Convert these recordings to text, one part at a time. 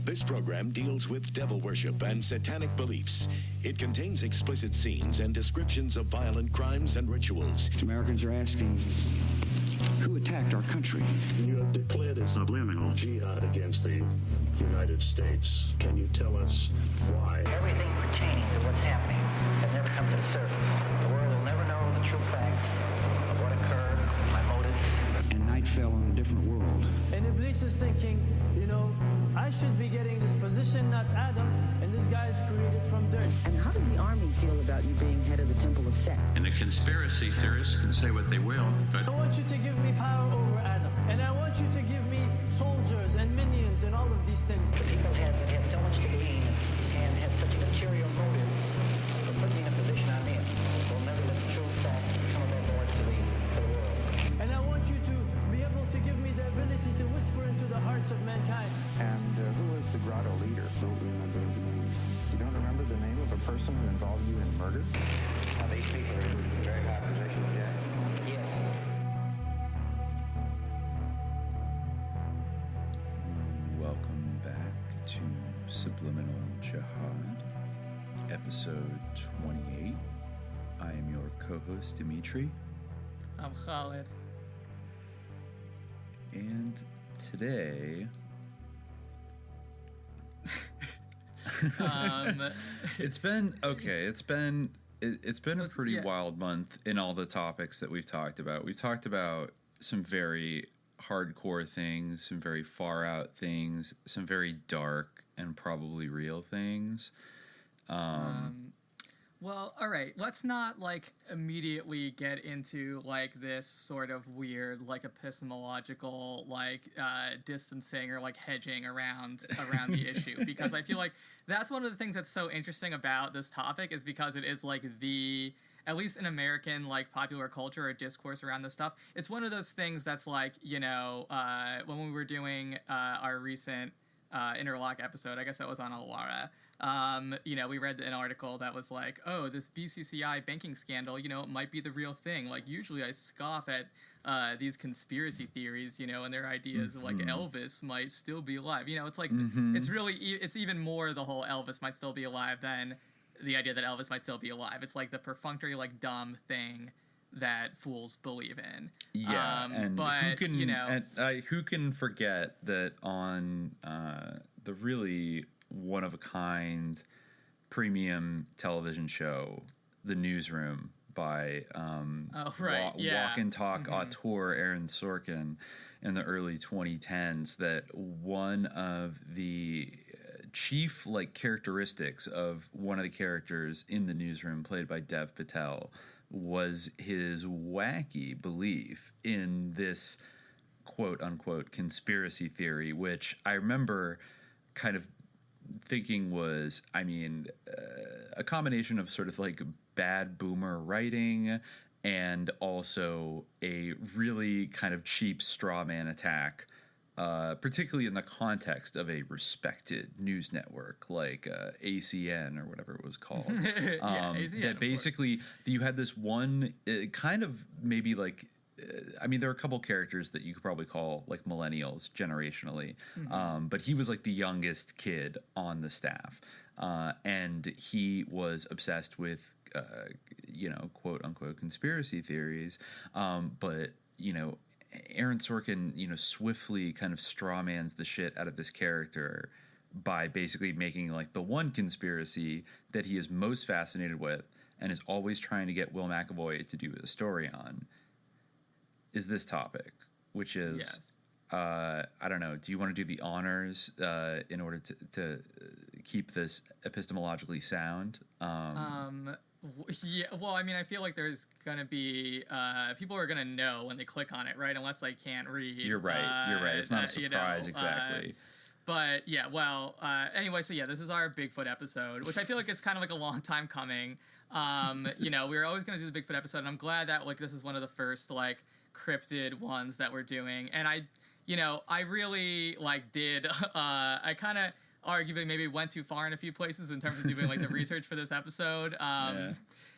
This program deals with devil worship and satanic beliefs. It contains explicit scenes and descriptions of violent crimes and rituals. Americans are asking, who attacked our country? You have declared a subliminal jihad against the United States. Can you tell us why? Everything pertaining to what's happening has never come to the surface. The world will never know the true facts of what occurred, my motives. And night fell on a different world. And Iblis is thinking, I should be getting this position, not Adam, and this guy is created from dirt. And how does the army feel about you being head of the Temple of Set? And the conspiracy theorists can say what they will, but I want you to give me power over Adam, and I want you to give me soldiers and minions and all of these things. The people had so much to gain and had such an ulterior motive for putting me in a position I'm in. We'll never let the true facts come above board to the world. And I want you to be able to give me the ability to whisper into the hearts of mankind. And who was the grotto leader? Don't remember his name. You don't remember the name of a person who involved you in murder? Now these people are in very high positions, yeah? Yes. Welcome back to Subliminal Jihad, episode 28. I am your co-host, Dimitri. I'm Khalid. And today... it's been a pretty wild month in all the topics that we've talked about. We've talked about some very hardcore things, some very far out things, some very dark and probably real things. Well, all right, let's not immediately get into this sort of weird epistemological distancing or hedging around the issue, because I feel like that's one of the things that's so interesting about this topic, is because it is at least in American popular culture or discourse around this stuff, it's one of those things that's when we were doing our recent Interlock episode, I guess that was on Alara. We read an article that was this BCCI banking scandal, it might be the real thing. Usually I scoff at these conspiracy theories, and their ideas of Elvis might still be alive. It's it's even more the whole Elvis might still be alive than the idea that Elvis might still be alive. It's the perfunctory, dumb thing that fools believe in. Yeah, who can forget that on the really one-of-a-kind premium television show, The Newsroom, by walk and talk auteur Aaron Sorkin in the early 2010s, that one of the chief characteristics of one of the characters in The Newsroom, played by Dev Patel, was his wacky belief in this quote-unquote conspiracy theory, which I remember kind of thinking was, a combination of sort of bad boomer writing and also a really kind of cheap straw man attack, particularly in the context of a respected news network like ACN or whatever it was called. ACN, that basically you had this one kind of maybe there are a couple characters that you could probably call millennials generationally, but he was the youngest kid on the staff, and he was obsessed with quote unquote conspiracy theories, but Aaron Sorkin swiftly kind of strawmans the shit out of this character by basically making the one conspiracy that he is most fascinated with and is always trying to get Will McAvoy to do a story on is this topic, which is, yes. I don't know, do you want to do the honors in order to keep this epistemologically sound? Yeah, well, I feel like there's going to be, people are going to know when they click on it, right? Unless they can't read. You're right. It's not a surprise, exactly. But yeah, well, anyway, so yeah, this is our Bigfoot episode, which I feel like is kind of a long time coming. We were always going to do the Bigfoot episode, and I'm glad that this is one of the first cryptid ones that we're doing. And I really did, I kind of arguably maybe went too far in a few places in terms of doing like the research for this episode.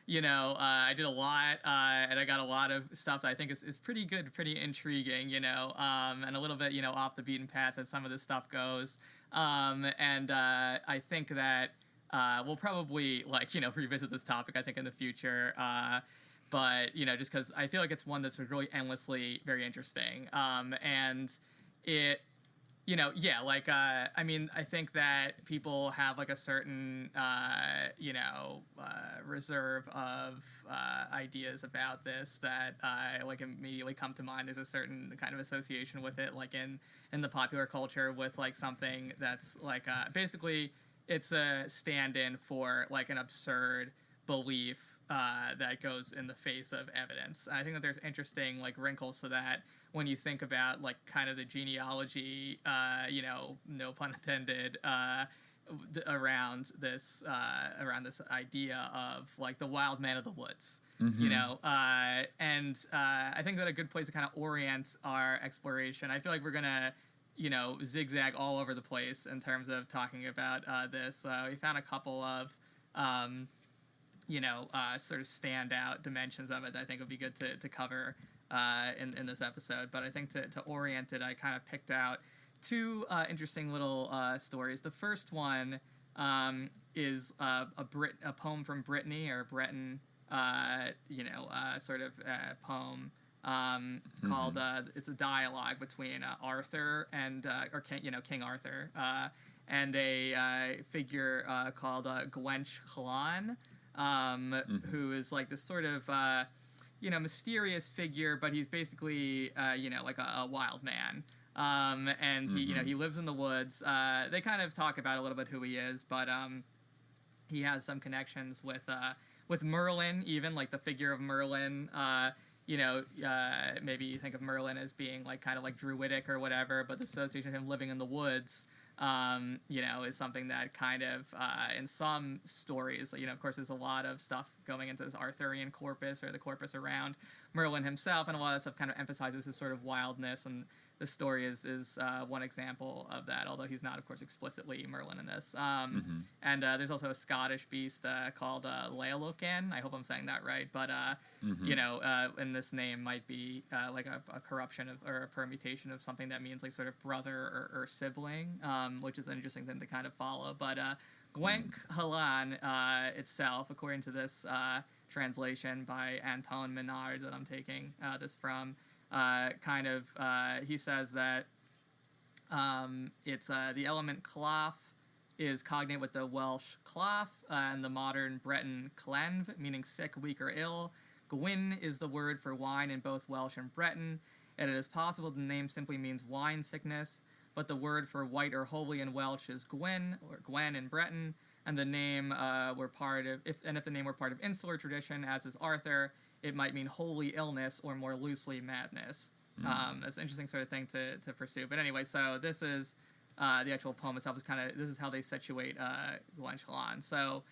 You know, I did a lot, and I got a lot of stuff that I think is pretty good, pretty intriguing, you know, and a little bit, you know, off the beaten path as some of this stuff goes. And I think that we'll probably, like, you know, revisit this topic, I think, in the future. But, you know, just because I feel like it's one that's really endlessly very interesting. And it, you know, yeah, like, I mean, I think that people have, like, a certain, you know, reserve of ideas about this that, like, immediately come to mind. There's a certain kind of association with it, like, in the popular culture with, like, something that's, like, basically it's a stand-in for, like, an absurd belief that goes in the face of evidence. I think that there's interesting, like, wrinkles to that when you think about, like, kind of the genealogy, you know, no pun intended, around this idea of, like, the wild man of the woods, you know, and I think that a good place to kind of orient our exploration. I feel like we're gonna, you know, zigzag all over the place in terms of talking about this. We found a couple of you know, sort of standout dimensions of it that I think would be good to cover in this episode. But I think to orient it, I kind of picked out two interesting little stories. The first one is a poem from Brittany, or Breton, you know, sort of poem called, it's a dialogue between Arthur and, or King Arthur, and a figure called Gwench Hlan, who is like this sort of, you know, mysterious figure, but he's basically, you know, like a wild man. And he, you know, he lives in the woods. They kind of talk about a little bit who he is, but he has some connections with Merlin, even, like the figure of Merlin. You know, maybe you think of Merlin as being like kind of like druidic or whatever, but the association of him living in the woods, you know, is something that kind of, in some stories, you know, of course, there's a lot of stuff going into this Arthurian corpus, or the corpus around Merlin himself, and a lot of stuff kind of emphasizes his sort of wildness, and this story is one example of that, although he's not, of course, explicitly Merlin in this. And there's also a Scottish beast called Lealocan. I hope I'm saying that right, but, you know, and this name might be like a corruption of, or a permutation of something that means like sort of brother or sibling, which is an interesting thing to kind of follow. But Gwench Hlan itself, according to this translation by Anton Menard that I'm taking this from, kind of, he says that it's the element cloth is cognate with the Welsh cloth and the modern Breton clenv, meaning sick, weak, or ill. Gwyn is the word for wine in both Welsh and Breton, and it is possible the name simply means wine sickness, but the word for white or holy in Welsh is Gwyn, or Gwen in Breton, and the name were part of, if the name were part of insular tradition, as is Arthur, it might mean holy illness, or more loosely madness. That's an interesting sort of thing to pursue. But anyway, so this is the actual poem itself. Is kind of, this is how they situate Gwench Hlan. So,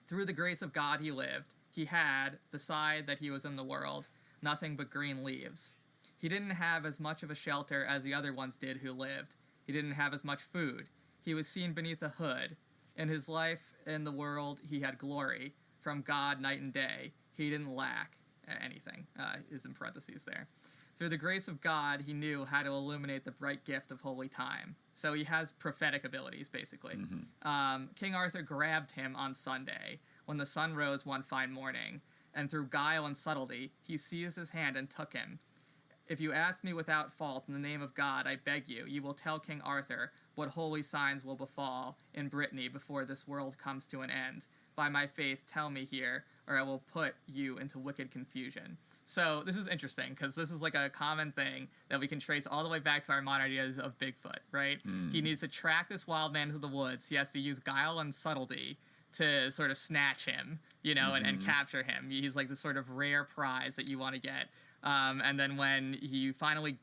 through the grace of God he lived. He had, beside that he was in the world, nothing but green leaves. He didn't have as much of a shelter as the other ones did who lived. He didn't have as much food. He was seen beneath a hood. In his life in the world, he had glory. From God night and day, he didn't lack anything, is in parentheses there. Through the grace of God, he knew how to illuminate the bright gift of holy time. So he has prophetic abilities, basically. King Arthur grabbed him on Sunday, when the sun rose one fine morning, and through guile and subtlety, he seized his hand and took him. If you ask me without fault in the name of God, I beg you, you will tell King Arthur what holy signs will befall in Brittany before this world comes to an end. By my faith, tell me here, or I will put you into wicked confusion. So this is interesting, because this is like a common thing that we can trace all the way back to our modern ideas of Bigfoot, right? He needs to track this wild man into the woods. He has to use guile and subtlety to sort of snatch him, you know, and capture him. He's like this sort of rare prize that you want to get. And then when you finally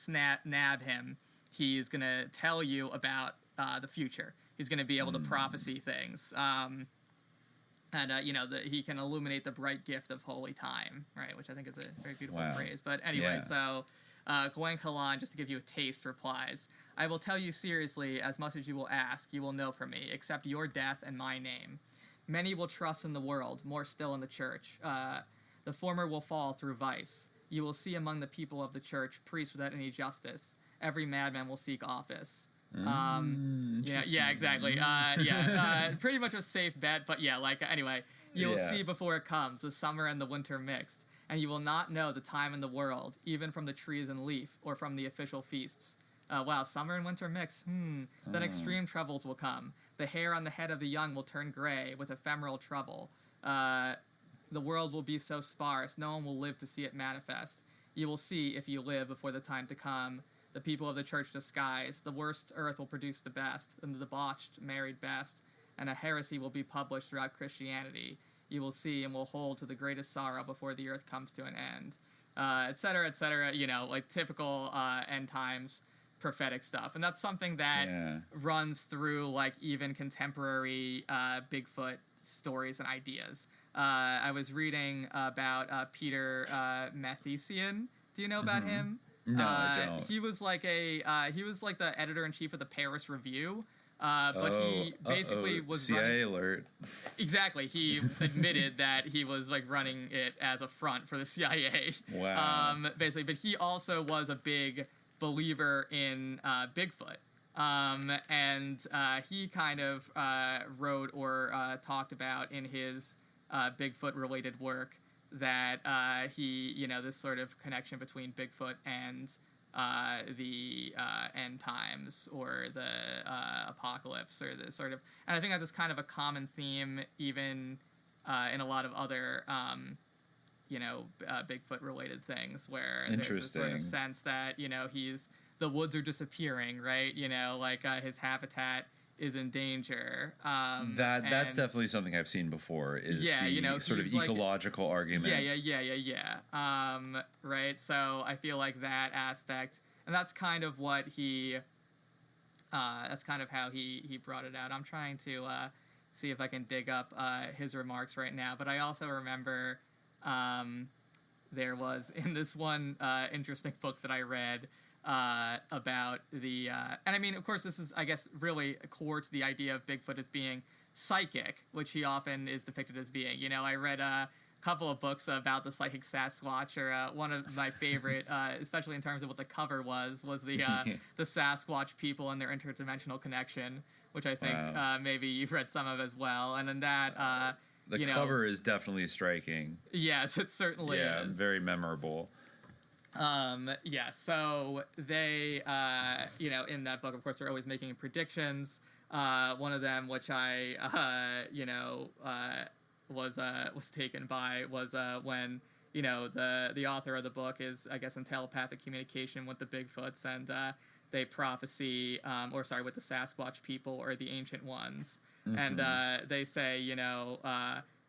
nab him, he's going to tell you about the future. He's going to be able to prophesy things. And, you know, he can illuminate the bright gift of holy time, right? Which I think is a very beautiful phrase. But anyway, so Gwench Hlan, just to give you a taste, replies, I will tell you seriously as much as you will ask, you will know from me, except your death and my name. Many will trust in the world, more still in the church. The former will fall through vice. You will see among the people of the church priests without any justice. Every madman will seek office. Yeah, exactly. Pretty much a safe bet, but yeah, like, anyway, you will see before it comes, the summer and the winter mixed, and you will not know the time in the world, even from the trees and leaf, or from the official feasts. Wow, summer and winter mixed, Then extreme troubles will come. The hair on the head of the young will turn gray with ephemeral trouble. The world will be so sparse, no one will live to see it manifest. You will see, if you live before the time to come, the people of the church disguise. The worst earth will produce the best, and the debauched married best, and a heresy will be published throughout Christianity. You will see and will hold to the greatest sorrow before the earth comes to an end. Et cetera, you know, like typical end times prophetic stuff. And that's something that runs through, like, even contemporary Bigfoot stories and ideas. I was reading about Peter Matthesian. Do you know about him? No, I don't. He was like the editor-in-chief of the Paris Review, but he basically was CIA alert. Exactly. He admitted that he was like running it as a front for the CIA. Wow. Basically, but he also was a big believer in Bigfoot. And he kind of wrote or talked about in his Bigfoot-related work that he, you know, this sort of connection between Bigfoot and the end times or the apocalypse or the sort of, and I think that is kind of a common theme even in a lot of other, you know, Bigfoot-related things where there's this sort of sense that, you know, the woods are disappearing, right? You know, like his habitat is in danger. That's definitely something I've seen before. Is the you know, sort of ecological argument. Yeah. Right. So I feel like that aspect, and that's kind of what he. That's kind of how he brought it out. I'm trying to see if I can dig up his remarks right now, but I also remember there was in this one interesting book that I read. About the, and I mean, of course, this is, I guess, really core to the idea of Bigfoot as being psychic, which he often is depicted as being. You know, I read a couple of books about the psychic Sasquatch, or one of my favorite, especially in terms of what the cover was the Sasquatch people and their interdimensional connection, which I think maybe you've read some of as well. And then that, the cover is definitely striking. Yes, it certainly is. Yeah, very memorable. So they, you know, in that book, of course, they're always making predictions. One of them, which I, you know, was taken by was when, you know, the author of the book is, I guess, in telepathic communication with the Bigfoots, and they prophesy, with the Sasquatch people or the Ancient Ones, and they say, you know,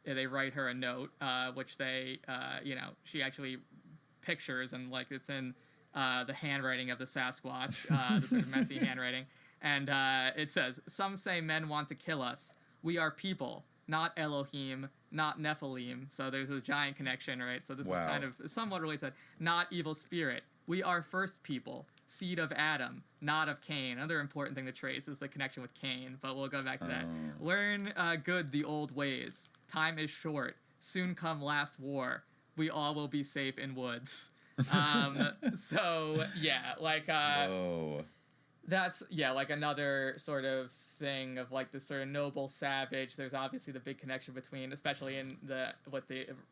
they write her a note, which they, you know, she actually pictures, and like it's in the handwriting of the Sasquatch, the sort of messy handwriting, and it says, "Some say men want to kill us. We are people, not Elohim, not Nephilim." So there's a giant connection, right? So this is kind of somewhat related. Not evil spirit. We are first people, seed of Adam, not of Cain. Another important thing to trace is the connection with Cain, but we'll go back to that. Learn good the old ways. Time is short. Soon come last war. We all will be safe in woods. So yeah, like that's like another sort of thing of like this sort of noble savage. There's obviously the big connection between, especially in the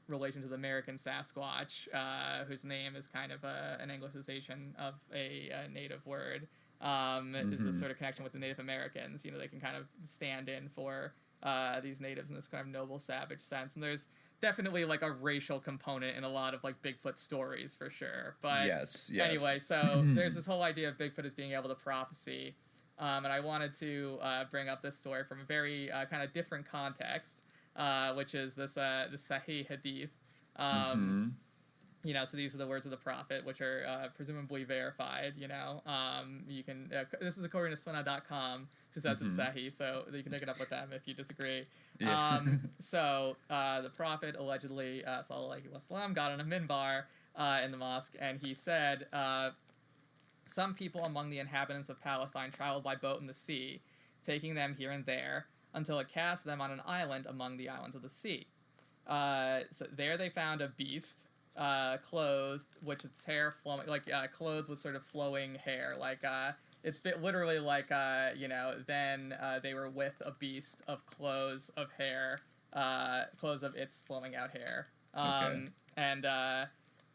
relation to the American Sasquatch, whose name is kind of an Anglicization of a native word. Is this sort of connection with the Native Americans? You know, they can kind of stand in for these natives in this kind of noble savage sense, and there's definitely like a racial component in a lot of like Bigfoot stories for sure. But yes. Anyway, so there's this whole idea of Bigfoot as being able to prophesy. And I wanted to bring up this story from a very kind of different context, which is this Sahih Hadith. You know, so these are the words of the prophet, which are presumably verified. You know, you can. This is according to Sunnah.com, because that's it's Sahih, so you can look it up with them if you disagree. Yeah. So the prophet allegedly, sallallahu alaihi wasallam, got on a minbar in the mosque, and he said, Some people among the inhabitants of Palestine traveled by boat in the sea, taking them here and there, until it cast them on an island among the islands of the sea. So there they found a beast, clothed, which its hair flowing, clothed with sort of flowing hair, it's literally then they were with a beast of clothes of hair, clothes of its flowing out hair. And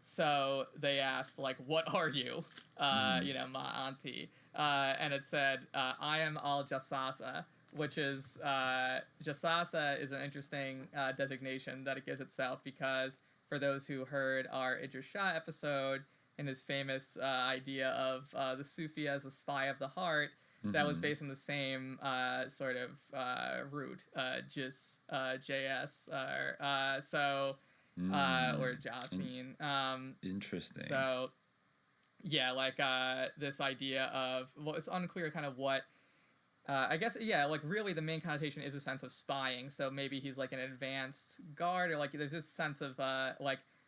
so they asked, what are you? Ma auntie. And it said, I am al-Jassasa, which is, Jassasa is an interesting designation that it gives itself because for those who heard our Idris Shah episode and his famous idea of the Sufi as the spy of the heart, that was based on the same sort of root, JS, or Jasin. Interesting. So, yeah, this idea of, well, it's unclear kind of what, I guess, really the main connotation is a sense of spying. So maybe he's an advanced guard, or there's this sense of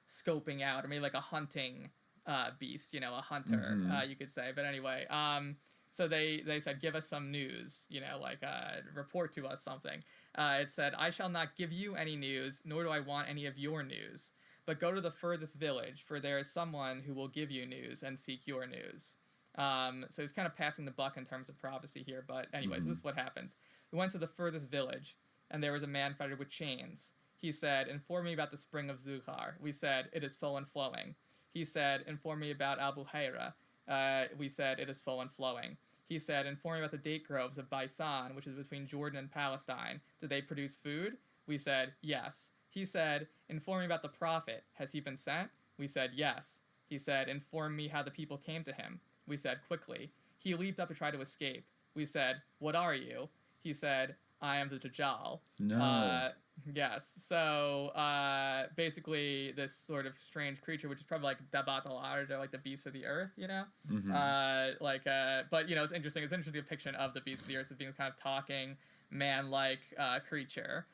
scoping out, or maybe a hunting beast, a hunter, you could say. But anyway, so they said, give us some news, report to us something. It said, I shall not give you any news, nor do I want any of your news. But go to the furthest village, for there is someone who will give you news and seek your news. So he's kind of passing the buck in terms of prophecy here. But anyways, this is what happens. We went to the furthest village, and there was a man fettered with chains. He said, inform me about the spring of Zuhar. We said, it is full and flowing. He said, inform me about Al Buhaira. We said, it is full and flowing. He said, inform me about the date groves of Baisan, which is between Jordan and Palestine. Do they produce food? We said, yes. He said, inform me about the prophet. Has he been sent? We said, yes. He said, inform me how the people came to him. We said, quickly. He leaped up to try to escape. We said, what are you? He said, I am the Dajjal. No. Yes. So, basically, this sort of strange creature, which is probably Dabat al-Ard, or the beast of the earth, but, it's interesting. It's an interesting depiction of the beast of the earth as being kind of talking, man-like creature.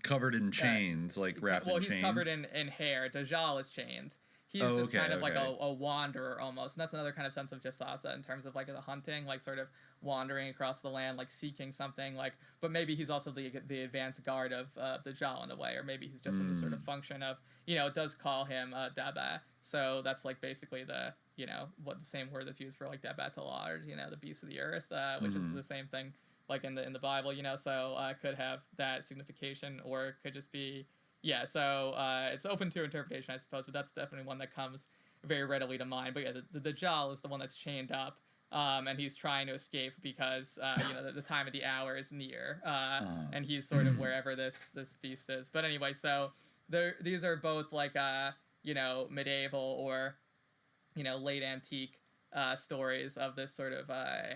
Covered in chains, wrapped in chains. Well, he's covered in hair. Dajjal is chained. He's just kind of a wanderer almost. And that's another kind of sense of Jassasa in terms of the hunting, sort of wandering across the land, seeking something, but maybe he's also the advanced guard of Dajjal in a way, or maybe he's just in the sort of function of, it does call him Daba. So that's basically the, what the same word that's used for Dabat al-Ard, the beast of the earth, which is the same thing in the Bible, so could have that signification, or it could just be, so it's open to interpretation, I suppose, but that's definitely one that comes very readily to mind. But the Dajjal is the one that's chained up, and he's trying to escape because the time of the hour is near, and he's sort of wherever this beast is. But anyway, so these are both medieval or late antique stories of this sort of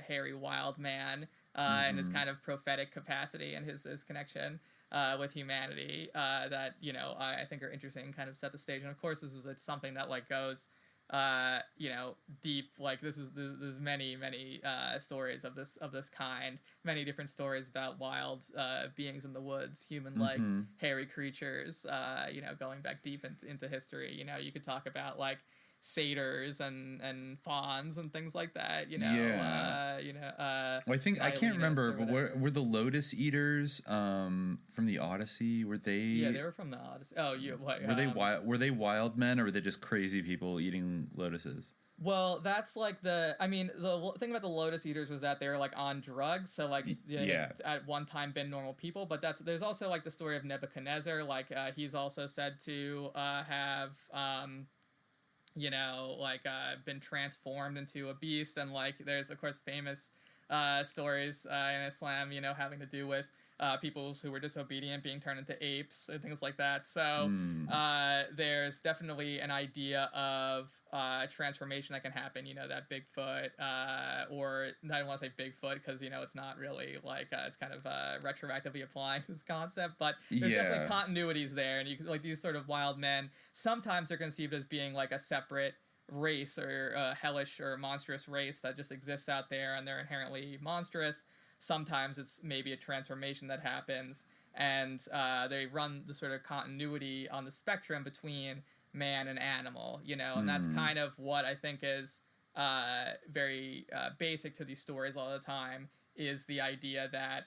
hairy wild man. And his kind of prophetic capacity and his connection with humanity that, I think are interesting and kind of set the stage. And of course, it's something that goes, deep. There's many stories of this kind, many different stories about wild beings in the woods, human-like hairy creatures, going back deep into history. You could talk about satyrs and fawns and things like that, I think I can't remember, but were the lotus eaters from the Odyssey? Were they? Yeah, they were from the Odyssey. Oh, were they wild men, or were they just crazy people eating lotuses? Well, that's the thing about the lotus eaters was that they were on drugs, so at one time been normal people, but there's also the story of Nebuchadnezzar, he's also said to have been transformed into a beast, and there's of course famous stories in Islam, having to do with people who were disobedient being turned into apes and things like that. So there's definitely an idea of transformation that can happen, that Bigfoot, or I don't want to say Bigfoot because, it's not really it's kind of retroactively applying this concept, but there's definitely continuities there. And you these sort of wild men, sometimes they're conceived as being a separate race or a hellish or monstrous race that just exists out there and they're inherently monstrous. Sometimes it's maybe a transformation that happens, and they run the sort of continuity on the spectrum between man and animal, and that's kind of what I think is very basic to these stories all the time is the idea that,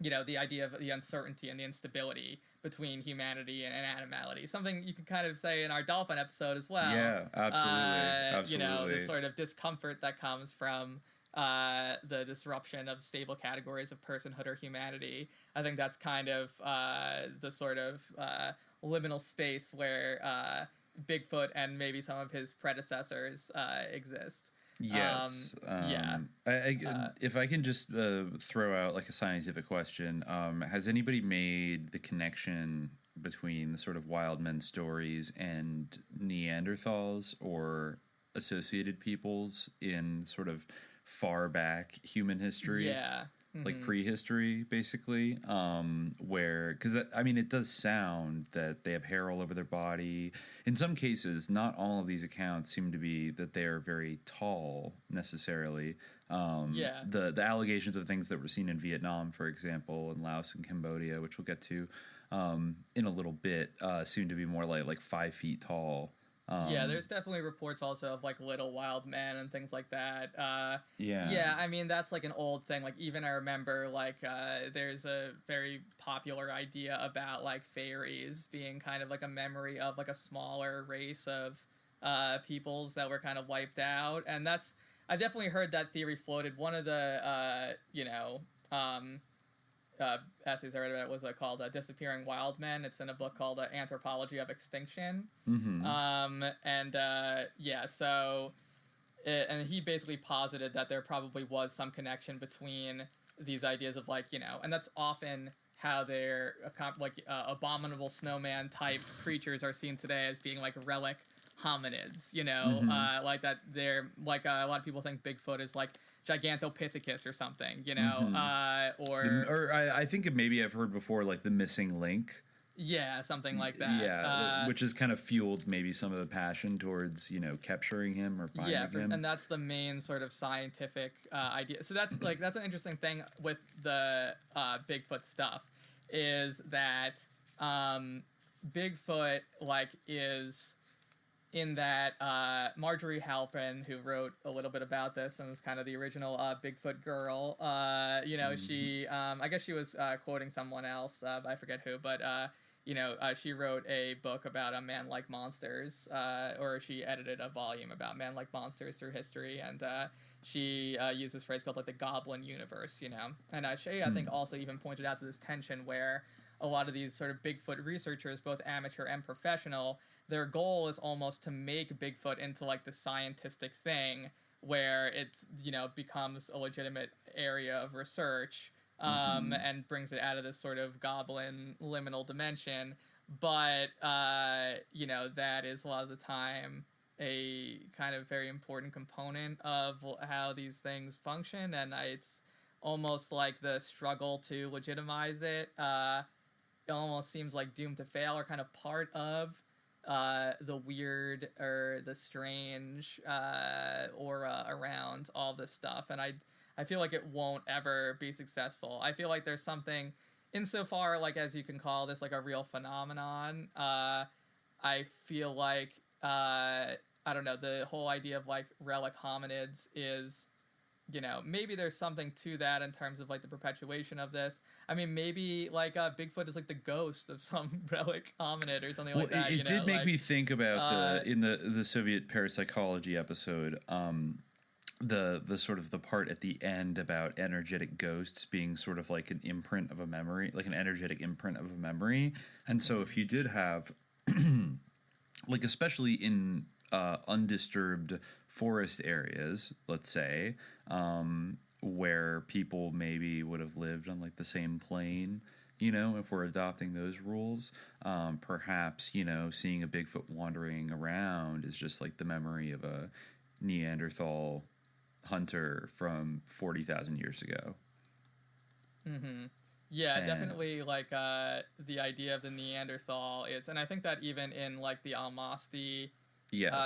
the idea of the uncertainty and the instability between humanity and animality. Something you could kind of say in our dolphin episode as well. Yeah, absolutely. The sort of discomfort that comes from the disruption of stable categories of personhood or humanity. I think that's kind of the sort of liminal space where Bigfoot and maybe some of his predecessors exist. Yes. If I can just throw out like a scientific question, has anybody made the connection between the sort of wild men stories and Neanderthals or associated peoples in sort of far back human history? Yeah. Mm-hmm. Like prehistory, basically, where, because it does sound that they have hair all over their body. In some cases, not all of these accounts seem to be that they are very tall necessarily. The allegations of things that were seen in Vietnam, for example, and Laos and Cambodia, which we'll get to in a little bit, seem to be more like 5 feet tall. There's definitely reports also of like little wild men and things like that. That's like an old thing. Like even I remember like there's a very popular idea about like fairies being kind of like a memory of like a smaller race of peoples that were kind of wiped out, and I've definitely heard that theory floated. One of the essays I read about it was called Disappearing Wild Men. It's in a book called Anthropology of Extinction. Mm-hmm. And he basically posited that there probably was some connection between these ideas of and that's often how they're abominable snowman type creatures are seen today as being like relic hominids, Mm-hmm. like that they're like a lot of people think Bigfoot is like Gigantopithecus or something, Mm-hmm. I think maybe I've heard before like the missing link. Yeah, something like that. Yeah, which has kind of fueled maybe some of the passion towards capturing him or finding him. And that's the main sort of scientific idea. So that's an interesting thing with the Bigfoot stuff is that Bigfoot is in that Marjorie Halpin, who wrote a little bit about this and was kind of the original Bigfoot girl, she, I guess she was quoting someone else, I forget who, but, she wrote a book about man-like monsters, or she edited a volume about man-like monsters through history, and she used this phrase called, the goblin universe, And she, I think, also even pointed out to this tension where a lot of these sort of Bigfoot researchers, both amateur and professional, their goal is almost to make Bigfoot into the scientific thing where it's becomes a legitimate area of research and brings it out of this sort of goblin liminal dimension, but that is a lot of the time a kind of very important component of how these things function, and it's almost like the struggle to legitimize it almost seems like doomed to fail or kind of part of the weird or the strange aura around all this stuff, and I feel like it won't ever be successful. I feel like there's something insofar as you can call this a real phenomenon. I feel like I don't know, the whole idea of relic hominids is maybe there's something to that in terms of the perpetuation of this. I mean, maybe Bigfoot is the ghost of some relic hominid or something like that. It did make me think about in the Soviet parapsychology episode, the sort of the part at the end about energetic ghosts being sort of an imprint of a memory, an energetic imprint of a memory. And so if you did have especially in undisturbed forest areas, let's say, where people maybe would have lived on the same plane, if we're adopting those rules, perhaps, seeing a Bigfoot wandering around is just the memory of a Neanderthal hunter from 40,000 years ago. Mm-hmm. Yeah, definitely the idea of the Neanderthal is, and I think that even in the Almasty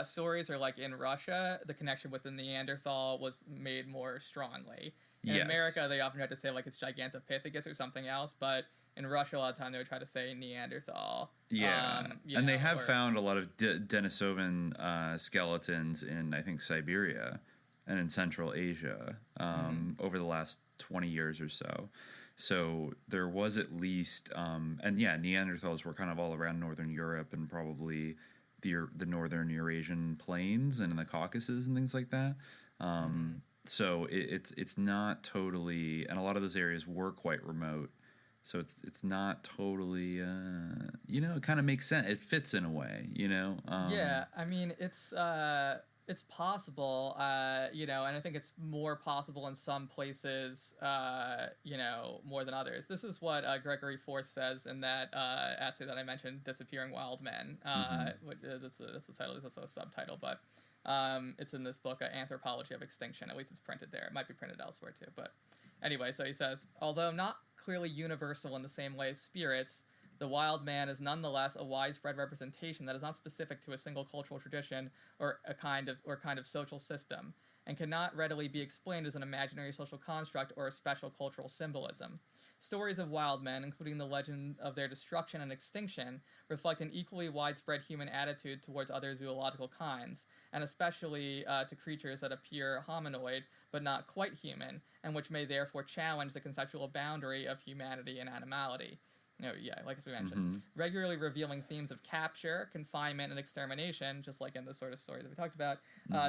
stories, or in Russia, the connection with the Neanderthal was made more strongly. In America, they often have to say it's Gigantopithecus or something else, but in Russia, a lot of time they would try to say Neanderthal. Yeah, and they have found a lot of Denisovan skeletons in, I think, Siberia and in Central Asia over the last 20 years or so. So there was at least, and yeah, Neanderthals were kind of all around Northern Europe and probably the Northern Eurasian plains and in the Caucasus and things like that. So it's not totally, and a lot of those areas were quite remote. So it's not totally, it kind of makes sense. It fits in a way, Yeah, I mean, it's possible, and I think it's more possible in some places, more than others. This is what Gregory Forth says in that essay that I mentioned, Disappearing Wild Men. That's the title. There's also a subtitle, but it's in this book, Anthropology of Extinction. At least it's printed there. It might be printed elsewhere too. But anyway, so he says, although not clearly universal in the same way as spirits, the wild man is nonetheless a widespread representation that is not specific to a single cultural tradition or a kind of social system, and cannot readily be explained as an imaginary social construct or a special cultural symbolism. Stories of wild men, including the legend of their destruction and extinction, reflect an equally widespread human attitude towards other zoological kinds, and especially to creatures that appear hominoid but not quite human, and which may therefore challenge the conceptual boundary of humanity and animality. Like we mentioned, regularly revealing themes of capture, confinement, and extermination, just like in the sort of story that we talked about.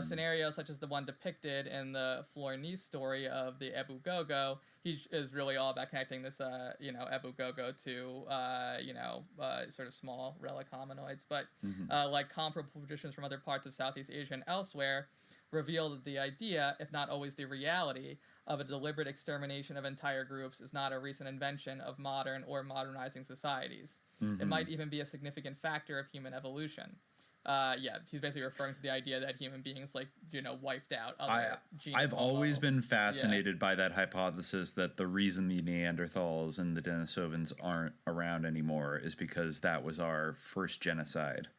Scenarios such as the one depicted in the Florinese story of the Ebu Gogo. He is really all about connecting this, Ebu Gogo to, sort of small relic hominoids. But like comparable traditions from other parts of Southeast Asia and elsewhere, reveal that the idea, if not always the reality, of a deliberate extermination of entire groups is not a recent invention of modern or modernizing societies. It might even be a significant factor of human evolution. He's basically referring to the idea that human beings, wiped out other genus. I've always been fascinated by that hypothesis that the reason the Neanderthals and the Denisovans aren't around anymore is because that was our first genocide.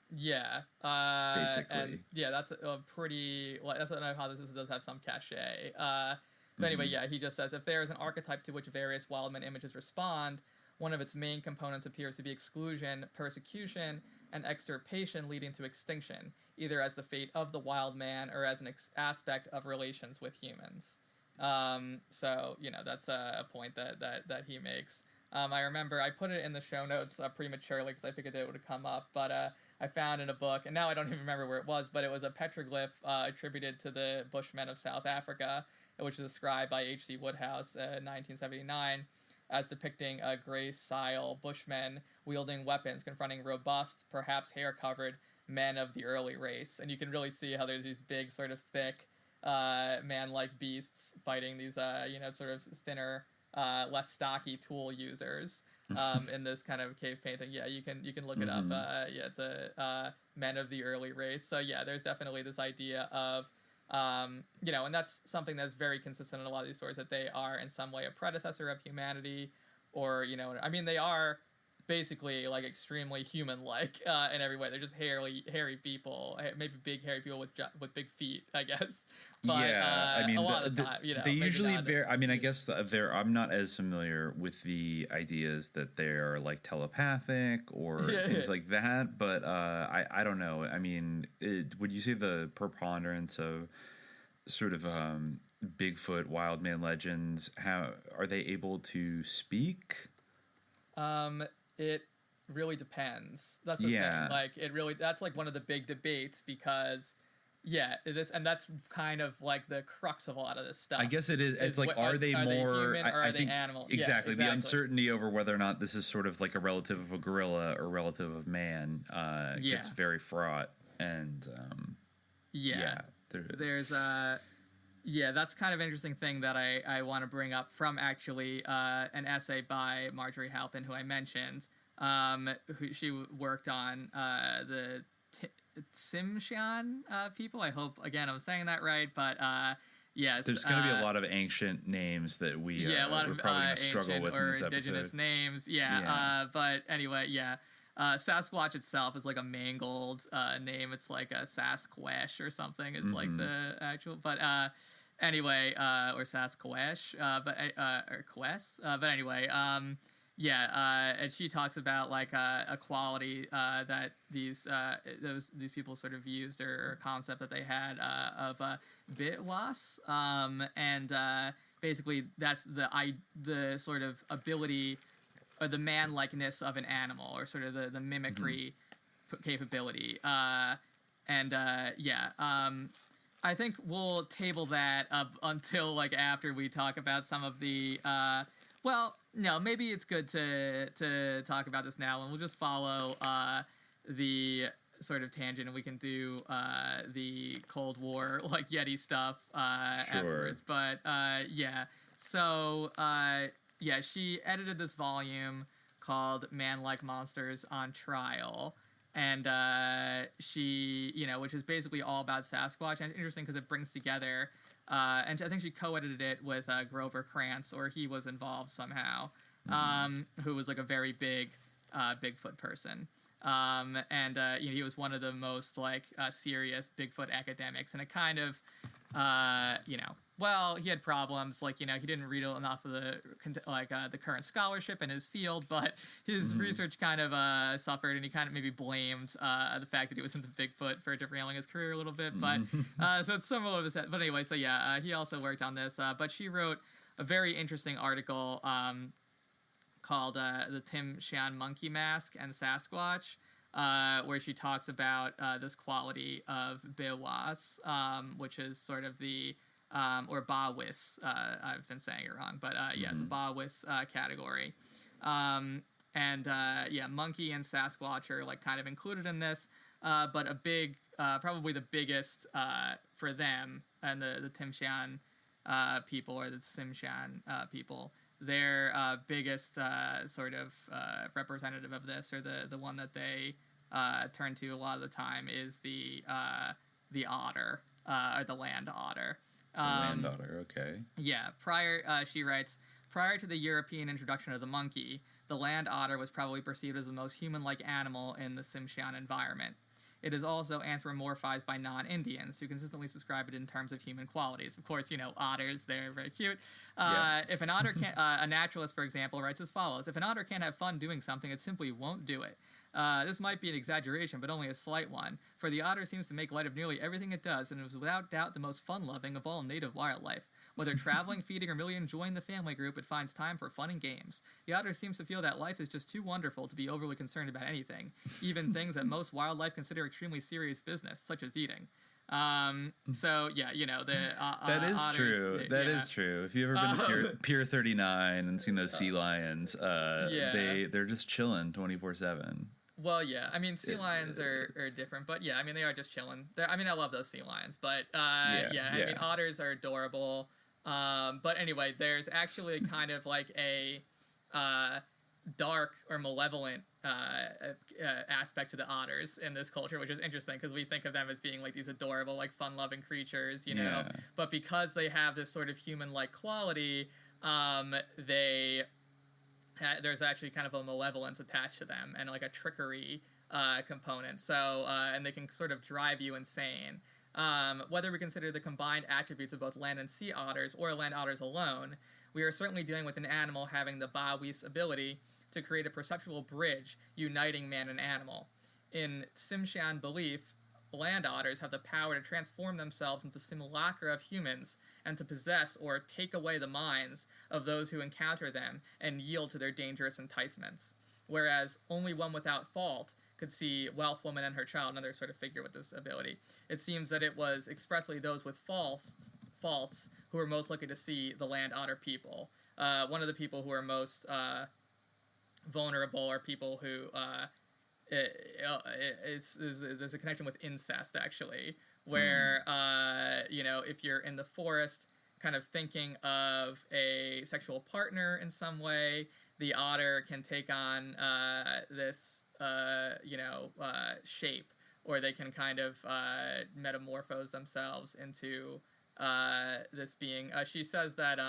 Yeah. Basically. And, that's a pretty... That's an hypothesis that does have some cachet. But anyway, he just says, if there is an archetype to which various wildman images respond, one of its main components appears to be exclusion, persecution, and extirpation leading to extinction, either as the fate of the wild man or as an aspect of relations with humans. That's a point that he makes. I remember I put it in the show notes prematurely because I figured that it would come up, but I found in a book, and now I don't even remember where it was, but it was a petroglyph attributed to the Bushmen of South Africa, which is described by H.C. Woodhouse in 1979 as depicting a gray-sile Bushmen wielding weapons confronting robust, perhaps hair-covered, men of the early race. And you can really see how there's these big, sort of thick, man-like beasts fighting these, sort of thinner, less stocky tool users in this kind of cave painting. Yeah, you can look it up. It's a men of the early race. So yeah, there's definitely this idea of and that's something that's very consistent in a lot of these stories, that they are in some way a predecessor of humanity, or they are basically extremely human-like in every way. They're just hairy people, maybe big hairy people with big feet, I guess. But, a lot of the time, they usually I guess I'm not as familiar with the ideas that they're telepathic or things like that, but I don't know. I mean, would you say the preponderance of sort of Bigfoot, wild man legends, how are they able to speak? It really depends. That's the thing. That's one of the big debates, because that's kind of the crux of a lot of this stuff. I guess it is. It's are they more human, or are they animal? Exactly. The uncertainty over whether or not this is sort of a relative of a gorilla or relative of man gets very fraught. And there's that's kind of an interesting thing that I want to bring up from actually an essay by Marjorie Halpin, who I mentioned. She worked on the Tsimshian people. I hope, again, I'm saying that right, but yes. There's going to be a lot of ancient names that we're probably going to struggle with in this episode. Indigenous names, but anyway, Sasquatch itself is a mangled name. It's a Sasquatch or something. It's the actual, but anyway, or Sasquatch, or Quest, but anyway, and she talks about like a quality that these people sort of used, or a concept that they had of bitwas, and basically that's the sort of ability or the man-likeness of an animal, or sort of the mimicry capability. I think we'll table that up until like after we talk about some of the no, maybe it's good to talk about this now, and we'll just follow the sort of tangent, and we can do the Cold War like Yeti stuff afterwards. But she edited this volume called Man-Like Monsters on Trial. And she, which is basically all about Sasquatch. And it's interesting because it brings together, and I think she co-edited it with Grover Krantz, or he was involved somehow, who was like a very big Bigfoot person. He was one of the most like serious Bigfoot academics, and it kind of, he had problems, like, he didn't read enough of the current scholarship in his field, but his research kind of suffered, and he kind of maybe blamed the fact that he was into Bigfoot for derailing his career a little bit, but so it's similar to that. But anyway, he also worked on this, but she wrote a very interesting article called The Tim Shan Monkey Mask and Sasquatch, where she talks about this quality of Bewas, which is sort of the or Bawis, I've been saying it wrong, but it's a Bawis category. Monkey and Sasquatch are like kind of included in this, but a big, probably the biggest for them, and the Timshan people, or the Simshan people, their biggest sort of representative of this, or the one that they turn to a lot of the time, is the otter, or the land otter. Land otter, okay. Yeah, she writes, prior to the European introduction of the monkey, the land otter was probably perceived as the most human-like animal in the Simshan environment. It is also anthropomorphized by non-Indians, who consistently describe it in terms of human qualities. Of course, otters, they're very cute. If an otter can't, a naturalist, for example, writes as follows: if an otter can't have fun doing something, it simply won't do it. This might be an exaggeration, but only a slight one, for the otter seems to make light of nearly everything it does, and is without doubt the most fun-loving of all native wildlife. Whether traveling, feeding, or merely enjoying the family group, it finds time for fun and games. The otter seems to feel that life is just too wonderful to be overly concerned about anything, even things that most wildlife consider extremely serious business, such as eating. The that is otters, true. That is true. If you've ever been to Pier 39 and seen those sea lions, they're just chilling 24/7. Well, yeah. I mean, sea lions are different, but yeah, I mean, they are just chilling. I love those sea lions, but I mean, otters are adorable. But anyway, there's actually kind of like a dark or malevolent aspect to the otters in this culture, which is interesting because we think of them as being like these adorable, like fun-loving creatures, But because they have this sort of human-like quality, there's actually kind of a malevolence attached to them, and like a trickery component. So, and they can sort of drive you insane. Whether we consider the combined attributes of both land and sea otters, or land otters alone, we are certainly dealing with an animal having the Bawis ability to create a perceptual bridge uniting man and animal. In Simshan belief, land otters have the power to transform themselves into simulacra of humans, and to possess or take away the minds of those who encounter them and yield to their dangerous enticements. Whereas only one without fault could see Wealth Woman and her child, another sort of figure with this ability. It seems that it was expressly those with faults who were most likely to see the land otter people. One of the people who are most vulnerable are people who there's a connection with incest, actually, where if you're in the forest kind of thinking of a sexual partner in some way, the otter can take on this shape, or they can kind of metamorphose themselves into this being. She says that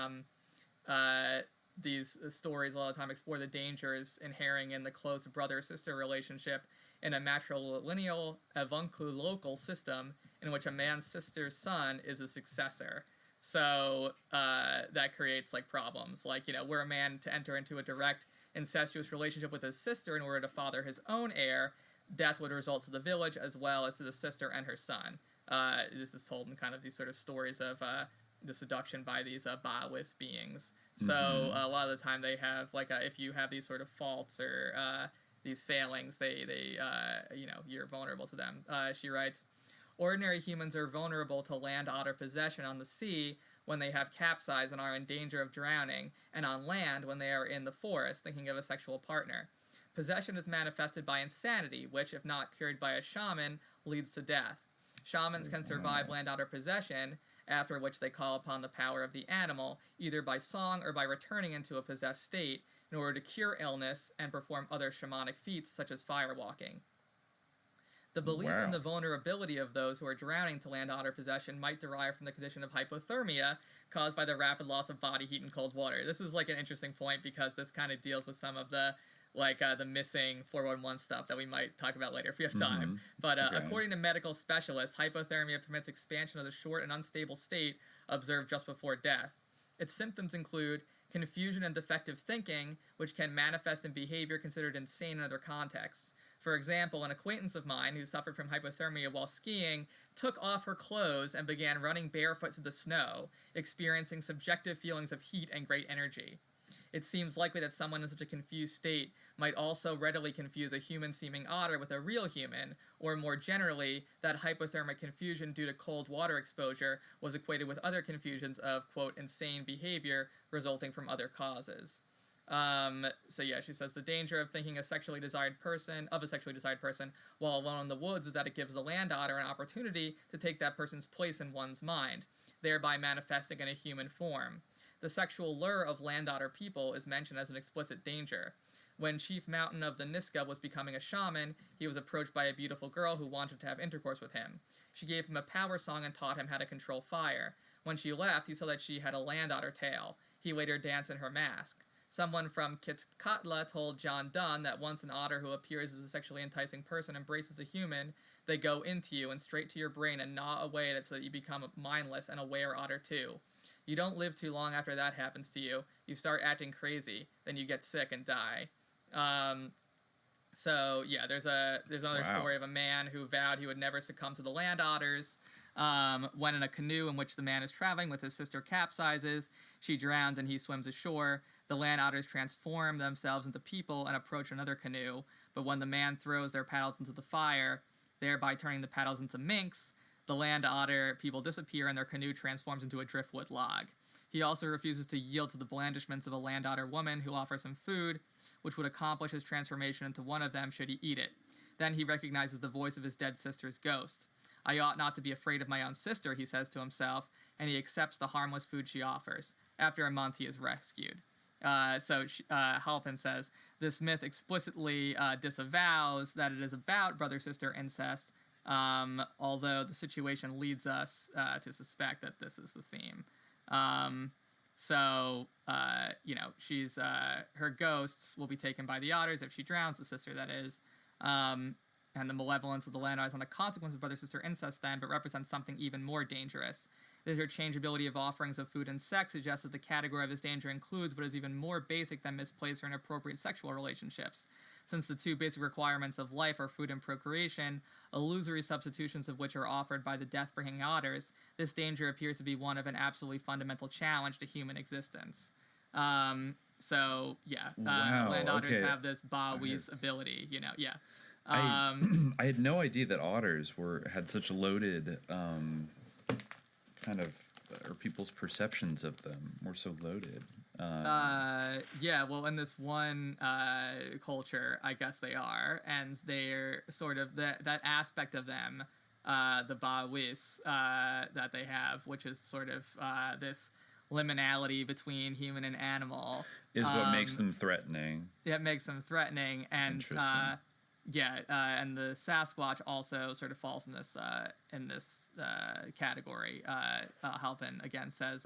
these stories a lot of time explore the dangers inhering in the close brother-sister relationship in a matrilineal avunculocal system in which a man's sister's son is a successor. So that creates like problems, like, were a man to enter into a direct incestuous relationship with his sister in order to father his own heir, death would result to the village as well as to the sister and her son. This is told in kind of these sort of stories of the seduction by these Ba'wis beings. So a lot of the time they have, like, if you have these sort of faults or these failings, they you're vulnerable to them. She writes, ordinary humans are vulnerable to land otter possession on the sea when they have capsized and are in danger of drowning, and on land when they are in the forest thinking of a sexual partner. Possession is manifested by insanity, which, if not cured by a shaman, leads to death. Shamans can survive land otter possession, after which they call upon the power of the animal, either by song or by returning into a possessed state, in order to cure illness and perform other shamanic feats such as firewalking. The belief in the vulnerability of those who are drowning to land otter possession might derive from the condition of hypothermia caused by the rapid loss of body heat in cold water. This is like an interesting point because this kind of deals with some of the the missing 411 stuff that we might talk about later if we have time. But according to medical specialists, hypothermia permits expansion of the short and unstable state observed just before death. Its symptoms include confusion and defective thinking, which can manifest in behavior considered insane in other contexts. For example, an acquaintance of mine who suffered from hypothermia while skiing took off her clothes and began running barefoot through the snow, experiencing subjective feelings of heat and great energy. It seems likely that someone in such a confused state might also readily confuse a human-seeming otter with a real human, or more generally, that hypothermic confusion due to cold water exposure was equated with other confusions of, quote, insane behavior resulting from other causes. She says the danger of thinking of a sexually desired person while alone in the woods is that it gives the land otter an opportunity to take that person's place in one's mind, thereby manifesting in a human form. The sexual lure of land otter people is mentioned as an explicit danger. When Chief Mountain of the Niska was becoming a shaman, he was approached by a beautiful girl who wanted to have intercourse with him. She gave him a power song and taught him how to control fire. When she left, he saw that she had a land otter tail. He later danced in her mask. Someone from Kitkatla told John Donne that once an otter who appears as a sexually enticing person embraces a human, they go into you and straight to your brain and gnaw away at it so that you become mindless and aware otter too. You don't live too long after that happens to you. You start acting crazy, then you get sick and die. There's another story of a man who vowed he would never succumb to the land otters. When in a canoe in which the man is traveling with his sister capsizes, she drowns and he swims ashore. The land otters transform themselves into people and approach another canoe, but when the man throws their paddles into the fire, thereby turning the paddles into minks, the land otter people disappear and their canoe transforms into a driftwood log. He also refuses to yield to the blandishments of a land otter woman who offers him food, which would accomplish his transformation into one of them should he eat it. Then he recognizes the voice of his dead sister's ghost. I ought not to be afraid of my own sister, he says to himself, and he accepts the harmless food she offers. After a month, he is rescued. Halpin says, this myth explicitly disavows that it is about brother-sister incest, although the situation leads us to suspect that this is the theme. She's her ghosts will be taken by the otters if she drowns, the sister that is, and the malevolence of the land otters is not a consequence of brother-sister incest then, but represents something even more dangerous. The interchangeability of offerings of food and sex suggests that the category of this danger includes what is even more basic than misplaced or inappropriate sexual relationships. Since the two basic requirements of life are food and procreation, illusory substitutions of which are offered by the death-bringing otters, this danger appears to be one of an absolutely fundamental challenge to human existence. Land otters have this Ba'wis ability, I had no idea that otters had such loaded or people's perceptions of them were so loaded. In this one culture, I guess they are, and they're sort of that aspect of them, the Ba'wis that they have, which is sort of this liminality between human and animal, is what makes them threatening. It makes them threatening, and and the Sasquatch also sort of falls in this category. Halpin again says,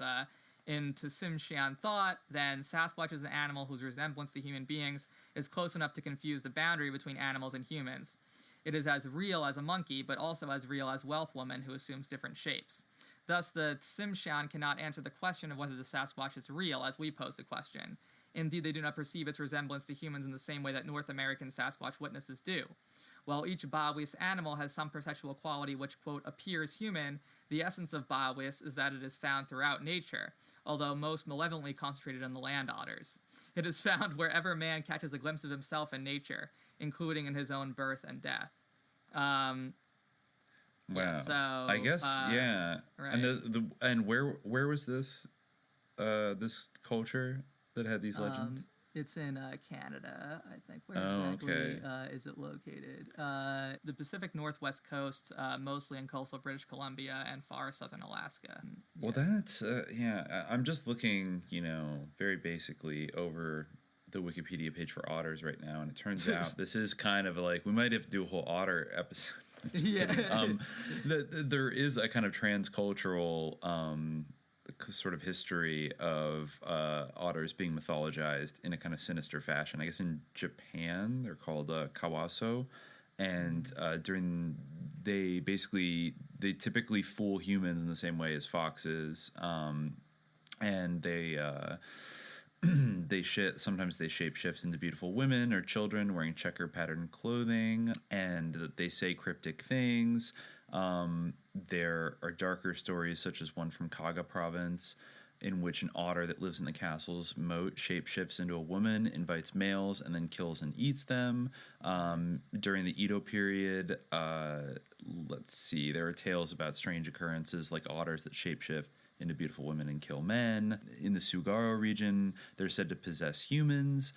in Tsimshian thought, then Sasquatch is an animal whose resemblance to human beings is close enough to confuse the boundary between animals and humans. It is as real as a monkey, but also as real as Wealth Woman, who assumes different shapes. Thus, the Tsimshian cannot answer the question of whether the Sasquatch is real, as we pose the question. Indeed, they do not perceive its resemblance to humans in the same way that North American Sasquatch witnesses do. While each Bawis animal has some perceptual quality which, quote, appears human, the essence of Bawis is that it is found throughout nature, although most malevolently concentrated on the land otters. It is found wherever man catches a glimpse of himself in nature, including in his own birth and death. Wow. Yeah, so, I guess, yeah. Right. And where was this this culture that had these legends? It's in Canada, I think. Where exactly is it located? The Pacific Northwest coast, mostly in coastal British Columbia and far southern Alaska. Well, that's, I'm just looking, very basically over the Wikipedia page for otters right now, and it turns out this is kind of like, we might have to do a whole otter episode. There is a kind of transcultural sort of history of otters being mythologized in a kind of sinister fashion. I guess in Japan they're called kawaso, and they typically fool humans in the same way as foxes, and they sometimes they shapeshift into beautiful women or children wearing checker patterned clothing, and they say cryptic things. There are darker stories, such as one from Kaga province, in which an otter that lives in the castle's moat shapeshifts into a woman, invites males, and then kills and eats them. During the Edo period, let's see, there are tales about strange occurrences like otters that shapeshift into beautiful women and kill men. In the Sugaro region, they're said to possess humans.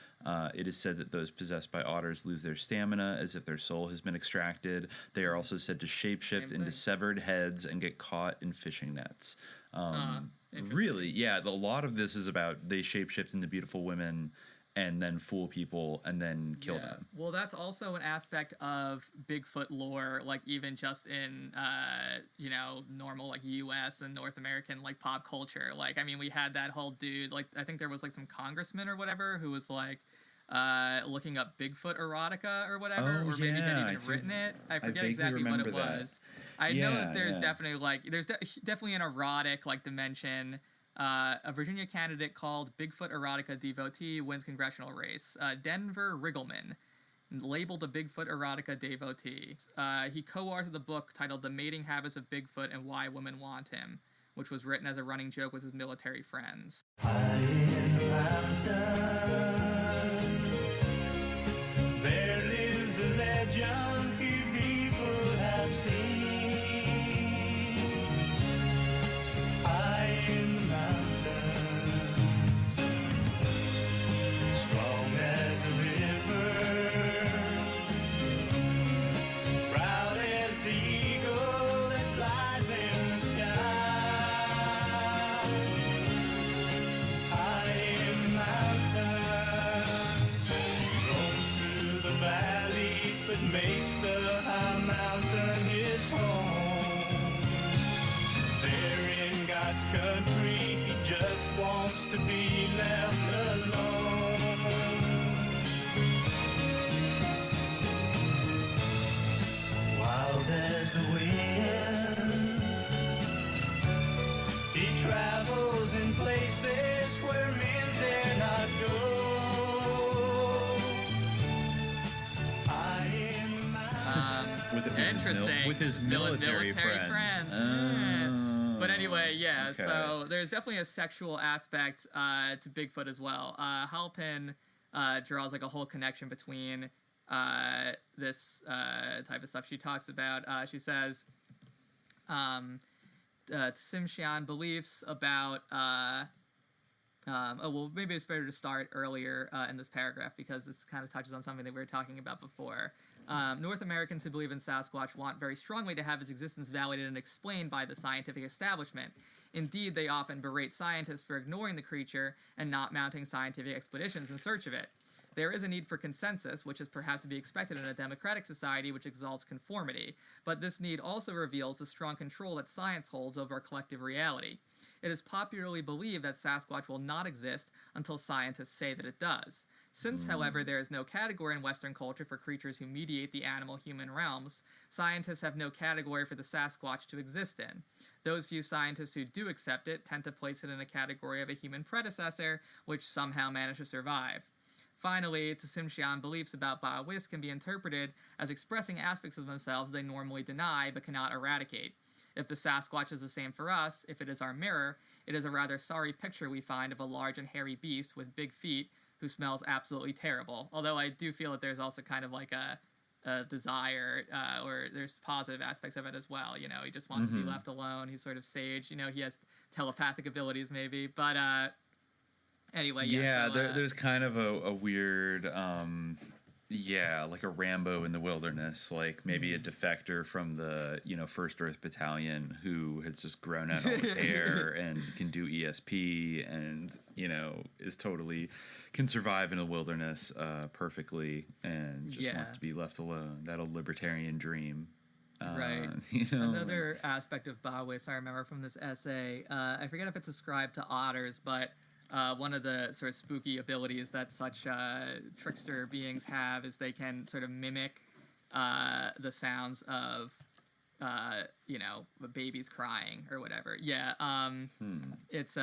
It is said that those possessed by otters lose their stamina as if their soul has been extracted. They are also said to shapeshift into severed heads and get caught in fishing nets. Really, yeah, a lot of this is about they shapeshift into beautiful women and then fool people and then kill them. Well, that's also an aspect of Bigfoot lore, like even just in, normal like U.S. and North American like pop culture. Like, I mean, we had that whole dude, like I think there was like some congressman or whatever who was like looking up Bigfoot erotica or whatever, or maybe had even written it. I forget exactly what it was. I know that there's definitely like, there's definitely an erotic like dimension. A Virginia candidate called Bigfoot Erotica Devotee wins congressional race. Denver Riggleman, labeled a Bigfoot Erotica Devotee. He co-authored the book titled The Mating Habits of Bigfoot and Why Women Want Him, which was written as a running joke with his military friends. High in the mountains, there lives a legend few people have seen. High in the makes the high mountain his home. There in God's country, he just wants to be left alone. Wild as the wind, he travels in places where men dare not go. Interesting. With his military friends. But anyway, so there's definitely a sexual aspect to Bigfoot as well. Halpin draws like a whole connection between this type of stuff she talks about. She says Tsimshian beliefs about maybe it's better to start earlier in this paragraph because this kind of touches on something that we were talking about before. North Americans who believe in Sasquatch want very strongly to have its existence validated and explained by the scientific establishment. Indeed, they often berate scientists for ignoring the creature and not mounting scientific expeditions in search of it. There is a need for consensus, which is perhaps to be expected in a democratic society which exalts conformity, but this need also reveals the strong control that science holds over our collective reality. It is popularly believed that Sasquatch will not exist until scientists say that it does. Since, however, there is no category in Western culture for creatures who mediate the animal-human realms, scientists have no category for the Sasquatch to exist in. Those few scientists who do accept it tend to place it in a category of a human predecessor, which somehow managed to survive. Finally, Tsimshian beliefs about Baoists can be interpreted as expressing aspects of themselves they normally deny but cannot eradicate. If the Sasquatch is the same for us, if it is our mirror, it is a rather sorry picture we find of a large and hairy beast with big feet who smells absolutely terrible. Although I do feel that there's also kind of like a desire, or there's positive aspects of it as well. You know, he just wants to be left alone. He's sort of sage. You know, he has telepathic abilities maybe. But anyway, yeah. So, there's kind of a weird, like a Rambo in the wilderness, like maybe a defector from the 1st Earth Battalion who has just grown out all his hair and can do ESP and is totally can survive in the wilderness perfectly and just wants to be left alone. That old libertarian dream. Right. Another aspect of Baoists I remember from this essay, I forget if it's ascribed to otters, but one of the sort of spooky abilities that such trickster beings have is they can sort of mimic the sounds of babies crying or whatever. Yeah. It's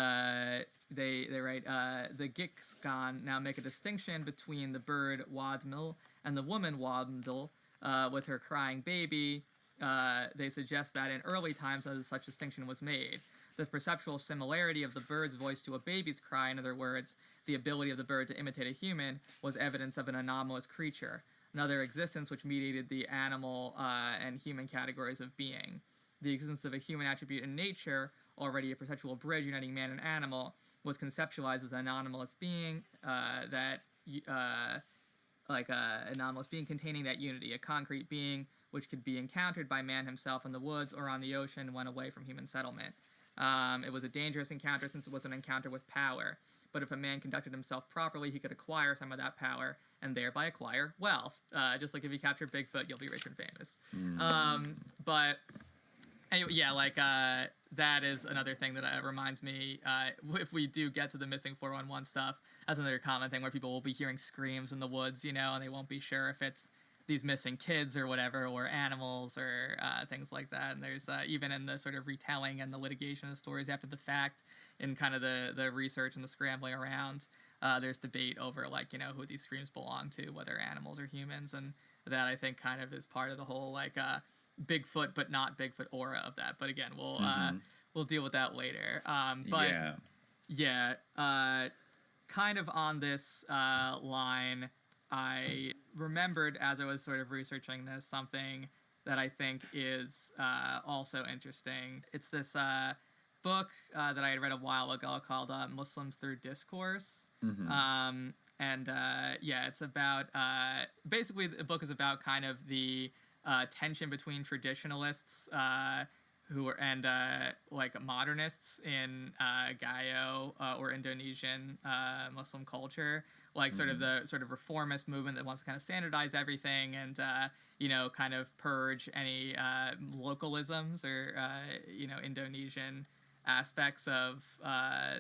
they write the Giksgan now make a distinction between the bird Wadmil and the woman Wadmil with her crying baby. They suggest that in early times such distinction was made. The perceptual similarity of the bird's voice to a baby's cry, in other words, the ability of the bird to imitate a human, was evidence of an anomalous creature, another existence which mediated the animal and human categories of being. The existence of a human attribute in nature, already a perceptual bridge uniting man and animal, was conceptualized as an anomalous being anomalous being containing that unity, a concrete being which could be encountered by man himself in the woods or on the ocean when away from human settlement. It was a dangerous encounter since it was an encounter with power. But if a man conducted himself properly, he could acquire some of that power and thereby acquire wealth. Just like if you capture Bigfoot, you'll be rich and famous. But anyway, that is another thing that reminds me, if we do get to the missing 411 stuff, that's another common thing where people will be hearing screams in the woods, and they won't be sure if it's these missing kids or whatever, or animals or things like that. And there's even in the sort of retelling and the litigation of stories after the fact, in kind of the research and the scrambling around, there's debate over who these screams belong to, whether animals or humans, and that I think kind of is part of the whole Bigfoot but not Bigfoot aura of that. But again, we'll deal with that later. Kind of on this line, I remembered as I was sort of researching this something that I think is also interesting. It's this book that I had read a while ago called Muslims Through Discourse. It's about basically the book is about kind of the tension between traditionalists and modernists in Gayo or Indonesian Muslim culture. Sort of the sort of reformist movement that wants to kind of standardize everything and, kind of purge any localisms or, Indonesian aspects of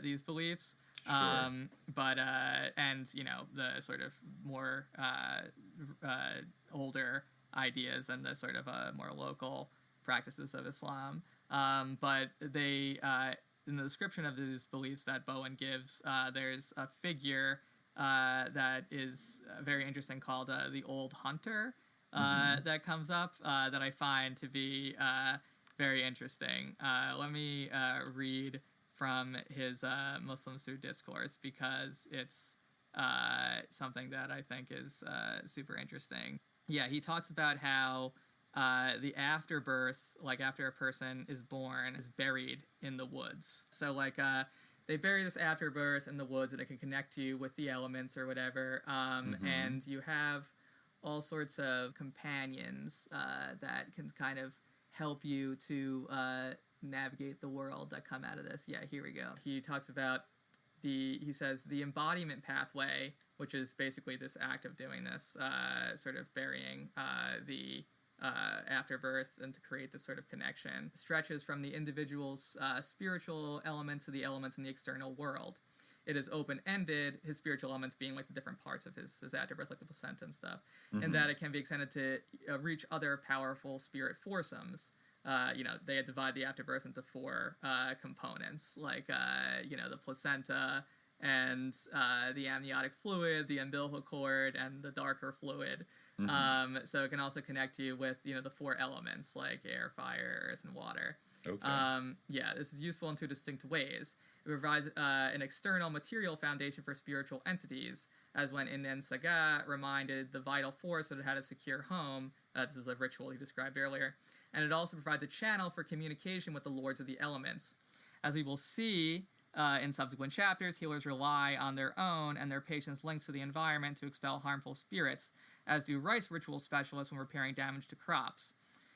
these beliefs. Sure. The sort of more older ideas and the sort of more local practices of Islam. But they, in the description of these beliefs that Bowen gives, there's a figure that is very interesting called the Old Hunter that comes up that I find to be very interesting. Let me read from his Muslims Through Discourse because it's something that I think is super interesting. Yeah, he talks about how the afterbirth, after a person is born, is buried in the woods. So they bury this afterbirth in the woods and it can connect you with the elements or whatever. And you have all sorts of companions that can kind of help you to navigate the world that come out of this. Yeah, here we go. He talks about he says the embodiment pathway, which is basically this act of doing this, sort of burying the afterbirth and to create this sort of connection, stretches from the individual's spiritual elements to the elements in the external world. It is open-ended, his spiritual elements being the different parts of his afterbirth, the placenta and stuff, and that it can be extended to reach other powerful spirit foursomes. they divide the afterbirth into 4 components, like, the placenta and the amniotic fluid, the umbilical cord, and the darker fluid. So it can also connect you with, the 4 elements, like air, fire, earth, and water. Okay. This is useful in 2 distinct ways. It provides an external material foundation for spiritual entities, as when Inen Saga reminded the vital force that it had a secure home. This is a ritual he described earlier. And it also provides a channel for communication with the lords of the elements. As we will see in subsequent chapters, healers rely on their own and their patients' links to the environment to expel harmful spirits, as do rice ritual specialists when repairing damage to crops.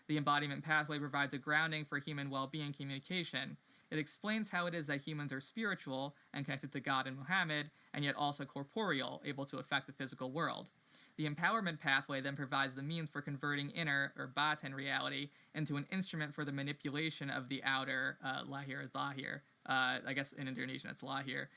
The embodiment pathway provides a grounding for human well-being communication. It explains how it is that humans are spiritual and connected to God and Muhammad, and yet also corporeal, able to affect the physical world. The empowerment pathway then provides the means for converting inner, or batin reality, into an instrument for the manipulation of the outer, lahir is lahir, I guess in Indonesian it's lahir,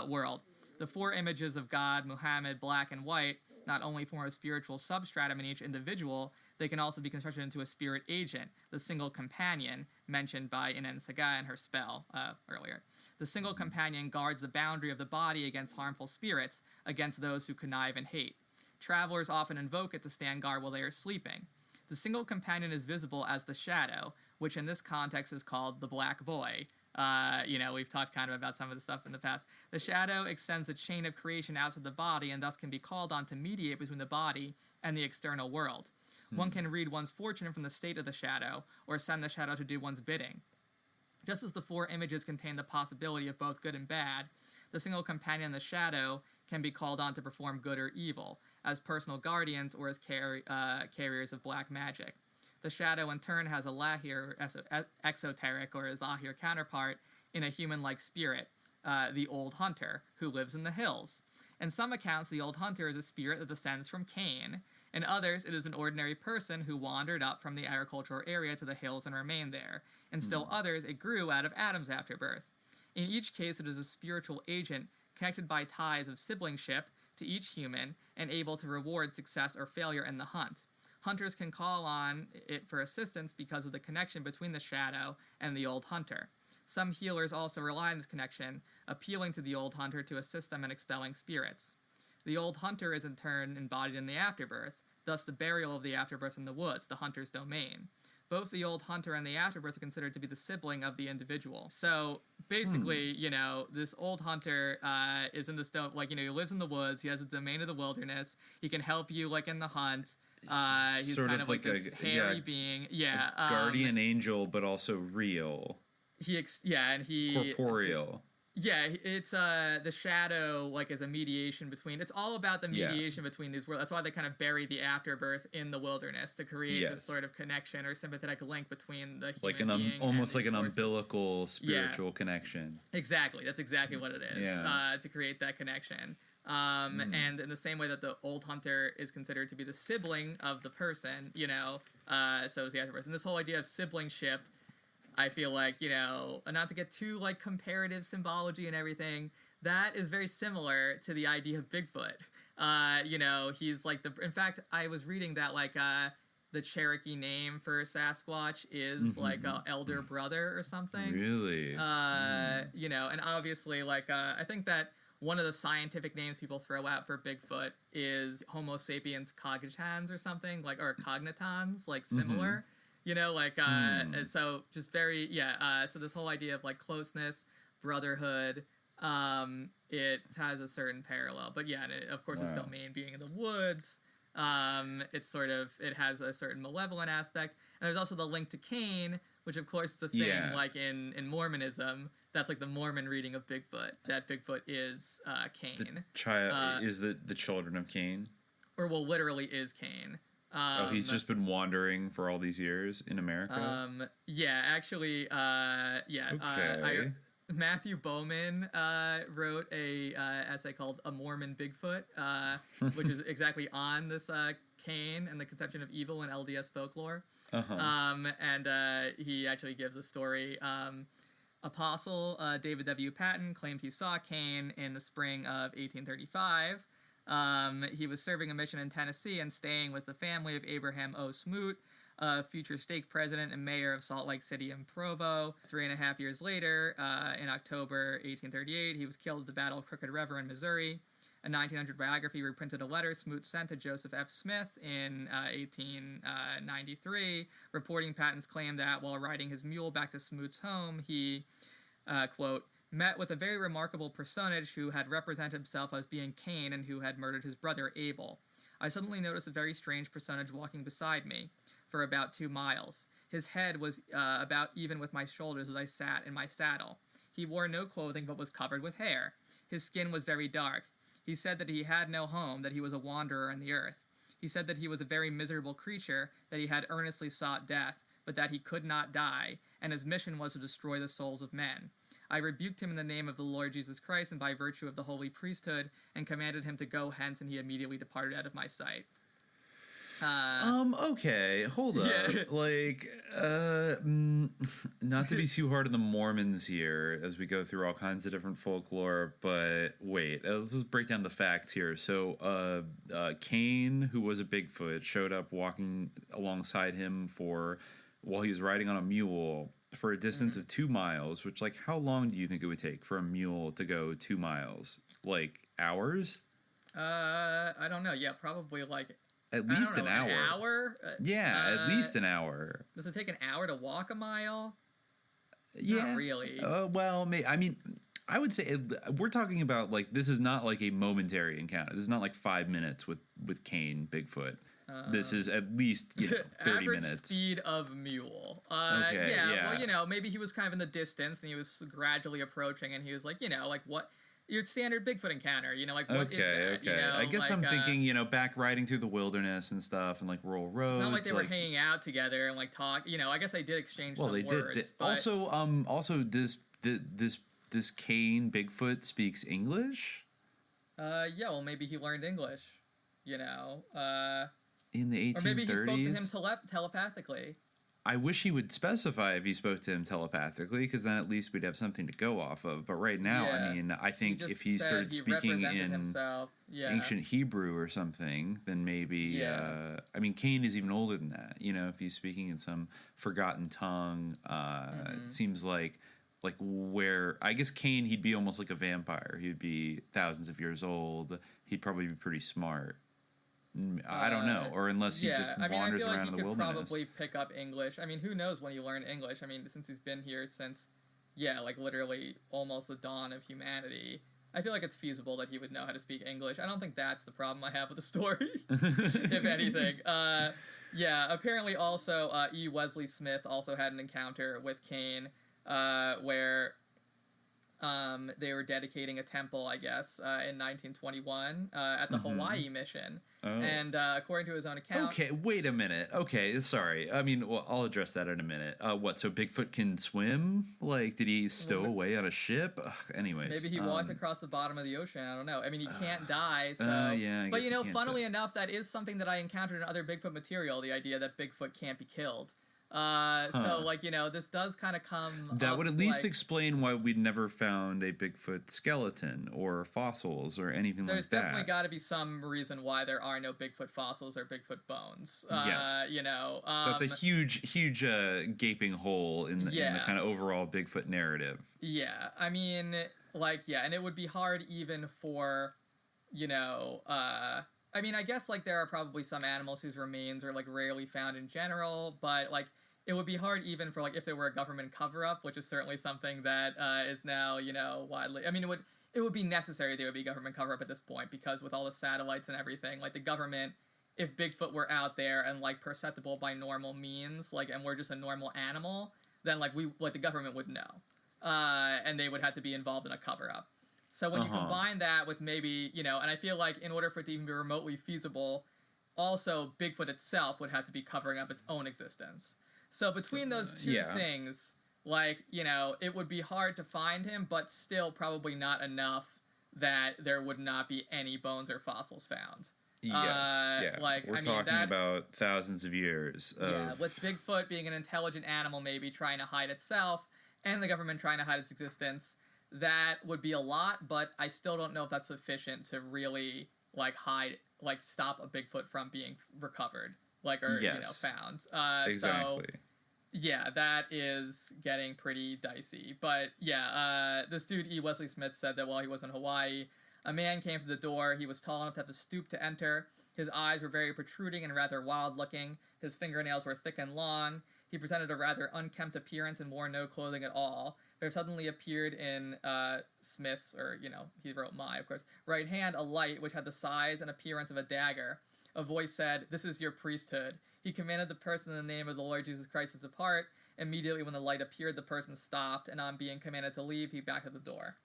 world. The 4 images of God, Muhammad, black and white, not only form a spiritual substratum in each individual, they can also be constructed into a spirit agent, the single companion, mentioned by Inen Saga in her spell earlier. The single companion guards the boundary of the body against harmful spirits, against those who connive and hate. Travelers often invoke it to stand guard while they are sleeping. The single companion is visible as the shadow, which in this context is called the black boy. We've talked kind of about some of the stuff in the past. The shadow extends the chain of creation out to the body and thus can be called on to mediate between the body and the external world. One can read one's fortune from the state of the shadow, or send the shadow to do one's bidding. Just as the 4 images contain the possibility of both good and bad, the single companion and the shadow can be called on to perform good or evil, as personal guardians or as carriers of black magic. The shadow, in turn, has a lahir, exoteric, or zahir counterpart in a human-like spirit, the old hunter, who lives in the hills. In some accounts, the old hunter is a spirit that descends from Cain. In others, it is an ordinary person who wandered up from the agricultural area to the hills and remained there. In still others, it grew out of Adam's afterbirth. In each case, it is a spiritual agent connected by ties of siblingship to each human and able to reward success or failure in the hunt. Hunters can call on it for assistance because of the connection between the shadow and the old hunter. Some healers also rely on this connection, appealing to the old hunter to assist them in expelling spirits. The old hunter is in turn embodied in the afterbirth, thus the burial of the afterbirth in the woods, the hunter's domain. Both the old hunter and the afterbirth are considered to be the sibling of the individual. So basically, this old hunter is in this he lives in the woods. He has a domain of the wilderness. He can help you in the hunt. He's sort kind of like this hairy being. Yeah, guardian angel, but also real. Corporeal. Yeah, it's the shadow is a mediation between. It's all about the mediation between these worlds. That's why they kind of bury the afterbirth in the wilderness to create this sort of connection or sympathetic link between the human being almost and like an forces. Umbilical spiritual connection. Exactly, that's exactly what it is. To create that connection. And in the same way that the old hunter is considered to be the sibling of the person, so is the afterbirth. And this whole idea of siblingship, I feel like, not to get too comparative symbology and everything, that is very similar to the idea of Bigfoot. He's in fact, I was reading that the Cherokee name for Sasquatch is a elder brother or something. Really? And obviously I think that one of the scientific names people throw out for Bigfoot is Homo sapiens cogitans or something, or cognitans, similar. And so just very, so this whole idea of closeness, brotherhood, it has a certain parallel, but and of course its domain being in the woods, it has a certain malevolent aspect, and there's also the link to Cain, which of course is a thing, in Mormonism, that's the Mormon reading of Bigfoot, that Bigfoot is, Cain. Is the children of Cain? Or literally is Cain. He's just been wandering for all these years in America? Okay. Matthew Bowman wrote a essay called A Mormon Bigfoot, which is exactly on this Cain and the conception of evil in LDS folklore. And he actually gives a story. Apostle David W. Patton claimed he saw Cain in the spring of 1835. He was serving a mission in Tennessee and staying with the family of Abraham O. Smoot, future stake president and mayor of Salt Lake City and Provo. 3.5 years later, in October 1838, he was killed at the Battle of Crooked River in Missouri. A 1900 biography reprinted a letter Smoot sent to Joseph F. Smith in 1893, reporting Patton's claim that while riding his mule back to Smoot's home, he, quote, met with a very remarkable personage who had represented himself as being Cain and who had murdered his brother Abel. I suddenly noticed a very strange personage walking beside me for about 2 miles. His head was about even with my shoulders as I sat in my saddle. He wore no clothing but was covered with hair. His skin was very dark. He said that he had no home, that he was a wanderer on the earth. He said that he was a very miserable creature, that he had earnestly sought death, but that he could not die, and his mission was to destroy the souls of men. I rebuked him in the name of the Lord Jesus Christ and by virtue of the holy priesthood, and commanded him to go hence, and he immediately departed out of my sight. Okay, hold up. Yeah. Like, not to be too hard on the Mormons here as we go through all kinds of different folklore, but wait, let's just break down the facts here. So, Cain, who was a Bigfoot, showed up walking alongside him while he was riding on a mule for a distance of 2 miles, which, like, how long do you think it would take for a mule to go 2 miles? Like, hours? I don't know. Yeah, probably, like... At least an hour. An hour? Yeah, at least an hour. Does it take an hour to walk a mile? Yeah. Not really. Well, I mean, I would say we're talking about, like, this is not like a momentary encounter. This is not like 5 minutes with Cain, Bigfoot. This is at least 30 average minutes. Speed of mule. Okay, yeah. Well, maybe he was kind of in the distance and he was gradually approaching and he was like, like what? Your standard Bigfoot encounter, like, what is that? Okay. I guess, like, I'm thinking, back riding through the wilderness and stuff and, like, rural roads. It's not like they were hanging out together and, like, talk. I guess they did exchange some words. Did. But... Also, this Cain Bigfoot speaks English? Yeah, well, maybe he learned English, in the 1830s? Or maybe he spoke to him telepathically. I wish he would specify if he spoke to him telepathically, because then at least we'd have something to go off of. But right now, I mean, I think if he started speaking in ancient Hebrew or something, then maybe, I mean, Cain is even older than that. If he's speaking in some forgotten tongue, it seems like where, I guess Cain, he'd be almost like a vampire. He'd be thousands of years old. He'd probably be pretty smart. I don't know, or unless he just wanders around in the wilderness. I feel like he could probably pick up English. I mean, who knows when he learned English? I mean, since he's been here since, like literally almost the dawn of humanity, I feel like it's feasible that he would know how to speak English. I don't think that's the problem I have with the story, if anything. Apparently also E. Wesley Smith also had an encounter with Cain where... they were dedicating a temple, I guess, in 1921 at the Hawaii mission. Oh. And according to his own account... Okay, wait a minute. Okay, sorry. I mean, well, I'll address that in a minute. So Bigfoot can swim? Like, did he stow away on a ship? Anyways. Maybe he walked across the bottom of the ocean. I don't know. I mean, he can't die, so... I but, guess funnily enough, that is something that I encountered in other Bigfoot material, the idea that Bigfoot can't be killed. So, like, this does kind of come That would at least explain why we'd never found a Bigfoot skeleton or fossils or anything like that. There's definitely got to be some reason why there are no Bigfoot fossils or Bigfoot bones. Yes. That's a huge gaping hole in the kind of overall Bigfoot narrative. Yeah. I mean, and it would be hard even for, I mean, I guess, like, there are probably some animals whose remains are, like, rarely found in general, but, like, it would be hard even for, like, if there were a government cover-up, which is certainly something that is now, widely... I mean, it would be necessary there would be a government cover-up at this point, because with all the satellites and everything, like, the government, if Bigfoot were out there and, like, perceptible by normal means, like, and we're just a normal animal, then, like, the government would know. And they would have to be involved in a cover-up. So when you combine that with maybe, and I feel like in order for it to even be remotely feasible, also Bigfoot itself would have to be covering up its own existence. So between those two things, like, it would be hard to find him, but still probably not enough that there would not be any bones or fossils found. Yes, we're talking about thousands of years. With Bigfoot being an intelligent animal maybe trying to hide itself, and the government trying to hide its existence, that would be a lot, but I still don't know if that's sufficient to really, like, stop a Bigfoot from being recovered. found. Exactly. So yeah, that is getting pretty dicey. But yeah, this dude E. Wesley Smith said that while he was in Hawaii, a man came to the door. He was tall enough to have to stoop to enter. His eyes were very protruding and rather wild-looking. His fingernails were thick and long. He presented a rather unkempt appearance and wore no clothing at all. There suddenly appeared in Smith's, or, he wrote my, of course, right hand a light which had the size and appearance of a dagger. A voice said, "This is your priesthood." He commanded the person in the name of the Lord Jesus Christ to depart. Immediately when the light appeared, the person stopped, and on being commanded to leave, he backed at the door.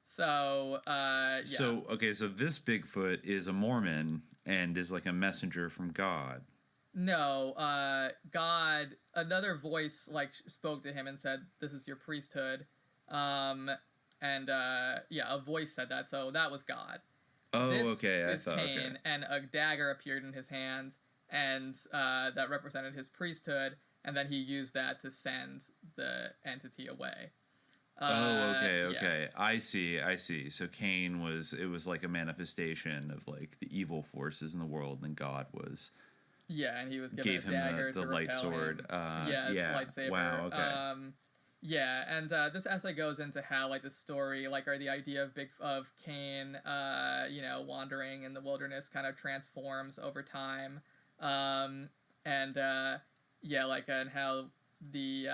So, yeah. So this Bigfoot is a Mormon and is like a messenger from God. No, God, another voice, spoke to him and said, "This is your priesthood." A voice said that, so that was God. Oh, this okay. is Cain, and a dagger appeared in his hand, and that represented his priesthood, and then he used that to send the entity away. Okay. Yeah. I see. So Cain was like a manifestation of like the evil forces in the world, and God was. Yeah, and he was given gave a dagger him the to light repel sword. him. Lightsaber. Wow. Okay. Yeah, and this essay goes into how the story, or the idea of Cain, wandering in the wilderness kind of transforms over time, and how the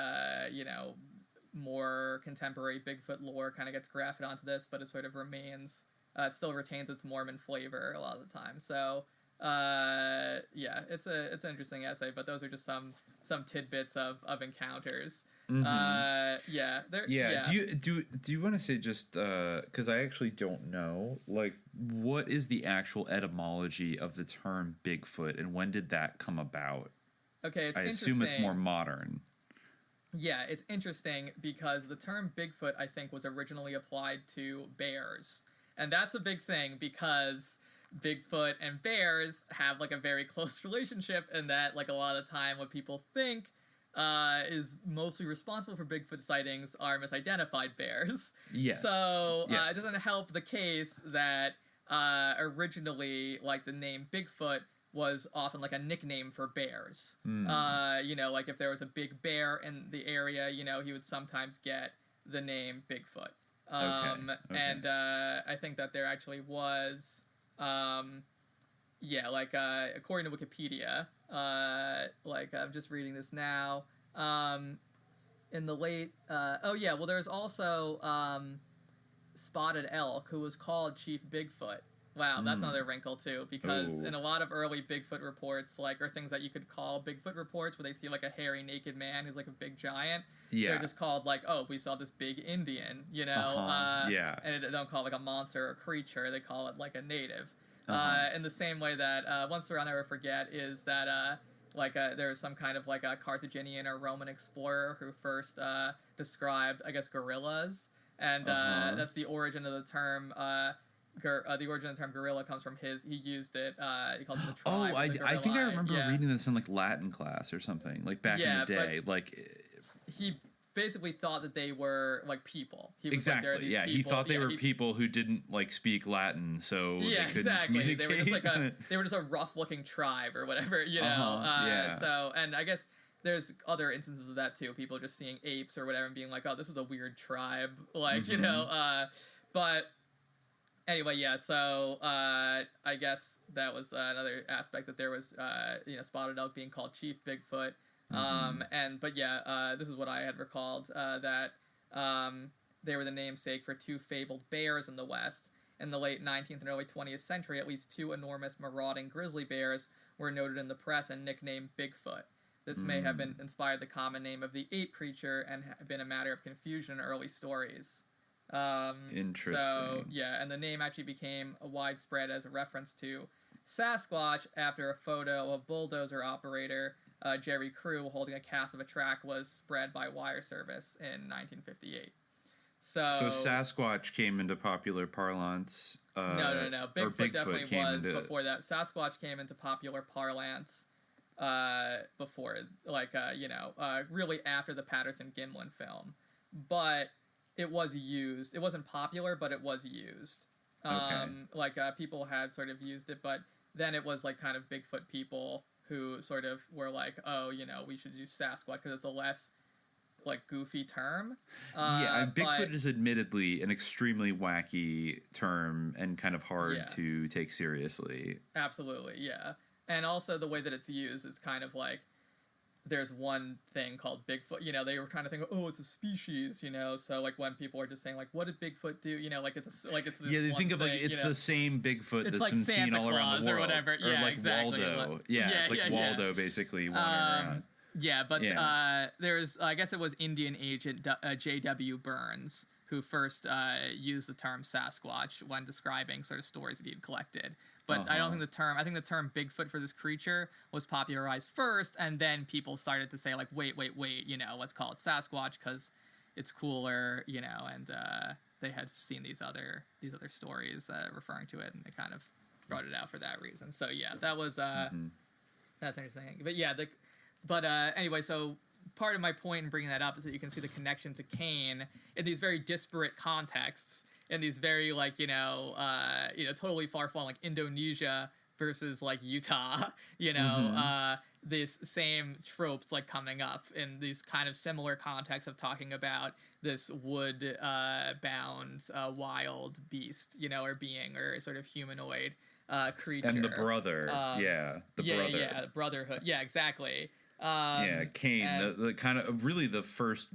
more contemporary Bigfoot lore kind of gets grafted onto this, but it sort of remains, it still retains its Mormon flavor a lot of the time. So, it's an interesting essay, but those are just some tidbits of encounters. Mm-hmm. Do you want to say just because I actually don't know, what is the actual etymology of the term Bigfoot, and when did that come about? Okay, I assume it's more modern. Yeah, it's interesting because the term Bigfoot, I think, was originally applied to bears. And that's a big thing because Bigfoot and bears have, a very close relationship, and that, a lot of the time what people think is mostly responsible for Bigfoot sightings are misidentified bears. Yes. So, it doesn't help the case that originally, the name Bigfoot was often a nickname for bears. If there was a big bear in the area, he would sometimes get the name Bigfoot. Okay. And I think that there actually was, according to Wikipedia, I'm just reading this now, in the late, there's also Spotted Elk, who was called Chief Bigfoot. Wow, that's another wrinkle, too, because in a lot of early Bigfoot reports, or things that you could call Bigfoot reports, where they see, a hairy, naked man who's, a big giant, they're just called, we saw this big Indian, and they don't call it, a monster or creature, they call it, a native. In the same way that, one story I'll never forget is that, there was some kind of, a Carthaginian or Roman explorer who first described, I guess, gorillas, and that's the origin of the term, the origin of the term gorilla comes from he used it, he called it the tribe. Oh, I think I remember reading this in Latin class or something, back in the day. He basically thought that they were people. He was exactly. He thought they were people who didn't speak Latin, so they couldn't communicate. They were just they were just a rough-looking tribe or whatever, So, and I guess there's other instances of that too. People just seeing apes or whatever and being oh, this is a weird tribe, but. Anyway, so I guess that was another aspect, that there was Spotted Elk being called Chief Bigfoot, this is what I had recalled, that they were the namesake for two fabled bears in the West. In the late 19th and early 20th century, at least two enormous marauding grizzly bears were noted in the press and nicknamed Bigfoot. This may have been inspired the common name of the ape creature and been a matter of confusion in early stories. Interesting. So, and the name actually became widespread as a reference to Sasquatch after a photo of bulldozer operator Jerry Crew holding a cast of a track was spread by wire service in 1958. So Sasquatch came into popular parlance. No. Bigfoot definitely was before that. Sasquatch came into popular parlance before, really after the Patterson-Gimlin film. But it was used. It wasn't popular, but it was used. People had sort of used it, but then it was kind of Bigfoot people who sort of were like, oh, we should use Sasquatch because it's a less like goofy term. Bigfoot is admittedly an extremely wacky term and kind of hard to take seriously. Absolutely, yeah. And also the way that it's used is kind of like, there's one thing called Bigfoot, they were trying to think, oh, it's a species, so like when people are just saying like, what did Bigfoot do, like it's this they think of thing, like it's the same Bigfoot that's like been Santa seen all around the Claus world, or whatever. or like exactly. Waldo, it's like Waldo basically wandering around. Yeah, but there's, I guess it was Indian agent J.W. Burns who first used the term Sasquatch when describing sort of stories that he had collected. But I don't think I think the term Bigfoot for this creature was popularized first, and then people started to say like, wait, let's call it Sasquatch because it's cooler, and they had seen these other stories referring to it, and they kind of brought it out for that reason. So yeah, that was that's interesting. But anyway, so part of my point in bringing that up is that you can see the connection to Cain in these very disparate contexts, in these very like totally far-flung, like Indonesia versus like Utah, these same tropes like coming up in these kind of similar contexts of talking about this wood bound wild beast, or being, or sort of humanoid creature. And the brother, the brotherhood, exactly. Cain, the kind of really the first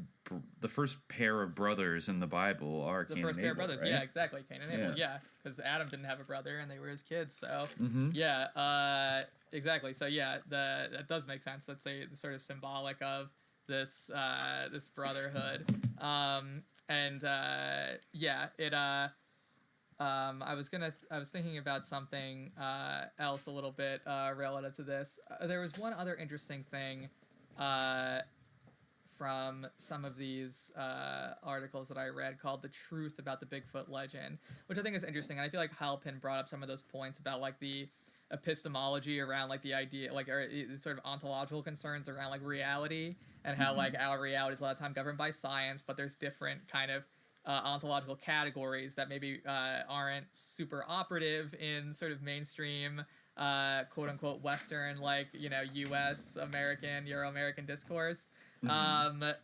pair of brothers in the Bible are Cain and Abel. The first pair of brothers, right? Exactly, Cain and Abel, because Adam didn't have a brother and they were his kids, so exactly. So that does make sense. Let's say it's sort of symbolic of this this brotherhood, I was thinking about something else a little bit relative to this. There was one other interesting thing from some of these articles that I read called "The Truth About the Bigfoot Legend," which I think is interesting. And I feel like Halpin brought up some of those points about like the epistemology around like the idea, like or sort of ontological concerns around like reality, and how like our reality is a lot of time governed by science, but there's different kind of ontological categories that maybe aren't super operative in sort of mainstream quote-unquote Western, like, U.S. American, Euro-American discourse, that,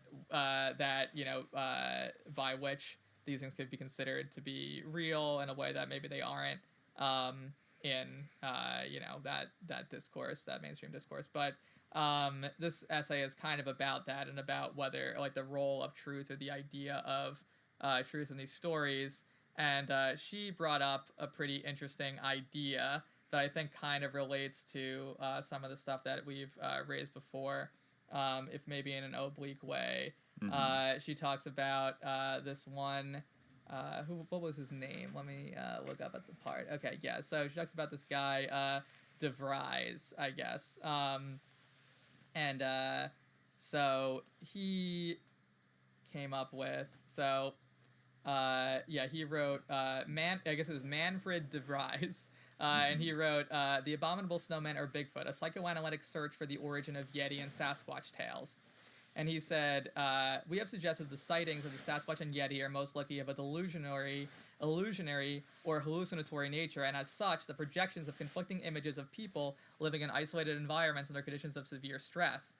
by which these things could be considered to be real in a way that maybe they aren't in, that discourse, that mainstream discourse. But this essay is kind of about that, and about whether, like, the role of truth, or the idea of truth in these stories, and she brought up a pretty interesting idea that I think kind of relates to some of the stuff that we've raised before, if maybe in an oblique way. She talks about this one, what was his name? Let me look up at the part. Okay, yeah, so she talks about this guy, De Vries, I guess. So he came up with, he wrote, I guess it was Manfred De Vries, and he wrote, The Abominable Snowman or Bigfoot, a psychoanalytic search for the origin of Yeti and Sasquatch tales. And he said, we have suggested the sightings of the Sasquatch and Yeti are most likely of a illusionary or hallucinatory nature, and as such, the projections of conflicting images of people living in isolated environments under conditions of severe stress.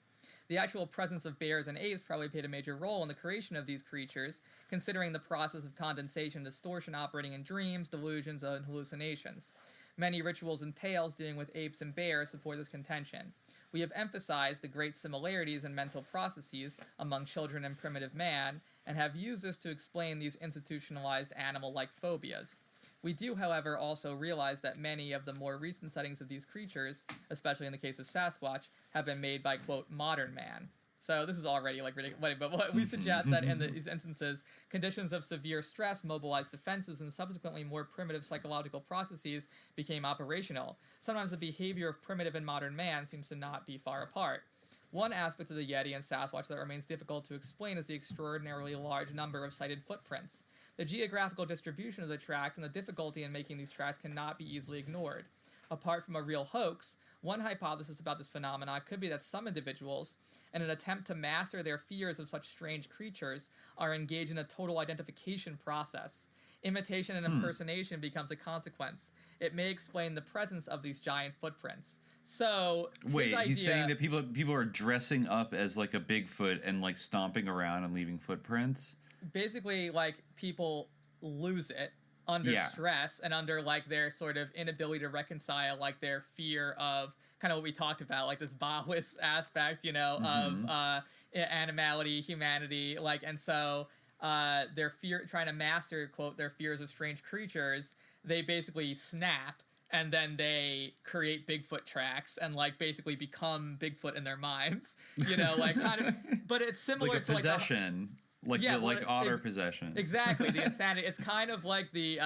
The actual presence of bears and apes probably played a major role in the creation of these creatures, considering the process of condensation and distortion operating in dreams, delusions, and hallucinations. Many rituals and tales dealing with apes and bears support this contention. We have emphasized the great similarities in mental processes among children and primitive man, and have used this to explain these institutionalized animal-like phobias. We do, however, also realize that many of the more recent sightings of these creatures, especially in the case of Sasquatch, have been made by, quote, modern man. So this is already, like, ridiculous, but what we suggest that in these instances, conditions of severe stress mobilized defenses, and subsequently more primitive psychological processes became operational. Sometimes the behavior of primitive and modern man seems to not be far apart. One aspect of the Yeti and Sasquatch that remains difficult to explain is the extraordinarily large number of sighted footprints. The geographical distribution of the tracks and the difficulty in making these tracks cannot be easily ignored. Apart from a real hoax, one hypothesis about this phenomenon could be that some individuals, in an attempt to master their fears of such strange creatures, are engaged in a total identification process. Imitation and impersonation becomes a consequence. It may explain the presence of these giant footprints. So wait, he's saying that people are dressing up as like a Bigfoot and like stomping around and leaving footprints. Basically, like people lose it under stress and under like their sort of inability to reconcile like their fear of kind of what we talked about, like this Baoist aspect, you know, of animality, humanity, like, and so their fear, trying to master, quote, their fears of strange creatures, they basically snap. And then they create Bigfoot tracks and like basically become Bigfoot in their minds, you know, like kind of. But it's similar like a to possession, like otter possession. Exactly, the insanity. It's kind of like the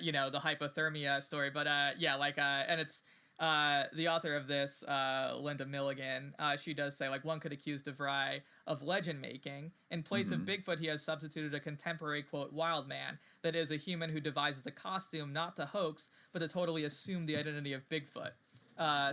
you know, the hypothermia story, but and it's the author of this, Linda Milligan. She does say like one could accuse DeVry of legend making. In place of Bigfoot, he has substituted a contemporary, quote, wild man, that is a human who devises a costume not to hoax, but to totally assume the identity of Bigfoot.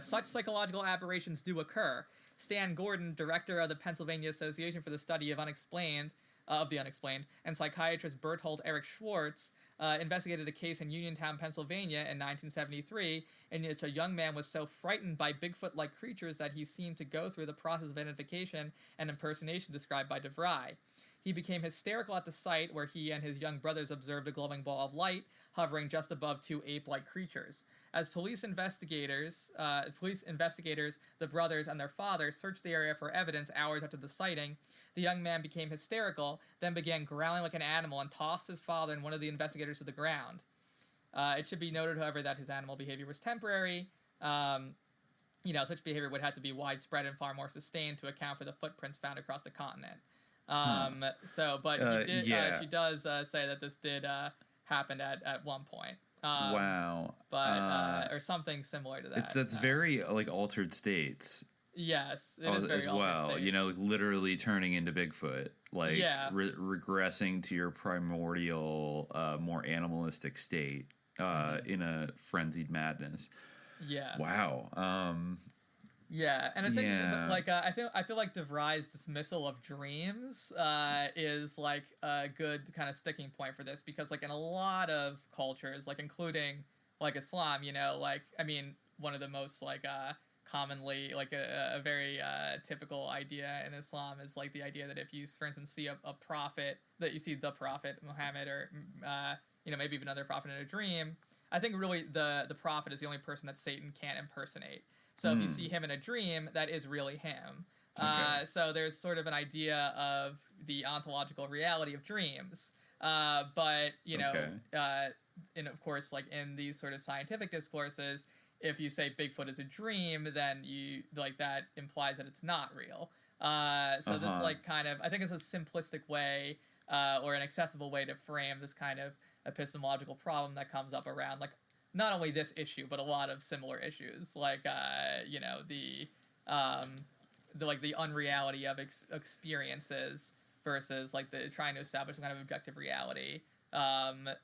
Such psychological aberrations do occur. Stan Gordon, director of the Pennsylvania Association for the Study of the Unexplained, and psychiatrist Berthold Erich Schwartz investigated a case in Uniontown, Pennsylvania in 1973 in which a young man was so frightened by Bigfoot-like creatures that he seemed to go through the process of identification and impersonation described by DeVry. He became hysterical at the site where he and his young brothers observed a glowing ball of light hovering just above two ape-like creatures. As police investigators, the brothers, and their father searched the area for evidence hours after the sighting, the young man became hysterical, then began growling like an animal and tossed his father and one of the investigators to the ground. It should be noted, however, that his animal behavior was temporary. Such behavior would have to be widespread and far more sustained to account for the footprints found across the continent. She does say that this did happen at one point. Wow. Or something similar to that. That's very like altered states. Yes, it is very as well. States. You know, literally turning into Bigfoot, like regressing to your primordial, more animalistic state in a frenzied madness. Yeah. Wow. Yeah, and it's interesting. Like, I feel like DeVry's dismissal of dreams is like a good kind of sticking point for this, because like in a lot of cultures, like including like Islam, you know, like I mean, one of the most like commonly like a very typical idea in Islam is like the idea that if you, for instance, see a prophet, that you see the prophet Muhammad or maybe even another prophet in a dream. I think really the prophet is the only person that Satan can't impersonate. So if you see him in a dream, that is really him. Okay. So there's sort of an idea of the ontological reality of dreams. And of course, like in these sort of scientific discourses, if you say Bigfoot is a dream, then you like that implies that it's not real. This is like kind of, I think it's a simplistic way or an accessible way to frame this kind of epistemological problem that comes up around like not only this issue, but a lot of similar issues, like the unreality of experiences versus like the trying to establish some kind of objective reality,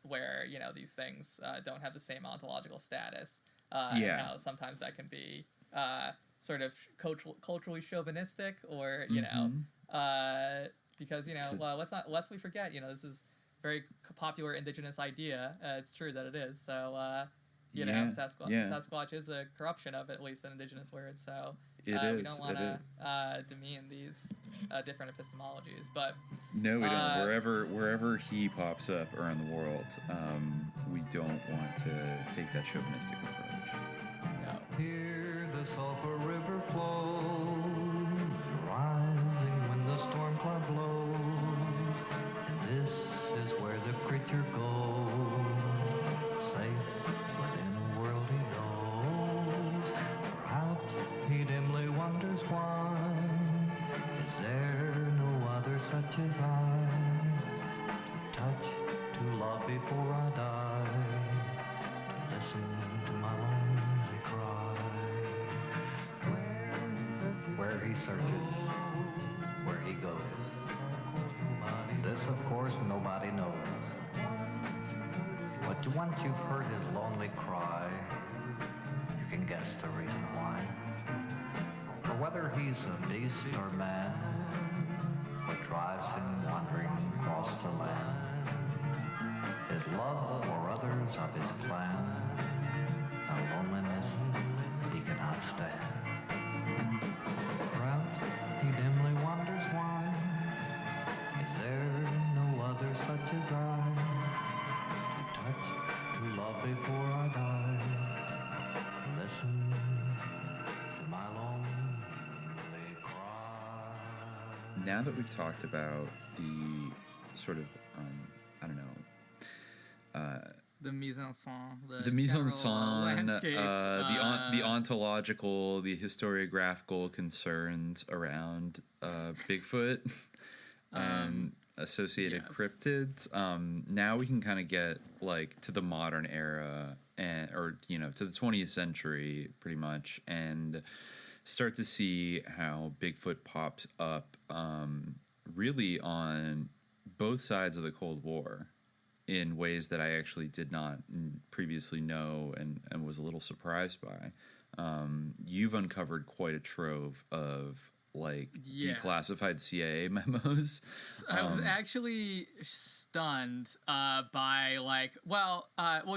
where these things don't have the same ontological status. And how sometimes that can be sort of culturally chauvinistic, or because lest we forget, this is very popular indigenous idea. It's true that it is. So, Sasquatch is a corruption of at least an indigenous word. So we don't want to demean these different epistemologies. But no, we don't. Wherever he pops up around the world, we don't want to take that chauvinistic approach. No. Hear the sulphur river flows, rising when the storm cloud blows, and this is where the creature goes, safe within a world he knows. Perhaps he dimly wonders why is there no other such as I, to touch, to love before I die, to listen to my lonely cry. Where he searches, where he goes, this of course nobody knows. But once you've heard his lonely cry, you can guess the reason why. For whether he's a beast or man, what drives him wandering across the land, his love for others of his clan, a loneliness he cannot stand. his eye, to touch, to love before I die. Listen to my lonely cry. Now that we've talked about the sort of, I don't know, the mise en scène, the mise en general scène, landscape, the ontological, the historiographical concerns around Bigfoot and associated cryptids. Now we can kind of get like to the modern era, or to the 20th century, pretty much, and start to see how Bigfoot pops up, really on both sides of the Cold War, in ways that I actually did not previously know and was a little surprised by. You've uncovered quite a trove of declassified CIA memos. I was actually stunned by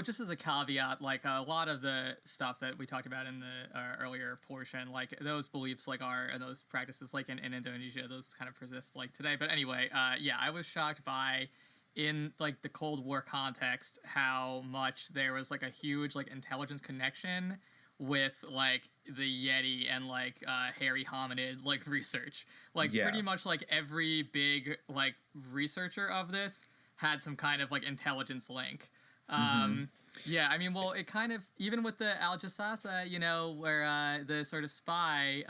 just as a caveat, a lot of the stuff that we talked about in the earlier portion, those beliefs and those practices in Indonesia, those kind of persist today. But anyway, I was shocked by, in the Cold War context, how much there was a huge intelligence connection with the Yeti and hairy hominid research. Pretty much every big researcher of this had some kind of intelligence link. Yeah, I mean, well, it kind of, even with the Al Jassasa, where the sort of spy,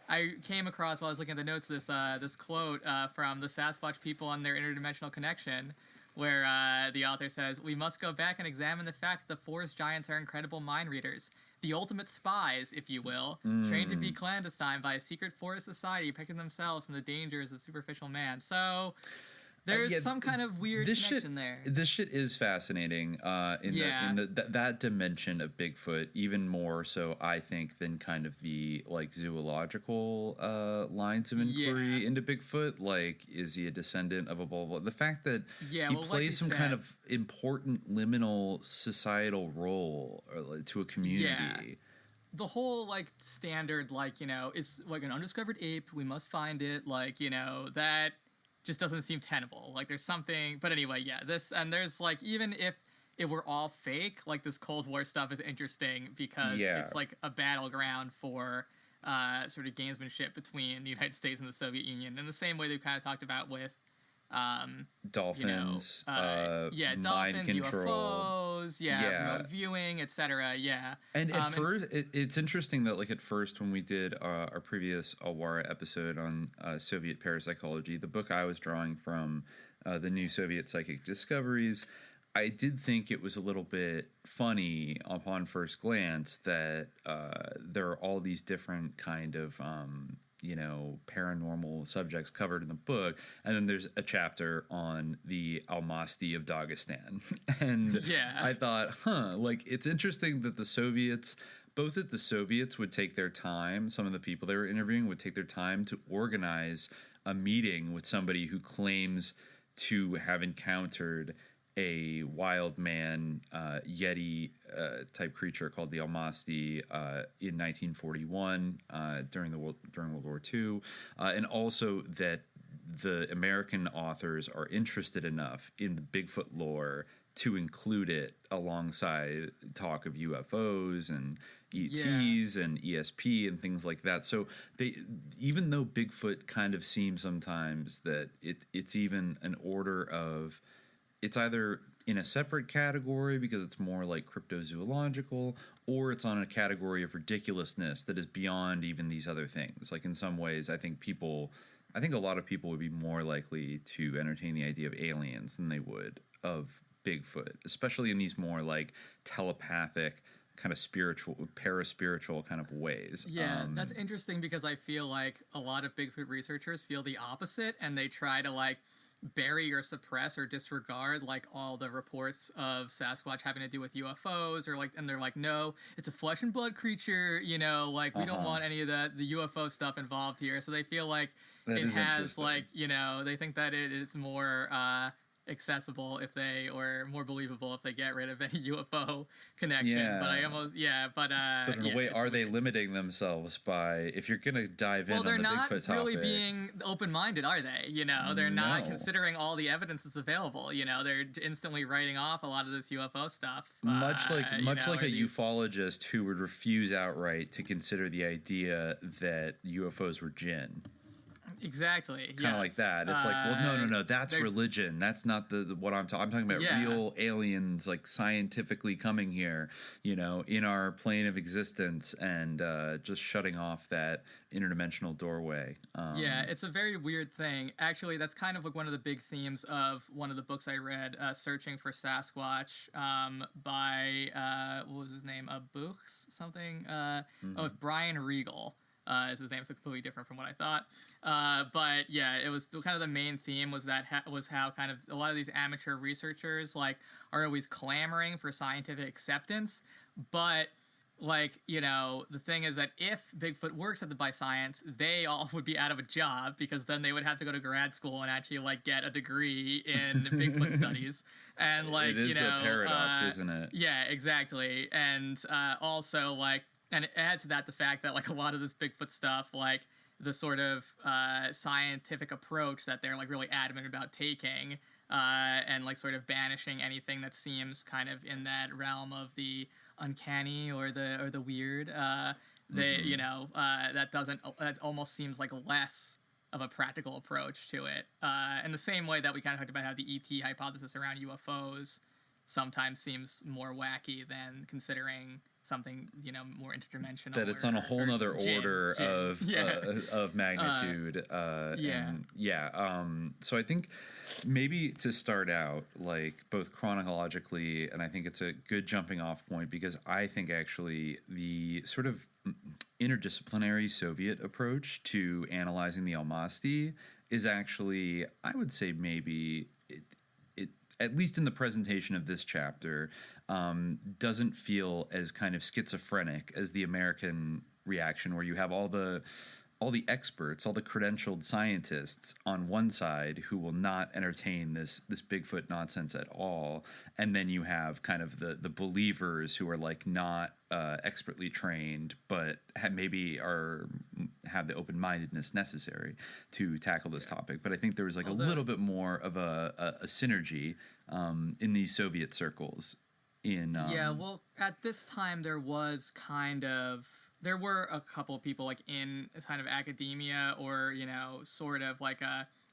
I came across, while I was looking at the notes, this quote from the Sasquatch people on their interdimensional connection, where the author says, "We must go back and examine the fact that the forest giants are incredible mind readers. The ultimate spies, if you will, trained to be clandestine by a secret forest society, protecting themselves from the dangers of superficial man." So there's some kind of weird connection there. This shit is fascinating in that dimension of Bigfoot, even more so, I think, than kind of the zoological lines of inquiry into Bigfoot. Is he a descendant of a blah, blah, blah. The fact that he plays some kind of important liminal societal role to a community. Yeah. The whole standard it's an undiscovered ape, we must find it, that just doesn't seem tenable. There's something, but anyway, there's even if it were all fake, this Cold War stuff is interesting because it's a battleground for sort of gamesmanship between the United States and the Soviet Union, in the same way they've kind of talked about with dolphins, dolphins, mind control, UFOs, remote viewing, etc. And at first, it's interesting that at first, when we did our previous Awara episode on Soviet parapsychology, the book I was drawing from, the New Soviet Psychic Discoveries, I did think it was a little bit funny upon first glance that there are all these different kind of paranormal subjects covered in the book, and then there's a chapter on the Almasty of Dagestan. And I thought, it's interesting that the Soviets, both that the Soviets would take their time, some of the people they were interviewing would take their time to organize a meeting with somebody who claims to have encountered a wild man Yeti type creature called the Almasty in 1941 during World War II, and also that the American authors are interested enough in the Bigfoot lore to include it alongside talk of UFOs and ETs and ESP and things like that. So they, even though Bigfoot kind of seems sometimes that it's even an order of, it's either in a separate category because it's more cryptozoological, or it's on a category of ridiculousness that is beyond even these other things. In some ways, I think a lot of people would be more likely to entertain the idea of aliens than they would of Bigfoot, especially in these more telepathic, kind of spiritual, paraspiritual kind of ways. Yeah, that's interesting because I feel a lot of Bigfoot researchers feel the opposite, and they try to bury or suppress or disregard all the reports of Sasquatch having to do with UFOs, or and they're no, it's a flesh and blood creature, we don't want any of the UFO stuff involved here. So they feel it has they think that it's more accessible if they, or more believable if they get rid of any UFO connection. Yeah. But in a way, are they limiting themselves by, if you're gonna dive in on the Bigfoot topic? Well, they're not really being open-minded, are they? You know, they're not considering all the evidence that's available. You know, they're instantly writing off a lot of this UFO stuff. Much like a ufologist who would refuse outright to consider the idea that UFOs were jinn. Exactly. Kind of like that. It's like, well, no. That's religion. That's not the what I'm talking. I'm talking about real aliens, like scientifically coming here, you know, in our plane of existence, and just shutting off that interdimensional doorway. It's a very weird thing. Actually, that's kind of like one of the big themes of one of the books I read, Searching for Sasquatch, by what was his name? Books something. It's Brian Regal. Is his name, so completely different from what I thought. But yeah, it was kind of the main theme was that was how kind of a lot of these amateur researchers like are always clamoring for scientific acceptance, but like, you know, the thing is that if Bigfoot were accepted by science, they all would be out of a job because then they would have to go to grad school and actually like get a degree in Bigfoot studies. And like, it is a paradox, isn't it? Yeah, exactly. And also like, and add to that the fact that like a lot of this Bigfoot stuff, like the sort of scientific approach that they're like really adamant about taking, and like sort of banishing anything that seems kind of in that realm of the uncanny or the weird. You know, that almost seems like less of a practical approach to it. In the same way that we kind of talked about how the ET hypothesis around UFOs sometimes seems more wacky than considering something, you know, more interdimensional. That it's on a whole nother order of magnitude. So I think maybe to start out, like both chronologically, and I think it's a good jumping off point because I think actually the sort of interdisciplinary Soviet approach to analyzing the Almasty is actually, I would say maybe it at least in the presentation of this chapter, doesn't feel as kind of schizophrenic as the American reaction, where you have all the experts, all the credentialed scientists on one side who will not entertain this Bigfoot nonsense at all, and then you have kind of the believers who are like not expertly trained, but have the open-mindedness necessary to tackle this topic. But I think there was like a little bit more of a synergy in these Soviet circles. Well, at this time there were a couple of people like in kind of academia or, you know, sort of like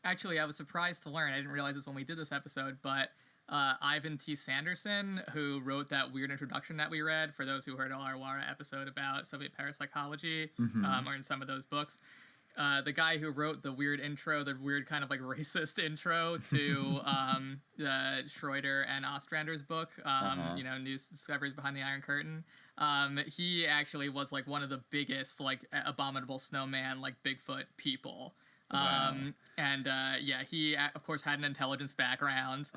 actually I was surprised to learn, I didn't realize this when we did this episode, but Ivan T. Sanderson, who wrote that weird introduction that we read, for those who heard our Wara episode about Soviet parapsychology, or in some of those books, the guy who wrote the weird intro, the weird kind of like racist intro to the Schroeder and Ostrander's book, you know, New Discoveries Behind the Iron Curtain. He actually was like one of the biggest like abominable snowman like Bigfoot people. Wow. He of course had an intelligence background.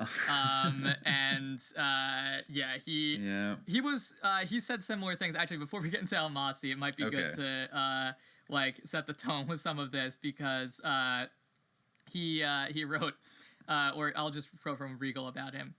He said similar things. Actually, before we get into Almasty, it might be good to like set the tone with some of this, because he wrote, or I'll just quote from Regal about him.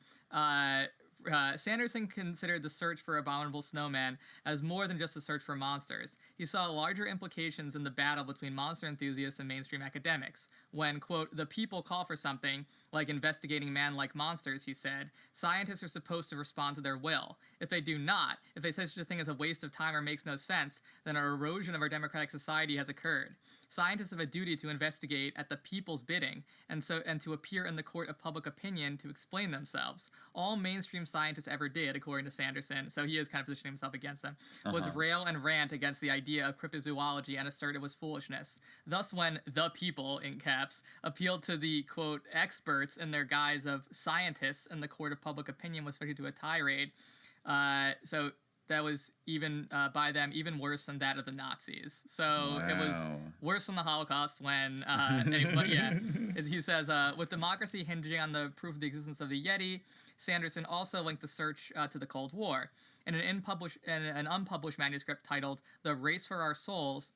Sanderson considered the search for abominable snowman as more than just a search for monsters. He saw larger implications in the battle between monster enthusiasts and mainstream academics. When, quote, the people call for something, like investigating man-like monsters, he said, scientists are supposed to respond to their will. If they do not, if they say such a thing as a waste of time or makes no sense, then an erosion of our democratic society has occurred. Scientists have a duty to investigate at the people's bidding, and to appear in the court of public opinion to explain themselves. All mainstream scientists ever did, according to Sanderson, so he is kind of positioning himself against them, was rail and rant against the idea of cryptozoology and assert it was foolishness. Thus, when the people, in caps, appealed to the, quote, experts in their guise of scientists, and the court of public opinion was subject to a tirade, so that was even by them even worse than that of the Nazis. So It was worse than the Holocaust when he says, with democracy hinging on the proof of the existence of the Yeti, Sanderson also linked the search to the Cold War. In an unpublished manuscript titled The Race for Our Souls,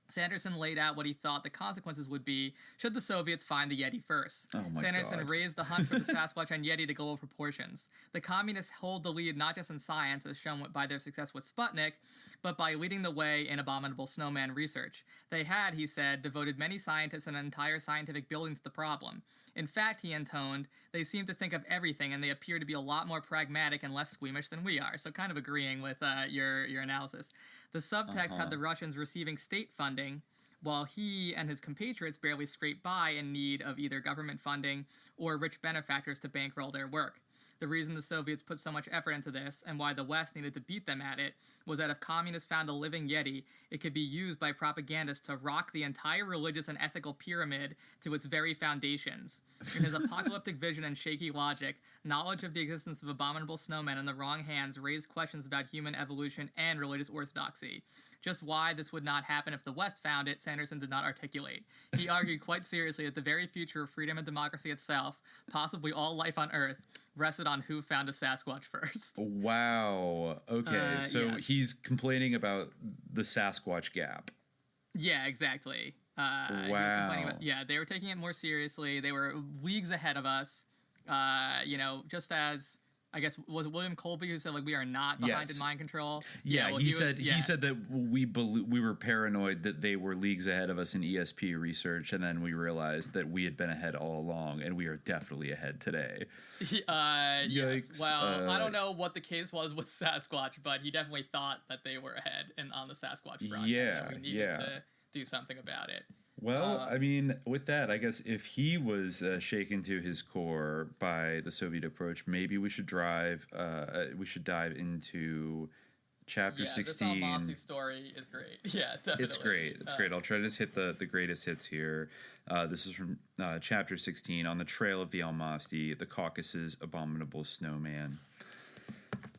Sanderson laid out what he thought the consequences would be should the Soviets find the Yeti first. Oh my Sanderson God. raised the hunt for the Sasquatch and Yeti to global proportions. The communists hold the lead not just in science, as shown by their success with Sputnik, but by leading the way in abominable snowman research. They had, he said, devoted many scientists and an entire scientific building to the problem. In fact, he intoned, they seem to think of everything, and they appear to be a lot more pragmatic and less squeamish than we are. So kind of agreeing with your analysis. The subtext had the Russians receiving state funding, while he and his compatriots barely scraped by in need of either government funding or rich benefactors to bankroll their work. The reason the Soviets put so much effort into this, and why the West needed to beat them at it, was that if communists found a living Yeti, it could be used by propagandists to rock the entire religious and ethical pyramid to its very foundations. In his apocalyptic vision and shaky logic, knowledge of the existence of abominable snowmen in the wrong hands raised questions about human evolution and religious orthodoxy. Just why this would not happen if the West found it, Sanderson did not articulate. He argued quite seriously that the very future of freedom and democracy itself, possibly all life on Earth, rested on who found a Sasquatch first. Wow. Okay, so yes. he's complaining about the Sasquatch gap. Yeah, exactly. Wow. He was complaining about, they were taking it more seriously. They were leagues ahead of us. Just as, I guess, was it William Colby who said, like, we are not behind in mind control? Yeah, well, he said that we were paranoid that they were leagues ahead of us in ESP research, and then we realized that we had been ahead all along, and we are definitely ahead today. Yes. Well, I don't know what the case was with Sasquatch, but he definitely thought that they were ahead on the Sasquatch front. Yeah, and we needed to do something about it. Well, I mean, with that, I guess if he was shaken to his core by the Soviet approach, maybe we should dive into chapter 16. This Almasty story is great. Yeah, definitely. It's great. It's great. I'll try to just hit the greatest hits here. This is from chapter 16, On the Trail of the Almasty, the Caucasus Abominable Snowman.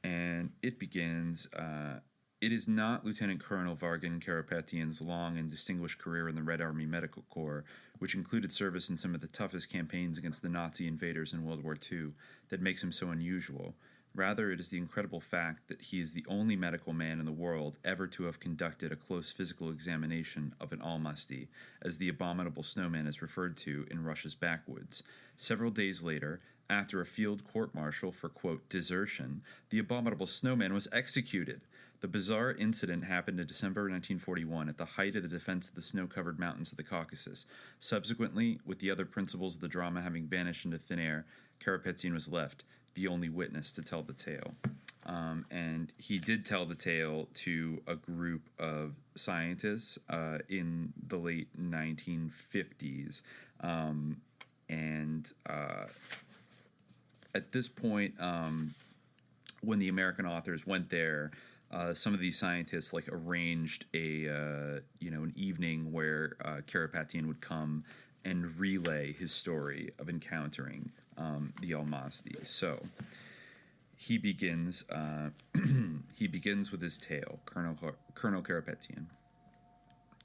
And it begins... It is not Lieutenant Colonel Vargan Karapetyan's long and distinguished career in the Red Army Medical Corps, which included service in some of the toughest campaigns against the Nazi invaders in World War II, that makes him so unusual. Rather, it is the incredible fact that he is the only medical man in the world ever to have conducted a close physical examination of an Almasty, as the abominable snowman is referred to in Russia's backwoods. Several days later, after a field court-martial for, quote, desertion, the abominable snowman was executed. The bizarre incident happened in December 1941 at the height of the defense of the snow-covered mountains of the Caucasus. Subsequently, with the other principals of the drama having vanished into thin air, Karapetyan was left, the only witness to tell the tale. And he did tell the tale to a group of scientists in the late 1950s. At this point, when the American authors went there, some of these scientists arranged an evening where Karapetyan would come and relay his story of encountering the Almasty. So he begins with his tale, Colonel Karapetyan.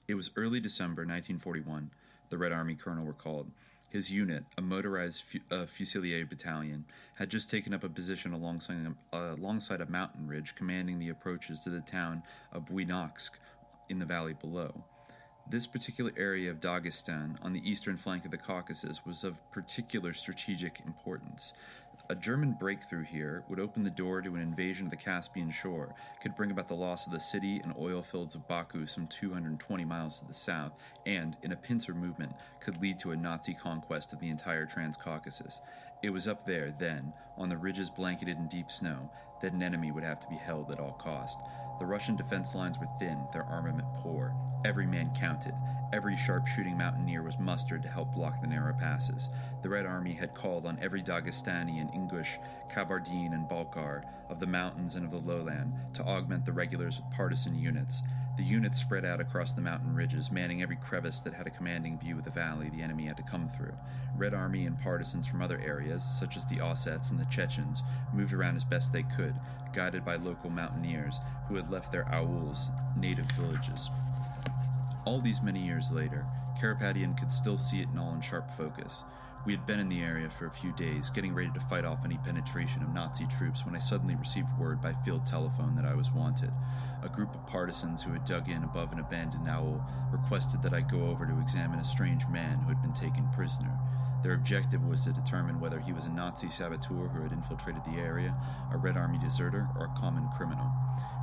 It was early December 1941. The Red Army colonel recalled. His unit, a motorized Fusilier battalion, had just taken up a position alongside a mountain ridge commanding the approaches to the town of Buynaksk in the valley below. This particular area of Dagestan on the eastern flank of the Caucasus was of particular strategic importance. A German breakthrough here would open the door to an invasion of the Caspian shore, could bring about the loss of the city and oil fields of Baku some 220 miles to the south, and, in a pincer movement, could lead to a Nazi conquest of the entire Transcaucasus. It was up there, then, on the ridges blanketed in deep snow, that an enemy would have to be held at all cost. The Russian defense lines were thin, their armament poor. Every man counted. Every sharpshooting mountaineer was mustered to help block the narrow passes. The Red Army had called on every Dagestani and Ingush, Kabardine and Balkar, of the mountains and of the lowland, to augment the regulars with partisan units. The units spread out across the mountain ridges, manning every crevice that had a commanding view of the valley the enemy had to come through. Red Army and partisans from other areas, such as the Ossets and the Chechens, moved around as best they could, guided by local mountaineers who had left their auls, native villages. All these many years later, Karapetyan could still see it all in sharp focus. We had been in the area for a few days, getting ready to fight off any penetration of Nazi troops when I suddenly received word by field telephone that I was wanted. A group of partisans who had dug in above an abandoned owl requested that I go over to examine a strange man who had been taken prisoner. Their objective was to determine whether he was a Nazi saboteur who had infiltrated the area, a Red Army deserter, or a common criminal.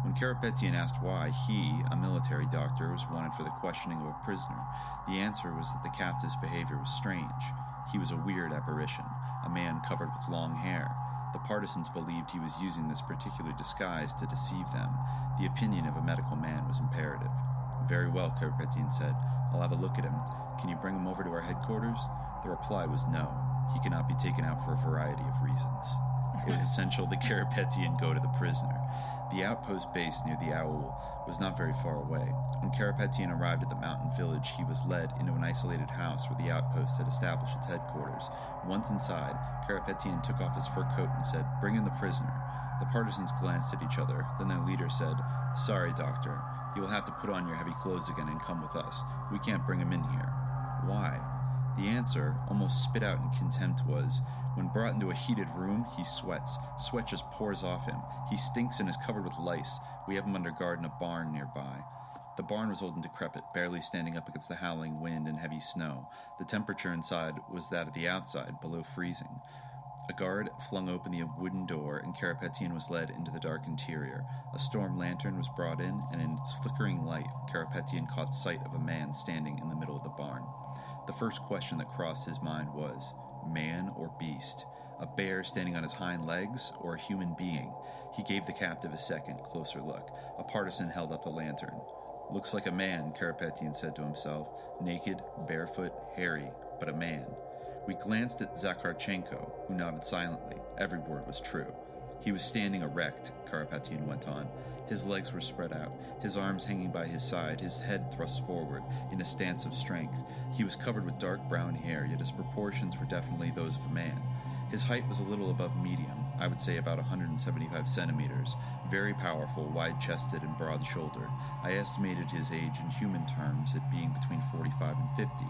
When Karapetian asked why he, a military doctor, was wanted for the questioning of a prisoner, the answer was that the captive's behavior was strange. He was a weird apparition, a man covered with long hair. The partisans believed he was using this particular disguise to deceive them. The opinion of a medical man was imperative. Very well, Karapetian said. I'll have a look at him. Can you bring him over to our headquarters? The reply was no. He cannot be taken out for a variety of reasons. It was essential that Karapetian go to the prisoner. The outpost base near the owl was not very far away. When Karapetian arrived at the mountain village, he was led into an isolated house where the outpost had established its headquarters. Once inside, Karapetian took off his fur coat and said, "Bring in the prisoner." The partisans glanced at each other. Then their leader said, "Sorry, doctor. You will have to put on your heavy clothes again and come with us. We can't bring him in here." Why? The answer, almost spit out in contempt, was, when brought into a heated room, he sweats. Sweat just pours off him. He stinks and is covered with lice. We have him under guard in a barn nearby. The barn was old and decrepit, barely standing up against the howling wind and heavy snow. The temperature inside was that of the outside, below freezing. A guard flung open the wooden door, and Karapetian was led into the dark interior. A storm lantern was brought in, and in its flickering light, Karapetian caught sight of a man standing in the middle of the barn. The first question that crossed his mind was, man or beast? A bear standing on his hind legs, or a human being? He gave the captive a second, closer look. A partisan held up the lantern. Looks like a man, Karapetian said to himself. Naked, barefoot, hairy, but a man. We glanced at Zakharchenko, who nodded silently. Every word was true. He was standing erect, Karapetian went on. His legs were spread out, his arms hanging by his side, his head thrust forward, in a stance of strength. He was covered with dark brown hair, yet his proportions were definitely those of a man. His height was a little above medium, I would say about 175 centimeters, very powerful, wide-chested, and broad-shouldered. I estimated his age in human terms at being between 45 and 50.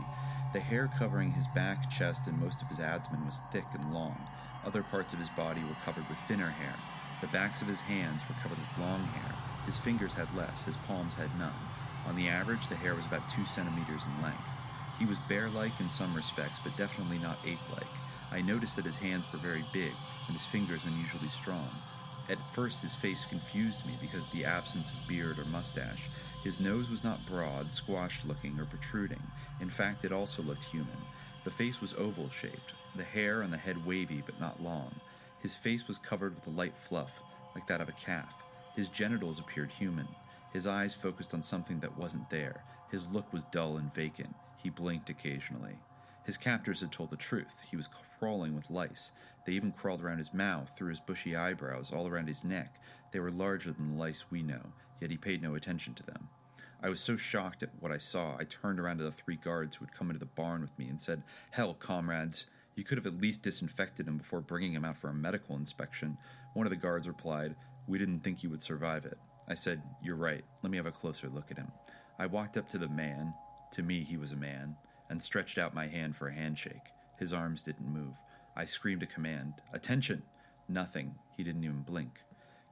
The hair covering his back, chest, and most of his abdomen was thick and long. Other parts of his body were covered with thinner hair. The backs of his hands were covered with long hair. His fingers had less, his palms had none. On the average, the hair was about 2 centimeters in length. He was bear-like in some respects, but definitely not ape-like. I noticed that his hands were very big, and his fingers unusually strong. At first, his face confused me because of the absence of beard or mustache. His nose was not broad, squashed-looking, or protruding. In fact, it also looked human. The face was oval-shaped, the hair on the head wavy but not long. His face was covered with a light fluff, like that of a calf. His genitals appeared human. His eyes focused on something that wasn't there. His look was dull and vacant. He blinked occasionally. His captors had told the truth. He was crawling with lice. They even crawled around his mouth, through his bushy eyebrows, all around his neck. They were larger than the lice we know, yet he paid no attention to them. I was so shocked at what I saw, I turned around to the 3 guards who had come into the barn with me and said, "Hell, comrades, you could have at least disinfected him before bringing him out for a medical inspection." One of the guards replied, "We didn't think he would survive it." I said, "You're right. Let me have a closer look at him." I walked up to the man, to me he was a man, and stretched out my hand for a handshake. His arms didn't move. I screamed a command, "Attention!" Nothing. He didn't even blink.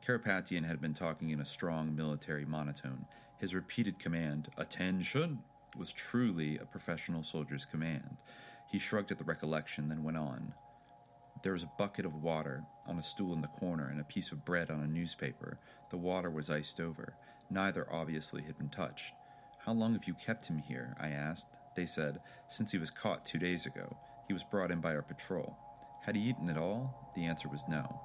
Karapetian had been talking in a strong military monotone. His repeated command, "Attention!" was truly a professional soldier's command. He shrugged at the recollection, then went on. There was a bucket of water on a stool in the corner and a piece of bread on a newspaper. The water was iced over. Neither obviously had been touched. "How long have you kept him here?" I asked. They said, "Since he was caught 2 days ago. He was brought in by our patrol." Had he eaten at all? The answer was no.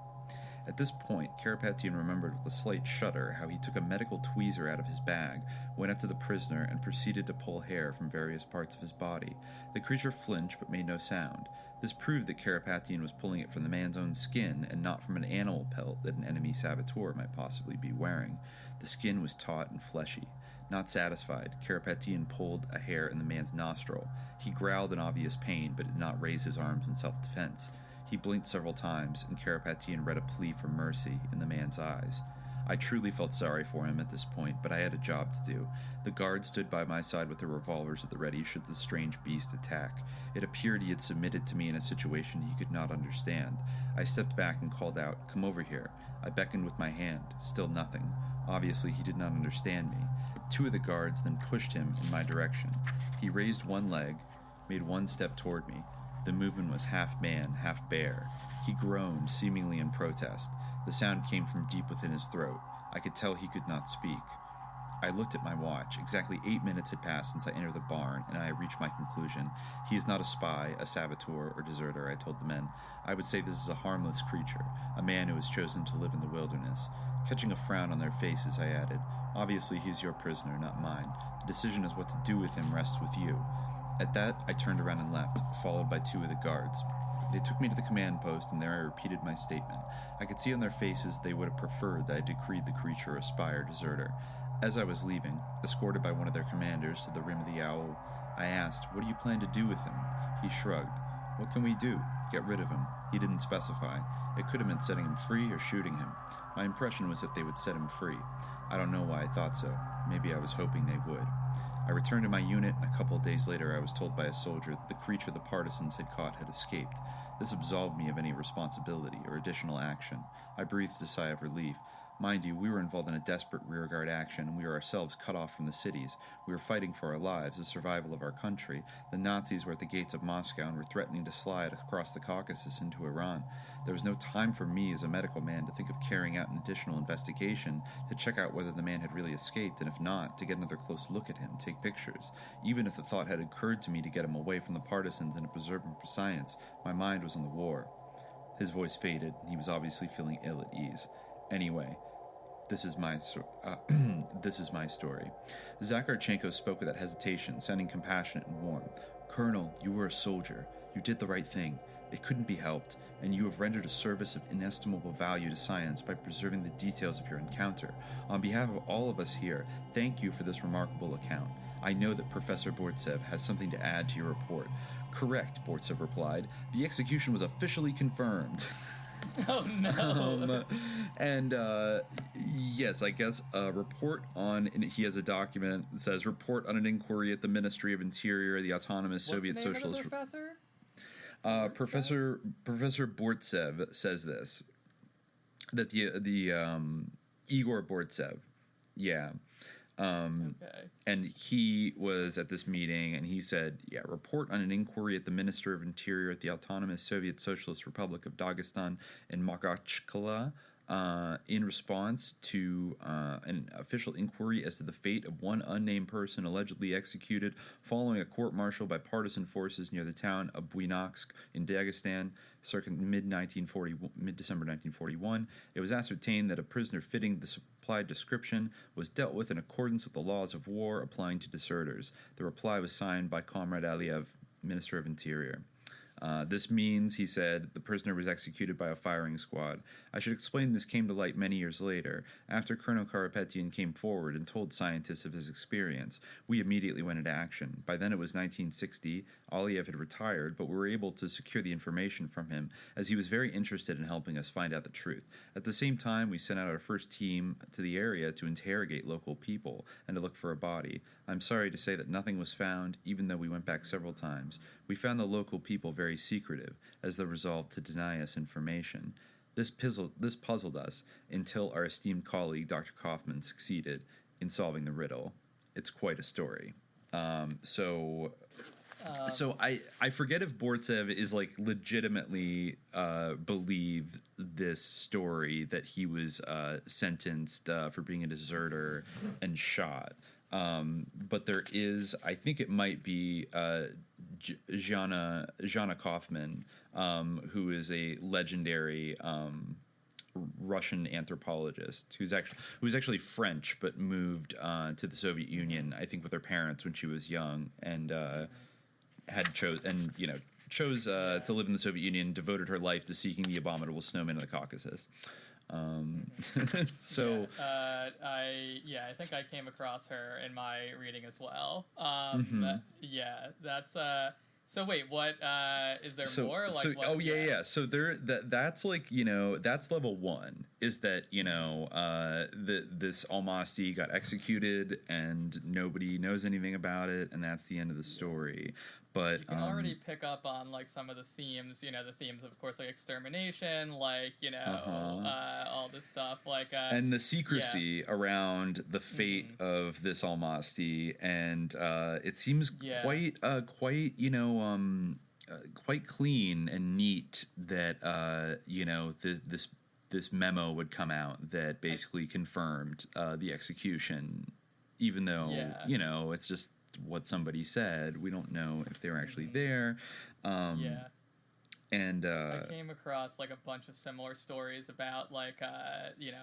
At this point, Karapetian remembered with a slight shudder how he took a medical tweezer out of his bag, went up to the prisoner, and proceeded to pull hair from various parts of his body. The creature flinched but made no sound. This proved that Karapetian was pulling it from the man's own skin and not from an animal pelt that an enemy saboteur might possibly be wearing. The skin was taut and fleshy. Not satisfied, Karapetian pulled a hair in the man's nostril. He growled in obvious pain but did not raise his arms in self-defense. He blinked several times, and Karapetian read a plea for mercy in the man's eyes. I truly felt sorry for him at this point, but I had a job to do. The guard stood by my side with their revolvers at the ready should the strange beast attack. It appeared he had submitted to me in a situation he could not understand. I stepped back and called out, "Come over here." I beckoned with my hand. Still nothing. Obviously, he did not understand me. Two of the guards then pushed him in my direction. He raised one leg, made one step toward me. The movement was half man, half bear. He groaned, seemingly in protest. The sound came from deep within his throat. I could tell he could not speak. I looked at my watch. Exactly 8 minutes had passed since I entered the barn, and I reached my conclusion. He is not a spy, a saboteur, or deserter, I told the men. I would say this is a harmless creature, a man who has chosen to live in the wilderness. Catching a frown on their faces, I added, "Obviously he's your prisoner, not mine. The decision as what to do with him rests with you." At that, I turned around and left, followed by two of the guards. They took me to the command post, and there I repeated my statement. I could see on their faces they would have preferred that I decreed the creature a spy or deserter. As I was leaving, escorted by one of their commanders to the rim of the owl, I asked, "What do you plan to do with him?" He shrugged. "What can we do? Get rid of him." He didn't specify. It could have meant setting him free or shooting him. My impression was that they would set him free. I don't know why I thought so. Maybe I was hoping they would. I returned to my unit, and a couple of days later I was told by a soldier that the creature the partisans had caught had escaped. This absolved me of any responsibility or additional action. I breathed a sigh of relief. Mind you, we were involved in a desperate rearguard action, and we were ourselves cut off from the cities. We were fighting for our lives, the survival of our country. The Nazis were at the gates of Moscow and were threatening to slide across the Caucasus into Iran. There was no time for me as a medical man to think of carrying out an additional investigation to check out whether the man had really escaped, and if not, to get another close look at him, take pictures. Even if the thought had occurred to me to get him away from the partisans and to preserve him for science, my mind was on the war. His voice faded, and he was obviously feeling ill at ease. Anyway, this is my story. Zakharchenko spoke without hesitation, sounding compassionate and warm. "Colonel, you were a soldier. You did the right thing. It couldn't be helped, and you have rendered a service of inestimable value to science by preserving the details of your encounter. On behalf of all of us here, thank you for this remarkable account. I know that Professor Bortsev has something to add to your report." "Correct," Bortsev replied. "The execution was officially confirmed." Oh no! Yes, I guess report on. And he has a document that says report on an inquiry at the Ministry of Interior, the Autonomous Soviet Socialist. What's the name of the professor? Professor Bortsev says this, that the Igor Bortsev, yeah. Okay. And he was at this meeting, and he said, report on an inquiry at the Minister of Interior at the Autonomous Soviet Socialist Republic of Dagestan in Makhachkala in response to an official inquiry as to the fate of one unnamed person allegedly executed following a court-martial by partisan forces near the town of Buinaksk in Dagestan, circa mid-December 1941. It was ascertained that a prisoner fitting the supplied description was dealt with in accordance with the laws of war applying to deserters. The reply was signed by Comrade Aliyev, Minister of Interior. This means, he said, the prisoner was executed by a firing squad. I should explain this came to light many years later, after Colonel Karapetyan came forward and told scientists of his experience. We immediately went into action. By then it was 1960. Aliyev had retired, but we were able to secure the information from him, as he was very interested in helping us find out the truth. At the same time, we sent out our first team to the area to interrogate local people and to look for a body. I'm sorry to say that nothing was found, even though we went back several times. We found the local people very secretive, as they resolved to deny us information. This puzzled us until our esteemed colleague, Dr. Kaufman, succeeded in solving the riddle. It's quite a story. So I forget if Bortsev is like legitimately believed this story that he was sentenced for being a deserter and shot. But there is, I think it might be Zhana Kaufman, who is a legendary Russian anthropologist who's actually French but moved to the Soviet Union, I think, with her parents when she was young, and chose to live in the Soviet Union, devoted her life to seeking the abominable snowmen of the Caucasus. I think I came across her in my reading as well. That's so wait, what is there more? Like, So there, that's like, that's level 1. is that, this Almasty got executed and nobody knows anything about it, and that's the end of the story. But you can already pick up on like some of the themes, the themes of course like extermination, like all this stuff, like and the secrecy around the fate of this Almasty, and it seems quite quite clean and neat that this memo would come out that basically confirmed the execution, even though it's just what somebody said. We don't know if they were actually there. And I came across like a bunch of similar stories about like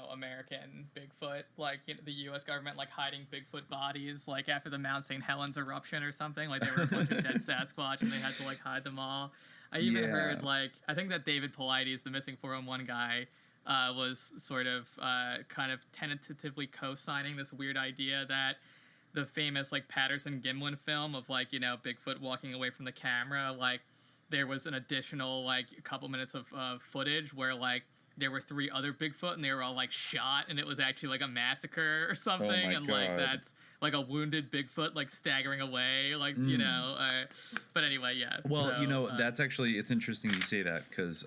American Bigfoot, like the U.S. government like hiding Bigfoot bodies like after the Mount St. Helens eruption or something. Like there were a bunch of dead Sasquatch and they had to like hide them all. I even heard like I think that David Paulides, the missing 411 guy, was sort of kind of tentatively co-signing this weird idea that the famous like Patterson-Gimlin film of like Bigfoot walking away from the camera, like there was an additional like a couple minutes of footage where like there were 3 other Bigfoot and they were all like shot and it was actually like a massacre or something, and God. Like that's like a wounded Bigfoot like staggering away, like but anyway, well, so, that's actually, it's interesting you say that because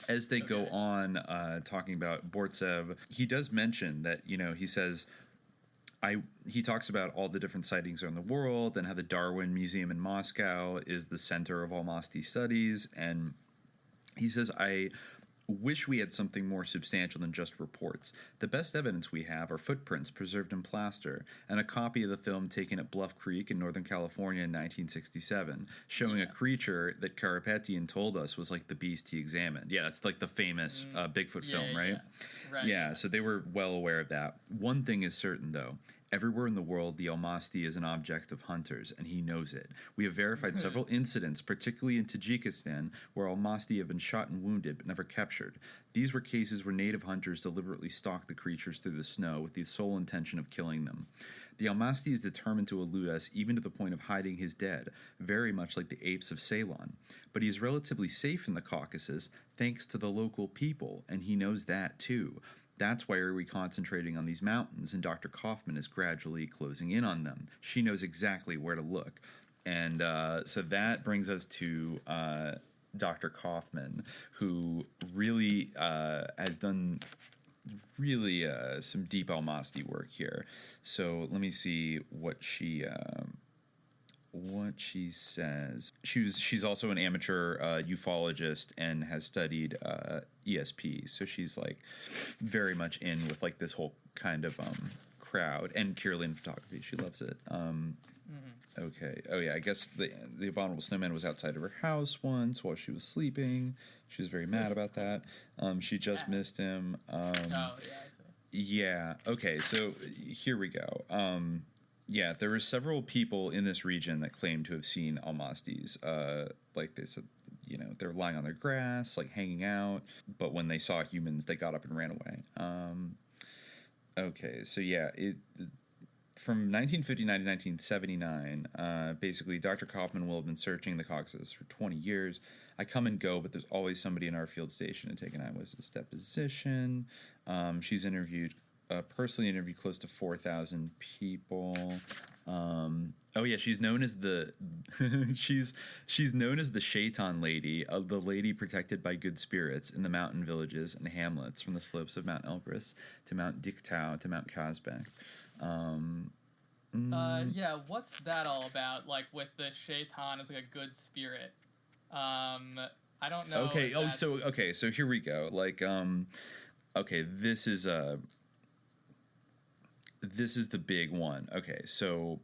as they go on talking about Bortsev, he does mention that he says he talks about all the different sightings around the world and how the Darwin Museum in Moscow is the center of Almasty studies. And he says, I wish we had something more substantial than just reports. The best evidence we have are footprints preserved in plaster and a copy of the film taken at Bluff Creek in Northern California in 1967, showing a creature that Karapetian told us was like the beast he examined. Yeah, that's like the famous Bigfoot film, right? Right. Yeah, so they were well aware of that. One thing is certain, though. Everywhere in the world, the Almasty is an object of hunters, and he knows it. We have verified several incidents, particularly in Tajikistan, where Almasty have been shot and wounded but never captured. These were cases where native hunters deliberately stalked the creatures through the snow with the sole intention of killing them. The Almasty is determined to elude us even to the point of hiding his dead, very much like the apes of Ceylon. But he is relatively safe in the Caucasus, thanks to the local people, and he knows that too. That's why we're concentrating on these mountains, and Dr. Kaufman is gradually closing in on them. She knows exactly where to look. And so that brings us to Dr. Kaufman, who really has done really some deep Almasty work here. So let me see what she says. She's also an amateur ufologist and has studied ESP, so she's like very much in with like this whole kind of crowd, and Kirlian photography. She loves it. Okay. Oh yeah, I guess the abominable snowman was outside of her house once while she was sleeping. She was very mad about that. She just missed him. I see. Yeah. Okay. So here we go. Yeah, there were several people in this region that claimed to have seen Almasties. Like they said, they're lying on their grass, like hanging out. But when they saw humans, they got up and ran away. Okay, so yeah, from 1959 to 1979, basically, Dr. Kaufman will have been searching the Caucasus for 20 years. I come and go, but there's always somebody in our field station to take an eyewitness deposition. She's personally interviewed close to 4,000 people. Oh yeah, she's known as the she's known as the Shaitan Lady, the lady protected by good spirits in the mountain villages and hamlets from the slopes of Mount Elbrus to Mount Diktau to Mount Kazbek. Yeah, what's that all about? Like with the Shaitan as like a good spirit. I don't know. Okay. So here we go. Like, okay, this is the big one. Okay, so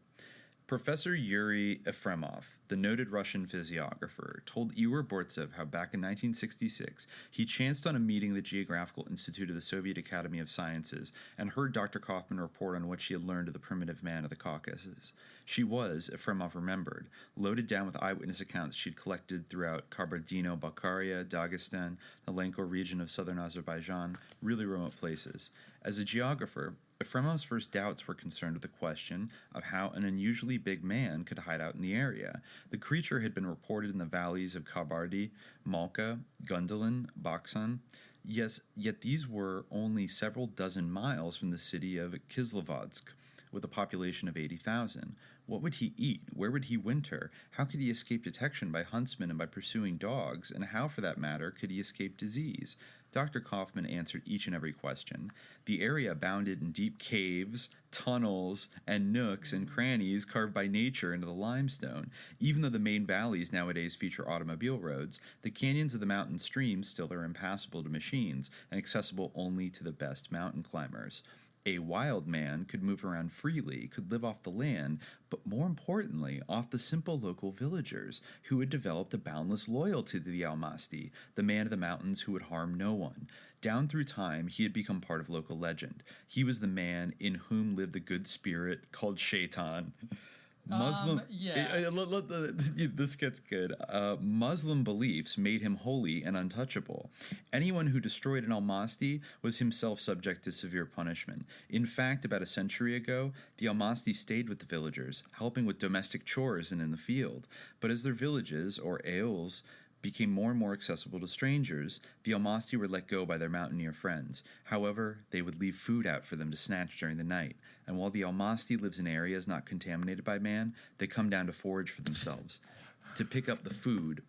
Professor Yuri Efremov, the noted Russian physiographer, told Igor Bortsev how back in 1966 he chanced on a meeting of the Geographical Institute of the Soviet Academy of Sciences and heard Dr. Kaufman report on what she had learned of the primitive man of the Caucasus. She was, Efremov remembered, loaded down with eyewitness accounts she'd collected throughout Kabardino-Balkaria, Dagestan, the Lenko region of southern Azerbaijan, really remote places. As a geographer, Efremov's first doubts were concerned with the question of how an unusually big man could hide out in the area. The creature had been reported in the valleys of Kabardi, Malka, Gundelin, Baksan, Yes, yet these were only several dozen miles from the city of Kislovodsk, with a population of 80,000. What would he eat? Where would he winter? How could he escape detection by huntsmen and by pursuing dogs? And how, for that matter, could he escape disease? Dr. Kaufman answered each and every question. The area abounded in deep caves, tunnels, and nooks and crannies carved by nature into the limestone. Even though the main valleys nowadays feature automobile roads, the canyons of the mountain streams still are impassable to machines and accessible only to the best mountain climbers. A wild man could move around freely, could live off the land, but more importantly, off the simple local villagers who had developed a boundless loyalty to the Almasty, the man of the mountains who would harm no one. Down through time, he had become part of local legend. He was the man in whom lived the good spirit called Shaitan. This gets good. Muslim beliefs made him holy and untouchable. Anyone who destroyed an Almasty was himself subject to severe punishment. In fact, about a century ago, the Almasty stayed with the villagers, helping with domestic chores and in the field. But as their villages, or aols, became more and more accessible to strangers, the Almasty were let go by their mountaineer friends. However, they would leave food out for them to snatch during the night, and while the Almasty lives in areas not contaminated by man, they come down to forage for themselves. To pick up the food,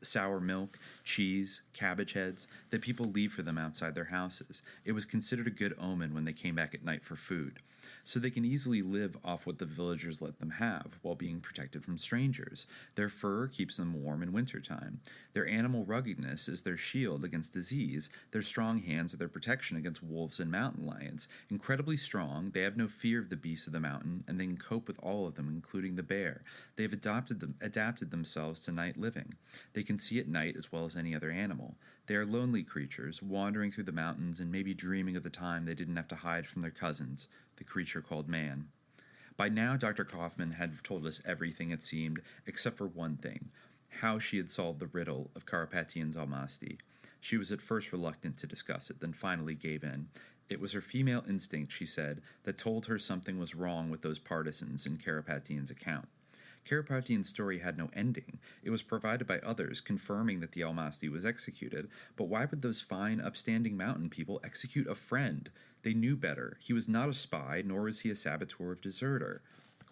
sour milk, cheese, cabbage heads, that people leave for them outside their houses. It was considered a good omen when they came back at night for food. So they can easily live off what the villagers let them have, while being protected from strangers. Their fur keeps them warm in wintertime. Their animal ruggedness is their shield against disease. Their strong hands are their protection against wolves and mountain lions. Incredibly strong, they have no fear of the beasts of the mountain, and they can cope with all of them, including the bear. They have adapted themselves to night living. They can see at night as well as any other animal. They are lonely creatures, wandering through the mountains and maybe dreaming of the time they didn't have to hide from their cousins, the creature called man. By now, Dr. Kaufman had told us everything, it seemed, except for one thing: how she had solved the riddle of Carpathian's Almasty. She was at first reluctant to discuss it, then finally gave in. It was her female instinct, she said, that told her something was wrong with those partisans in Carpathian's account. Carpathian's story had no ending. It was provided by others, confirming that the Almasty was executed. But why would those fine, upstanding mountain people execute a friend? They knew better. He was not a spy, nor was he a saboteur or deserter.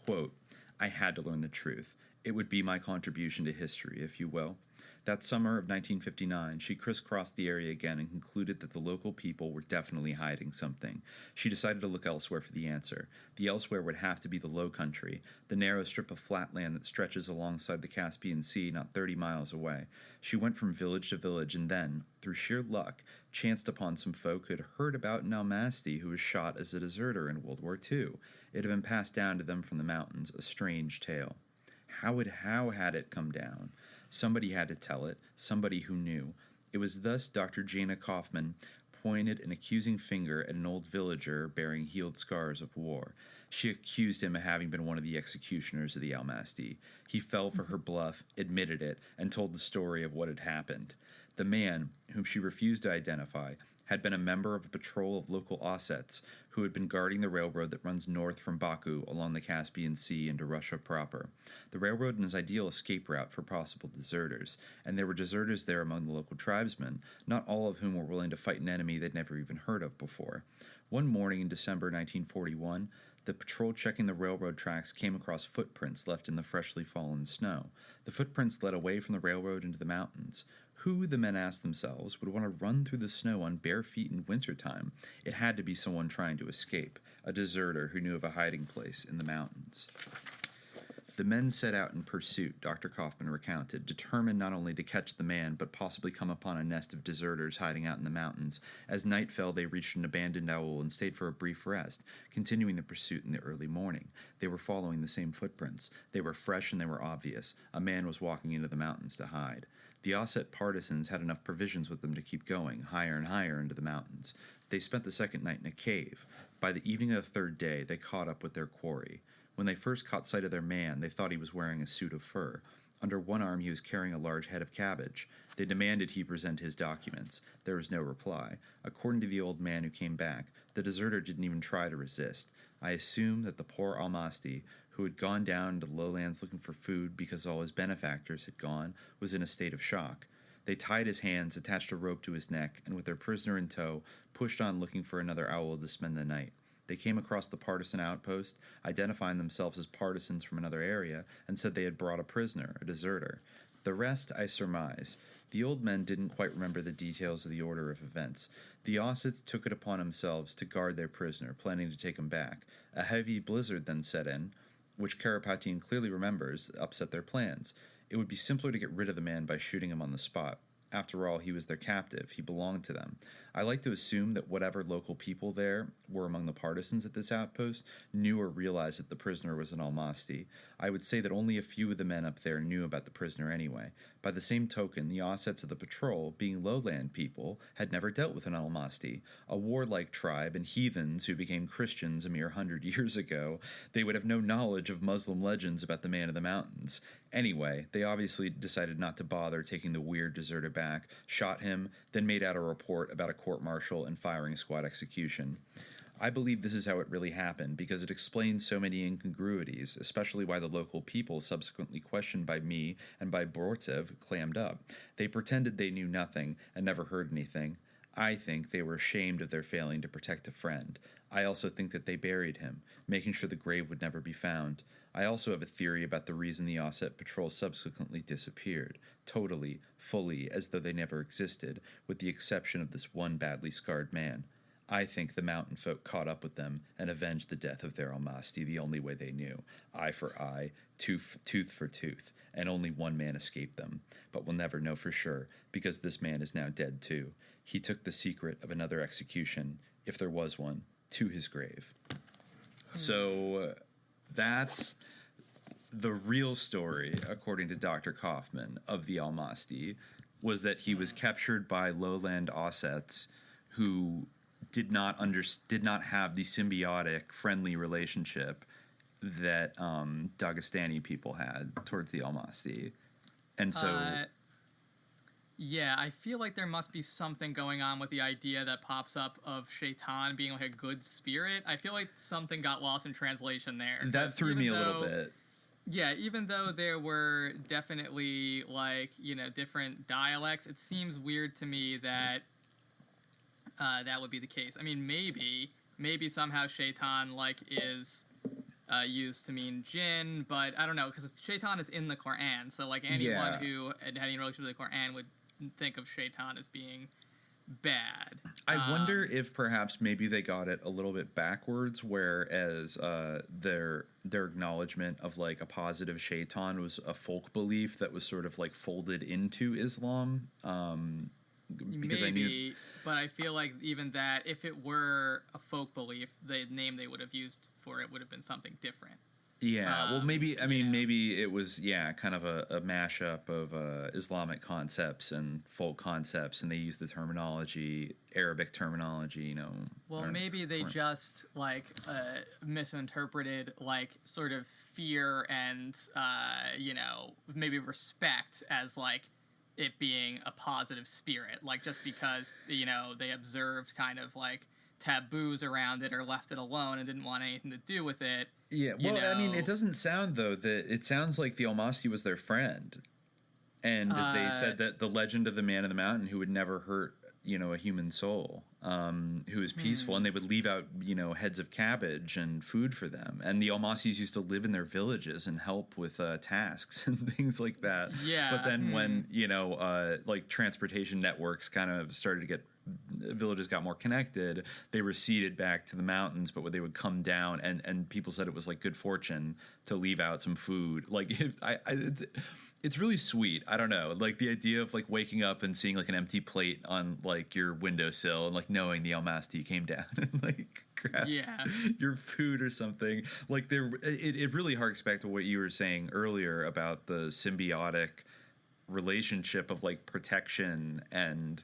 Quote, I had to learn the truth. It would be my contribution to history, if you will. That summer of 1959, she crisscrossed the area again and concluded that the local people were definitely hiding something. She decided to look elsewhere for the answer. The elsewhere would have to be the Low Country, the narrow strip of flat land that stretches alongside the Caspian Sea not 30 miles away. She went from village to village and then, through sheer luck, chanced upon some folk who had heard about an Almasty who was shot as a deserter in World War II. It had been passed down to them from the mountains, a strange tale. How had it come down? Somebody had to tell it, somebody who knew. It was thus Dr. Jana Kaufman pointed an accusing finger at an old villager bearing healed scars of war. She accused him of having been one of the executioners of the Almasty. He fell for her bluff, admitted it, and told the story of what had happened. The man, whom she refused to identify, had been a member of a patrol of local Ossets who had been guarding the railroad that runs north from Baku along the Caspian Sea into Russia proper. The railroad was an ideal escape route for possible deserters, and there were deserters there among the local tribesmen, not all of whom were willing to fight an enemy they'd never even heard of before. One morning in December 1941, the patrol checking the railroad tracks came across footprints left in the freshly fallen snow. The footprints led away from the railroad into the mountains. Who, the men asked themselves, would want to run through the snow on bare feet in wintertime? It had to be someone trying to escape, a deserter who knew of a hiding place in the mountains. The men set out in pursuit, Dr. Kaufman recounted, determined not only to catch the man, but possibly come upon a nest of deserters hiding out in the mountains. As night fell, they reached an abandoned aoul and stayed for a brief rest, continuing the pursuit in the early morning. They were following the same footprints. They were fresh and they were obvious. A man was walking into the mountains to hide. The Osset partisans had enough provisions with them to keep going, higher and higher into the mountains. They spent the second night in a cave. By the evening of the third day, they caught up with their quarry. When they first caught sight of their man, they thought he was wearing a suit of fur. Under one arm, he was carrying a large head of cabbage. They demanded he present his documents. There was no reply. According to the old man who came back, the deserter didn't even try to resist. I assume that the poor Almasty, who had gone down to the lowlands looking for food because all his benefactors had gone, was in a state of shock. They tied his hands, attached a rope to his neck, and with their prisoner in tow, pushed on looking for another owl to spend the night. They came across the partisan outpost, identifying themselves as partisans from another area, and said they had brought a prisoner, a deserter. The rest, I surmise. The old men didn't quite remember the details of the order of events. The Ossets took it upon themselves to guard their prisoner, planning to take him back. A heavy blizzard then set in, which Karapatin clearly remembers, upset their plans. It would be simpler to get rid of the man by shooting him on the spot. After all, he was their captive. He belonged to them. I like to assume that whatever local people there were among the partisans at this outpost knew or realized that the prisoner was an Almasty. I would say that only a few of the men up there knew about the prisoner anyway. By the same token, the Ossets of the patrol, being lowland people, had never dealt with an Almasty, a warlike tribe and heathens who became Christians a mere 100 years ago. They would have no knowledge of Muslim legends about the man of the mountains. Anyway, they obviously decided not to bother taking the weird deserter back, shot him, then made out a report about a court-martial and firing squad execution. I believe this is how it really happened, because it explains so many incongruities, especially why the local people, subsequently questioned by me and by Bortsev, clammed up. They pretended they knew nothing and never heard anything. I think they were ashamed of their failing to protect a friend. I also think that they buried him, making sure the grave would never be found. I also have a theory about the reason the Osset patrol subsequently disappeared, totally, fully, as though they never existed, with the exception of this one badly scarred man. I think the mountain folk caught up with them and avenged the death of their Almasty the only way they knew, eye for eye, tooth for tooth, and only one man escaped them. But we'll never know for sure, because this man is now dead too. He took the secret of another execution, if there was one, to his grave. So that's the real story, according to Dr. Kaufman, of the Almasty, was that he was captured by lowland Ossets who did not have the symbiotic, friendly relationship that Dagestani people had towards the Almasty. And so... yeah, I feel like there must be something going on with the idea that pops up of Shaitan being like a good spirit. I feel like something got lost in translation there. That threw me a little bit. Yeah, even though there were definitely, like, you know, different dialects, it seems weird to me that that would be the case. I mean, maybe somehow Shaitan, like, is used to mean jinn, but I don't know, because Shaitan is in the Quran, so, like, anyone who had any relation to the Quran would think of Shaitan as being bad. I wonder if perhaps maybe they got it a little bit backwards, whereas their acknowledgement of like a positive Shaitan was a folk belief that was sort of like folded into Islam. Because maybe, but I feel like even that, if it were a folk belief, the name they would have used for it would have been something different. Yeah, well, maybe, I mean, maybe it was, kind of a mashup of Islamic concepts and folk concepts, and they used the terminology, Arabic terminology, you know. Well, maybe they just, like, misinterpreted, like, sort of fear and, you know, maybe respect as, like, it being a positive spirit. Like, just because, you know, they observed kind of, like, taboos around it or left it alone and didn't want anything to do with it. Yeah, well, I mean, it doesn't sound, though, that it sounds like the Almasty was their friend. And they said that the legend of the man in the mountain who would never hurt, you know, a human soul, who was peaceful, and they would leave out, you know, heads of cabbage and food for them. And the Almastis used to live in their villages and help with tasks and things like that. Yeah. But then when, you know, like transportation networks kind of started to get, villages got more connected, they receded back to the mountains, but they would come down, and people said it was like good fortune to leave out some food. Like, it's really sweet. I don't know, like the idea of like waking up and seeing like an empty plate on like your windowsill and like knowing the Almasty came down and like grabbed your food or something. Like it really harks back to what you were saying earlier about the symbiotic relationship of like protection and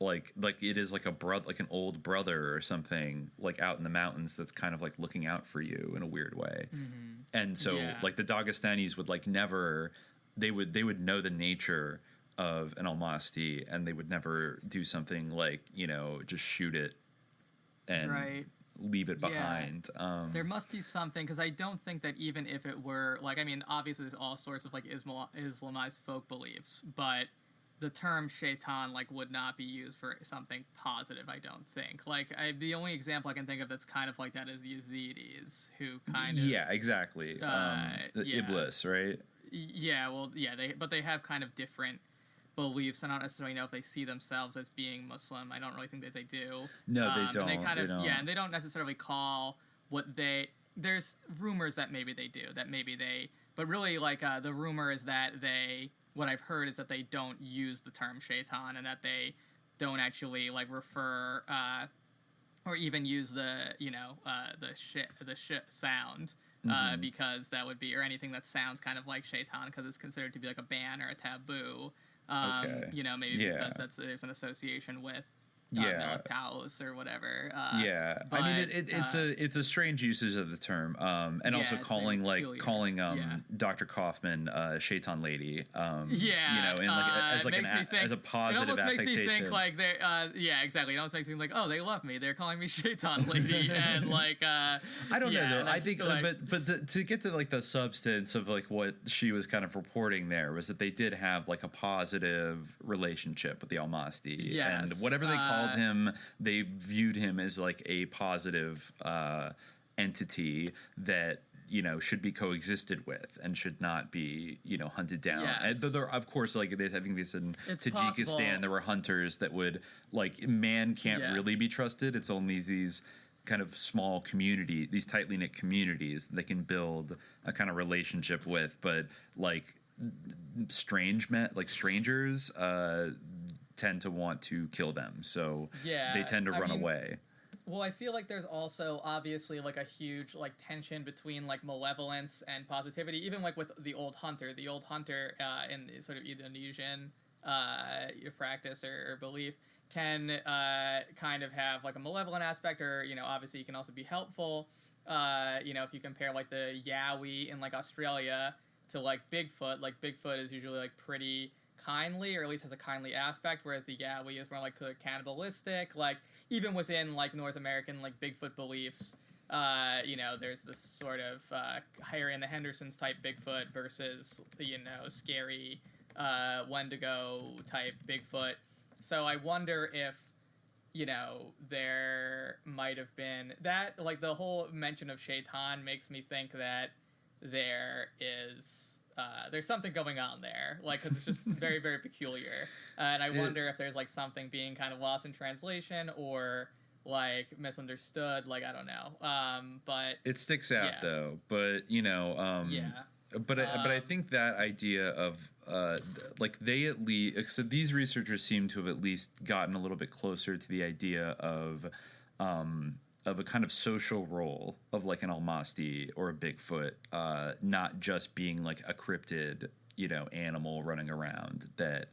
like it is like a brother, like an old brother or something, like out in the mountains that's kind of like looking out for you in a weird way. And so like the Dagestanis would like never, they would know the nature of an Almasty, and they would never do something like, you know, just shoot it and leave it behind. There must be something, because I don't think that even if it were like, I mean, obviously there's all sorts of like Islamized folk beliefs, but the term shaitan like would not be used for something positive. I don't think. Like the only example I can think of that's kind of like that is Yazidis, who kind of exactly Iblis, right? Yeah, well, yeah, they have kind of different beliefs. I don't necessarily know if they see themselves as being Muslim. I don't really think that they do. No, they don't. And they don't. and they don't necessarily call what they. There's rumors that maybe they do, but really, like, the rumor is that what I've heard is that they don't use the term shaitan, and that they don't actually, like, refer, or even use the sound, because that would be, or anything that sounds kind of like shaitan, because it's considered to be, like, a ban or a taboo, maybe because there's an association with Taos or whatever. But, I mean, it's a strange usage of the term, and also calling Dr. Kaufman Shaitan Lady. As a positive affectation. It almost makes me think like they, exactly. It almost makes me think like, oh, they love me. They're calling me Shaitan Lady, and like, I don't know. Though. I think, but to get to like the substance of like what she was kind of reporting there was that they did have like a positive relationship with the Almasty, and whatever they called him, they viewed him as like a positive entity that should be coexisted with and should not be hunted down. And there, of course, like I think they said in Tajikistan there were hunters that would like man can't really be trusted. It's only these kind of small community, these tightly knit communities that they can build a kind of relationship with, but like strangers tend to want to kill them, so they tend to run away. Well, I feel like there's also obviously like a huge like tension between like malevolence and positivity, even like with the old hunter. The old hunter in the sort of Indonesian practice or belief can kind of have like a malevolent aspect, or obviously he can also be helpful. If you compare like the Yowie in like Australia to like Bigfoot is usually like pretty kindly, or at least has a kindly aspect, whereas the Yowie is more like cannibalistic. Like even within like North American like Bigfoot beliefs, there's this sort of Harry and the Hendersons type Bigfoot versus scary Wendigo type Bigfoot. So I wonder if there might have been that, like the whole mention of shaitan makes me think that there's something going on there, like, because it's just very, very peculiar. And I wonder if there's, like, something being kind of lost in translation or, like, misunderstood. Like, I don't know. But it sticks out, though. But, But I think that idea of, they at least... So these researchers seem to have at least gotten a little bit closer to the idea of a kind of social role of like an Almasty or a Bigfoot, not just being like a cryptid, animal running around, that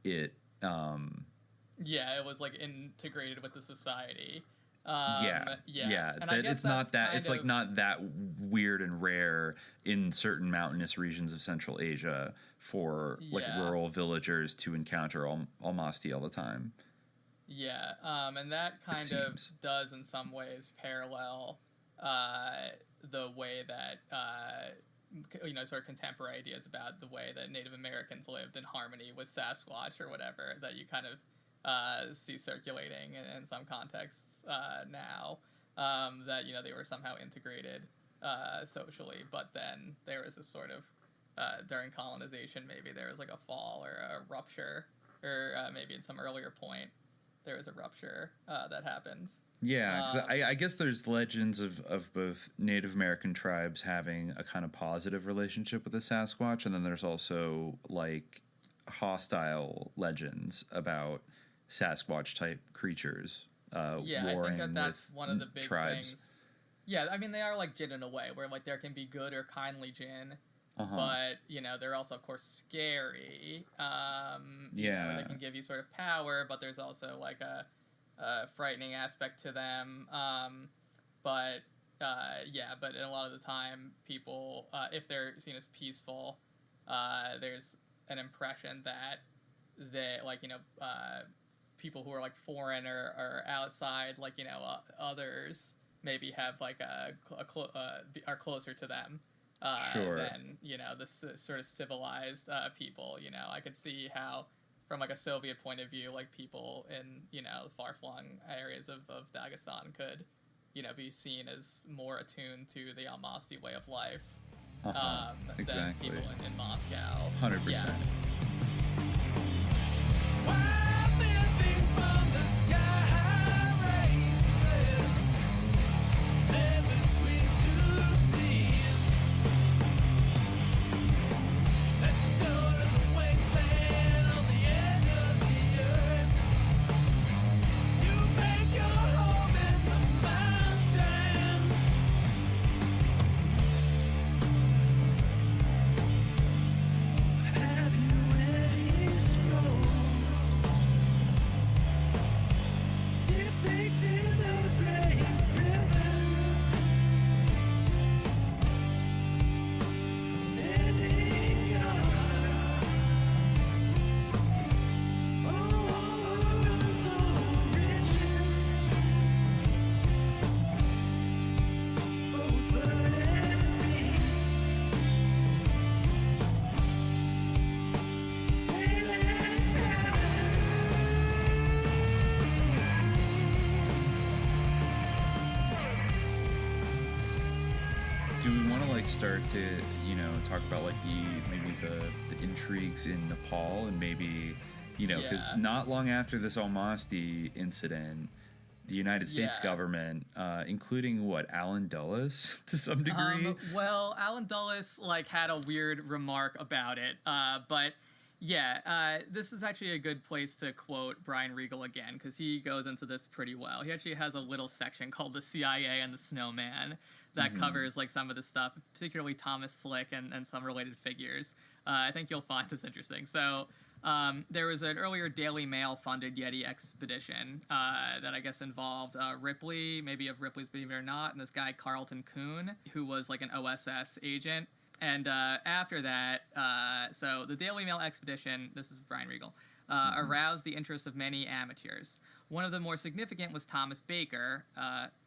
it it was like integrated with the society. And that it's not that it's like not that weird and rare in certain mountainous regions of Central Asia for like rural villagers to encounter Almasty all the time. Yeah, and that kind of does in some ways parallel the way that, sort of contemporary ideas about the way that Native Americans lived in harmony with Sasquatch or whatever, that you kind of see circulating in some contexts now, that, they were somehow integrated socially, but then there was a sort of, during colonization, maybe there was like a fall or a rupture, or maybe in some earlier point, there was a rupture that happens. Yeah, 'cause I guess there's legends of both Native American tribes having a kind of positive relationship with the Sasquatch, and then there's also like hostile legends about Sasquatch-type creatures warring I think that's one of the big tribes. Things. Yeah, I mean, they are like jinn in a way, where like there can be good or kindly jinn, but they're also of course scary. They can give you sort of power, but there's also like a frightening aspect to them. But in a lot of the time, people, if they're seen as peaceful, there's an impression that they people who are like foreign or outside, like others maybe have like are closer to them. Than, the sort of civilized people. I could see how from like a Soviet point of view, like people in, you know, far-flung areas of Dagestan could, you know, be seen as more attuned to the Almasty way of life than people in Moscow. 100%. Yeah. Start to, you know, talk about like the intrigues in Nepal, and maybe, you know, because not long after this Almasty incident, the United States government, including Allen Dulles to some degree. Well, Allen Dulles like had a weird remark about it, but this is actually a good place to quote Brian Regal again, because he goes into this pretty well. He actually has a little section called The CIA and the Snowman that covers like some of the stuff, particularly Thomas Slick and some related figures. I think you'll find this interesting. So there was an earlier Daily Mail funded Yeti expedition that I guess involved Ripley, maybe of Ripley's Believe It or Not, and this guy Carlton Kuhn, who was like an OSS agent. And after that, so the Daily Mail expedition, this is Brian Regal, aroused the interest of many amateurs. One of the more significant was Thomas Baker,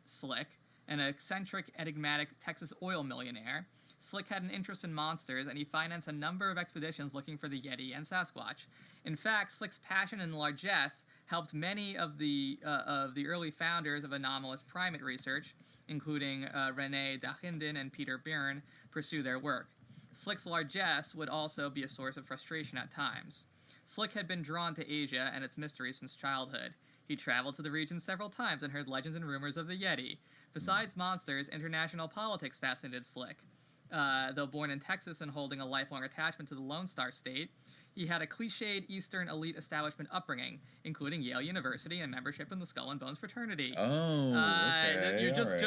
Slick, an eccentric, enigmatic Texas oil millionaire. Slick had an interest in monsters, and he financed a number of expeditions looking for the Yeti and Sasquatch. In fact, Slick's passion and largesse helped many of the early founders of anomalous primate research, including René Dachinden and Peter Byrne, pursue their work. Slick's largesse would also be a source of frustration at times. Slick had been drawn to Asia and its mysteries since childhood. He traveled to the region several times and heard legends and rumors of the Yeti. Besides monsters, international politics fascinated Slick. Though born in Texas and holding a lifelong attachment to the Lone Star State, he had a cliched Eastern elite establishment upbringing, including Yale University and membership in the Skull and Bones fraternity. Okay. Just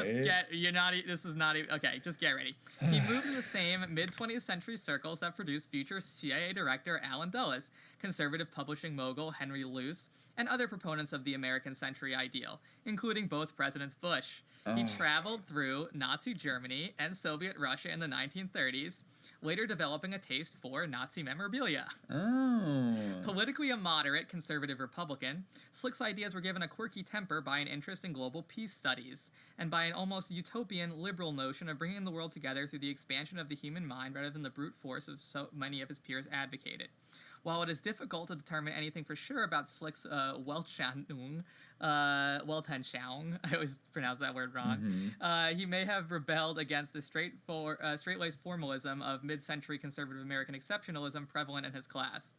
get ready. He moved in the same mid-20th century circles that produced future CIA director Allen Dulles, conservative publishing mogul Henry Luce, and other proponents of the American century ideal, including both Presidents Bush. He traveled through Nazi Germany and Soviet Russia in the 1930s, later developing a taste for Nazi memorabilia. Politically a moderate conservative Republican, Slick's ideas were given a quirky temper by an interest in global peace studies, and by an almost utopian liberal notion of bringing the world together through the expansion of the human mind rather than the brute force of so many of his peers advocated. While it is difficult to determine anything for sure about Slick's Weltanschauung, I always pronounce that word wrong, he may have rebelled against the straight-laced formalism of mid-century conservative American exceptionalism prevalent in his class,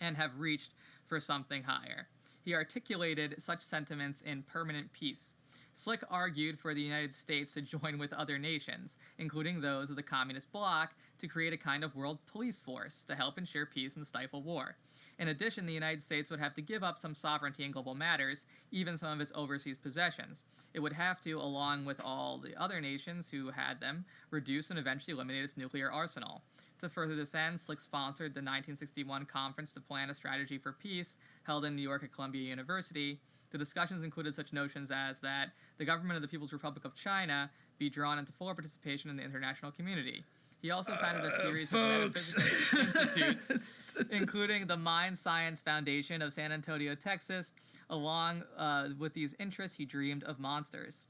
and have reached for something higher. He articulated such sentiments in Permanent Peace. Slick argued for the United States to join with other nations, including those of the communist bloc, to create a kind of world police force to help ensure peace and stifle war. In addition, the United States would have to give up some sovereignty in global matters, even some of its overseas possessions. It would have to, along with all the other nations who had them, reduce and eventually eliminate its nuclear arsenal. To further this end, Slick sponsored the 1961 Conference to Plan a Strategy for Peace, held in New York at Columbia University. The discussions included such notions as that the government of the People's Republic of China be drawn into full participation in the international community. He also founded a series of metaphysical institutes, including the Mind Science Foundation of San Antonio, Texas. Along with these interests, he dreamed of monsters.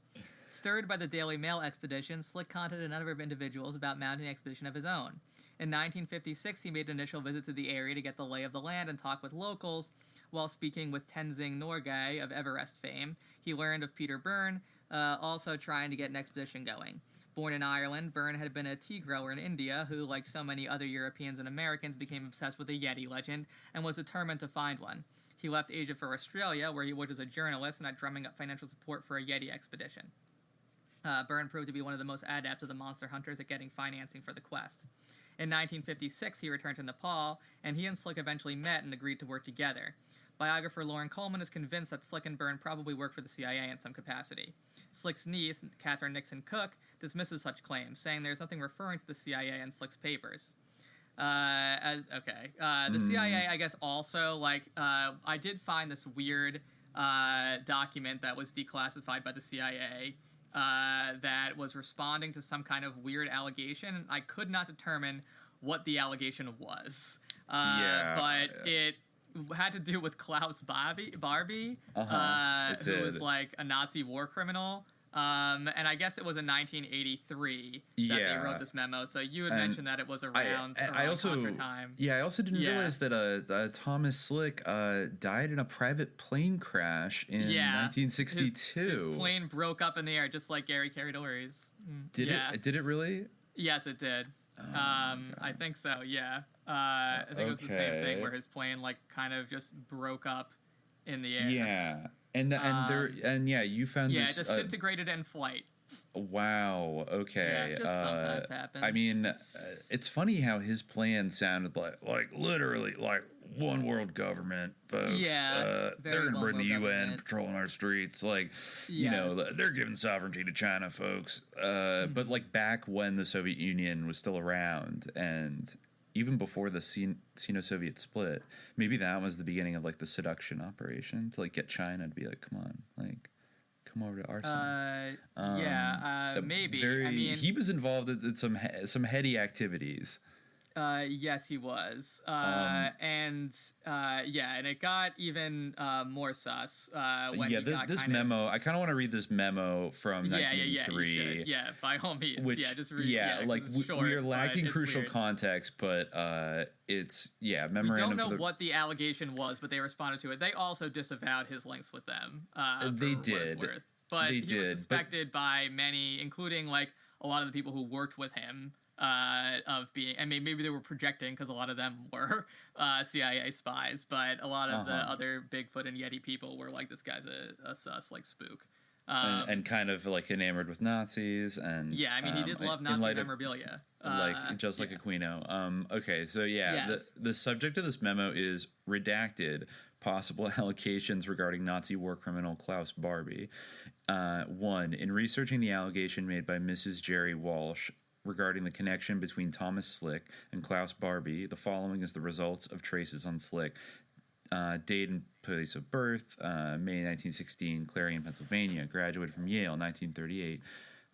Stirred by the Daily Mail expedition, Slick contacted a number of individuals about mounting an expedition of his own. In 1956, he made an initial visit to the area to get the lay of the land and talk with locals. While speaking with Tenzing Norgay of Everest fame, he learned of Peter Byrne, also trying to get an expedition going. Born in Ireland, Byrne had been a tea grower in India who, like so many other Europeans and Americans, became obsessed with the Yeti legend and was determined to find one. He left Asia for Australia, where he worked as a journalist and at drumming up financial support for a Yeti expedition. Byrne proved to be one of the most adept of the monster hunters at getting financing for the quest. In 1956, he returned to Nepal, and he and Slick eventually met and agreed to work together. Biographer Lauren Coleman is convinced that Slick and Byrne probably worked for the CIA in some capacity. Slick's niece, Catherine Nixon Cook, dismisses such claims, saying there's nothing referring to the CIA in Slick's papers. The CIA, I guess, also, I did find this weird document that was declassified by the CIA that was responding to some kind of weird allegation, and I could not determine what the allegation was. But it had to do with Klaus Barbie, who was like a Nazi war criminal. And I guess it was in 1983 that they wrote this memo. So you had mentioned that it was around Contra time. Yeah, I also didn't realize that Thomas Slick died in a private plane crash in 1962. His plane broke up in the air, just like Gary Caridori's. Did it really? Yes, it did. I think so. Yeah. I think it was the same thing where his plane kind of just broke up in the air. Yeah. You found this. Yeah, it disintegrated in flight. Wow. Okay. Yeah, just sometimes happens. I mean, it's funny how his plan sounded like literally like one world government, folks. Yeah. They're gonna bring the UN patrolling our streets. They're giving sovereignty to China, folks. But back when the Soviet Union was still around, and even before the Sino-Soviet split, maybe that was the beginning of the seduction operation to get China to be like, come on, come over to our side. Maybe. He was involved in some heady activities. Yes, he was. And it got even more sus when he got this memo. I kind of want to read this memo from 1903. Yeah, by all means. Just read. We are lacking crucial context, but it's memorandum. We don't know what the allegation was, but they responded to it. They also disavowed his links with them. They did, but he was suspected by many, including a lot of the people who worked with him. Of being, I mean, maybe they were projecting because a lot of them were CIA spies, but a lot of the other Bigfoot and Yeti people were like, this guy's a sus, spook. And kind of enamored with Nazis. And yeah, I mean, he did love Nazi memorabilia. Like Aquino. Okay, so the subject of this memo is redacted. Possible allegations regarding Nazi war criminal Klaus Barbie. 1. In researching the allegation made by Mrs. Jerry Walsh regarding the connection between Thomas Slick and Klaus Barbie, the following is the results of traces on Slick. Date and place of birth, May 1916, Clarion, Pennsylvania. Graduated from Yale, 1938.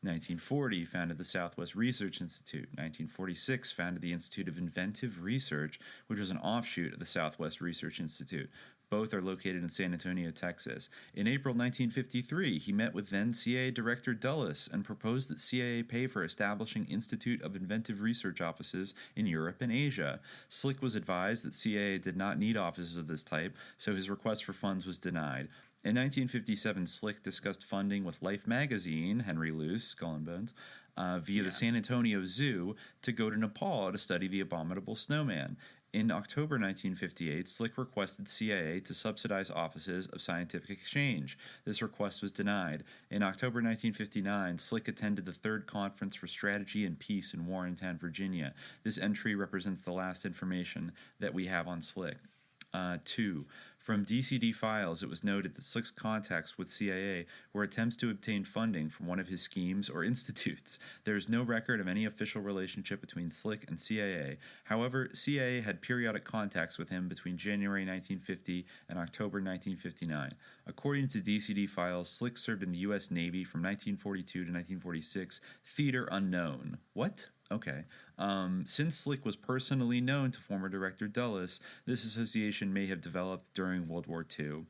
1940, founded the Southwest Research Institute. 1946, founded the Institute of Inventive Research, which was an offshoot of the Southwest Research Institute. Both are located in San Antonio, Texas. In April 1953, he met with then CIA Director Dulles and proposed that CIA pay for establishing Institute of Inventive Research offices in Europe and Asia. Slick was advised that CIA did not need offices of this type, so his request for funds was denied. In 1957, Slick discussed funding with Life magazine, Henry Luce, Skull and Bones, via the San Antonio Zoo to go to Nepal to study the abominable snowman. In October 1958, Slick requested CIA to subsidize offices of scientific exchange. This request was denied. In October 1959, Slick attended the Third Conference for Strategy and Peace in Warrentown, Virginia. This entry represents the last information that we have on Slick. 2. From DCD files, it was noted that Slick's contacts with CIA were attempts to obtain funding from one of his schemes or institutes. There is no record of any official relationship between Slick and CIA. However, CIA had periodic contacts with him between January 1950 and October 1959. According to DCD files, Slick served in the U.S. Navy from 1942 to 1946. Theater unknown. What? Okay. Since Slick was personally known to former director Dulles, this association may have developed during World War II.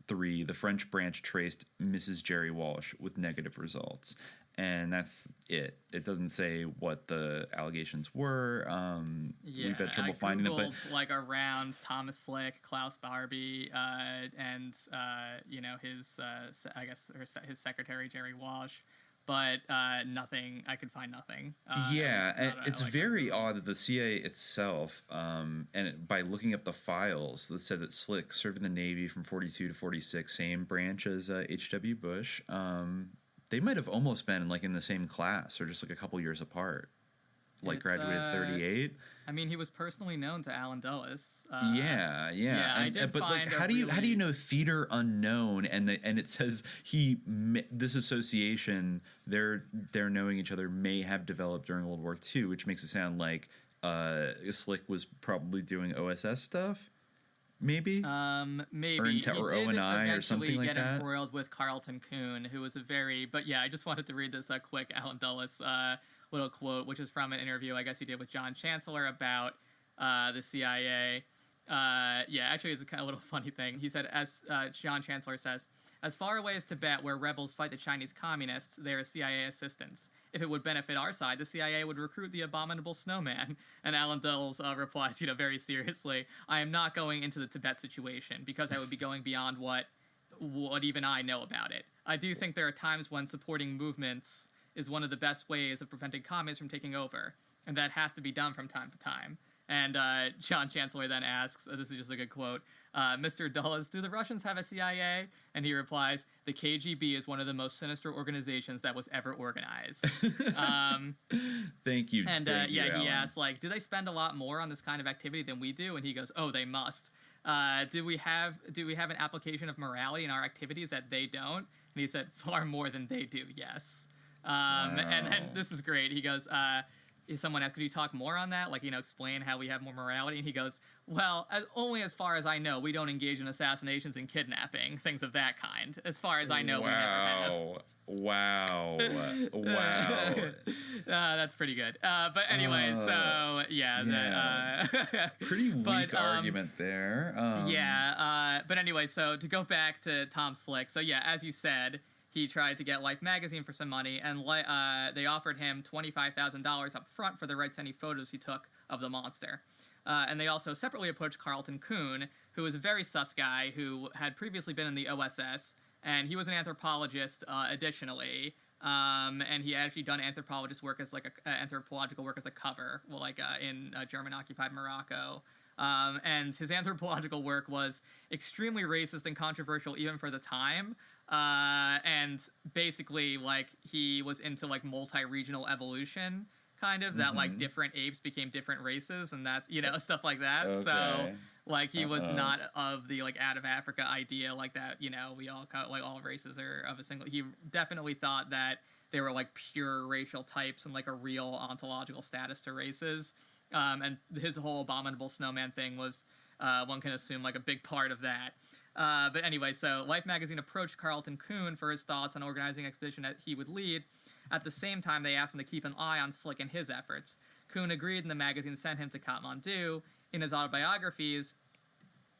3, the French branch traced Mrs. Jerry Walsh with negative results. And that's it. It doesn't say what the allegations were. We've had trouble finding it, but like around Thomas Slick, Klaus Barbie, and his his secretary Jerry Walsh, but nothing. I could find nothing. It's very odd that the CIA itself, by looking up the files, that said that Slick served in the Navy from 42 to 46, same branch as H.W. Bush. They might have almost been like in the same class or just like a couple years apart. Like graduated 38. I mean, he was personally known to Alan Dulles. But how do you know theater unknown and it says this association they're knowing each other may have developed during World War II, which makes it sound like Slick was probably doing OSS stuff. Maybe he did O&I or something like that. Get embroiled with Carlton Kuhn, who was I just wanted to read this quick Alan Dulles little quote, which is from an interview I guess he did with John Chancellor about the CIA. Actually, it's a kind of little funny thing. He said, as John Chancellor says, as far away as Tibet, where rebels fight the Chinese communists, there is CIA assistance. If it would benefit our side, the CIA would recruit the abominable snowman. And Alan Dulles replies, very seriously, I am not going into the Tibet situation because I would be going beyond what even I know about it. I do think there are times when supporting movements is one of the best ways of preventing communists from taking over, and that has to be done from time to time. And John Chancellor then asks, this is just a good quote, Mr. Dulles, do the Russians have a CIA? And he replies, the KGB is one of the most sinister organizations that was ever organized. Thank you. And he asks, do they spend a lot more on this kind of activity than we do? And he goes, oh, they must. Do we have an application of morality in our activities that they don't? And he said, far more than they do, yes. And then this is great. He goes, someone asked, could you talk more on that? Explain how we have more morality? And he goes, well, only as far as I know, we don't engage in assassinations and kidnapping, things of that kind. As far as I know, we never have. Wow. That's pretty good. But anyway, pretty weak argument there. But anyway, so to go back to Tom Slick. So as you said, he tried to get Life magazine for some money, and they offered him $25,000 up front for the rights to any photos he took of the monster. And they also separately approached Carlton Kuhn, who was a very sus guy who had previously been in the OSS, and he was an anthropologist additionally. And he had actually done anthropological work as a cover, in German-occupied Morocco. And his anthropological work was extremely racist and controversial even for the time. And basically, he was into, multi-regional evolution, kind of, that, different apes became different races, and that's, stuff like that. Okay. So, he was not of the, out of Africa idea, that, we all, all races are of a single... He definitely thought that they were, pure racial types and, a real ontological status to races. And his whole abominable snowman thing was, one can assume, a big part of that. But anyway, so Life magazine approached Carlton Kuhn for his thoughts on organizing an expedition that he would lead. At the same time, they asked him to keep an eye on Slick and his efforts. Kuhn agreed, and the magazine sent him to Kathmandu. In his autobiographies,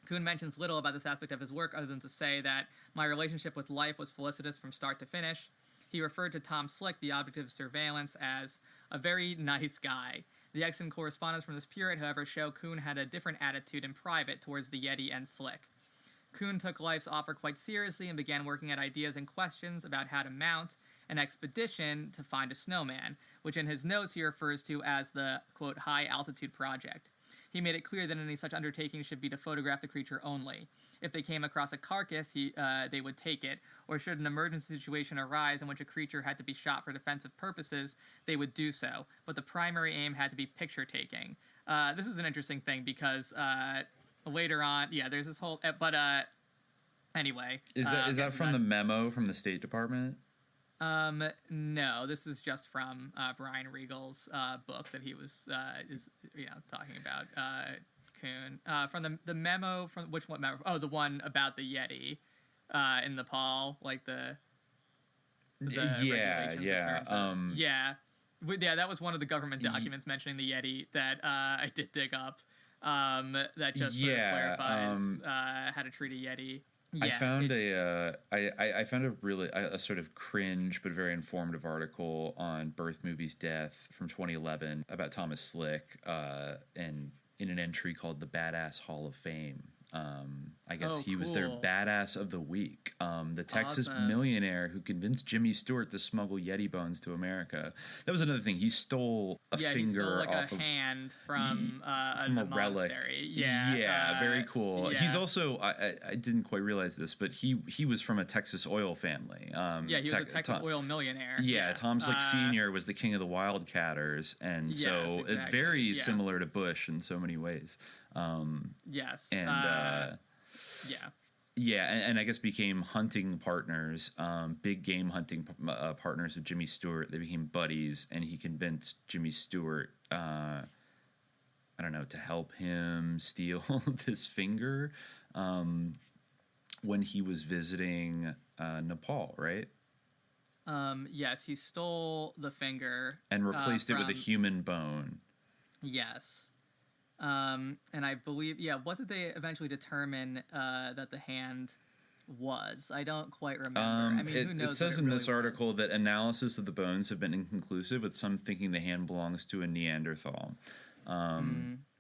Kuhn mentions little about this aspect of his work other than to say that my relationship with Life was felicitous from start to finish. He referred to Tom Slick, the object of surveillance, as a very nice guy. The excellent correspondence from this period, however, show Kuhn had a different attitude in private towards the Yeti and Slick. Kuhn took Life's offer quite seriously and began working at ideas and questions about how to mount an expedition to find a snowman, which in his notes he refers to as the, quote, high-altitude project. He made it clear that any such undertaking should be to photograph the creature only. If they came across a carcass, they would take it, or should an emergency situation arise in which a creature had to be shot for defensive purposes, they would do so, but the primary aim had to be picture-taking. This is an interesting thing because later on, there's this whole... anyway... Is that from the memo from the State Department? No, this is just from Brian Riegel's book that he was talking about Kuhn. From the memo, from which one memo? Oh, the one about the Yeti in Nepal, the regulations. That was one of the government documents mentioning the Yeti that I did dig up. That just sort of clarifies how to treat a Yeti. I found I found a really a sort of cringe but very informative article on Birth Movies Death from 2011 about Thomas Slick, and in an entry called the Badass Hall of Fame. I guess he was their badass of the week. The Texas millionaire who convinced Jimmy Stewart to smuggle Yeti bones to America. That was another thing. He stole a finger he stole like off a of hand from a relic. monastery. Very cool. Yeah. He's also I didn't quite realize this, but he was from a Texas oil family. He was a Texas oil millionaire. Yeah, Tom Slick Sr. was the king of the Wildcatters, and so it's very similar to Bush in so many ways. Yes. And and I guess became hunting partners, big game hunting partners with Jimmy Stewart. They became buddies, and he convinced Jimmy Stewart, I don't know, to help him steal this finger when he was visiting Nepal, right? Yes, he stole the finger and replaced it with a human bone. Yes. And I believe, what did they eventually determine that the hand was? I don't quite remember. I mean, who knows? It says in this article that analysis of the bones have been inconclusive, with some thinking the hand belongs to a Neanderthal.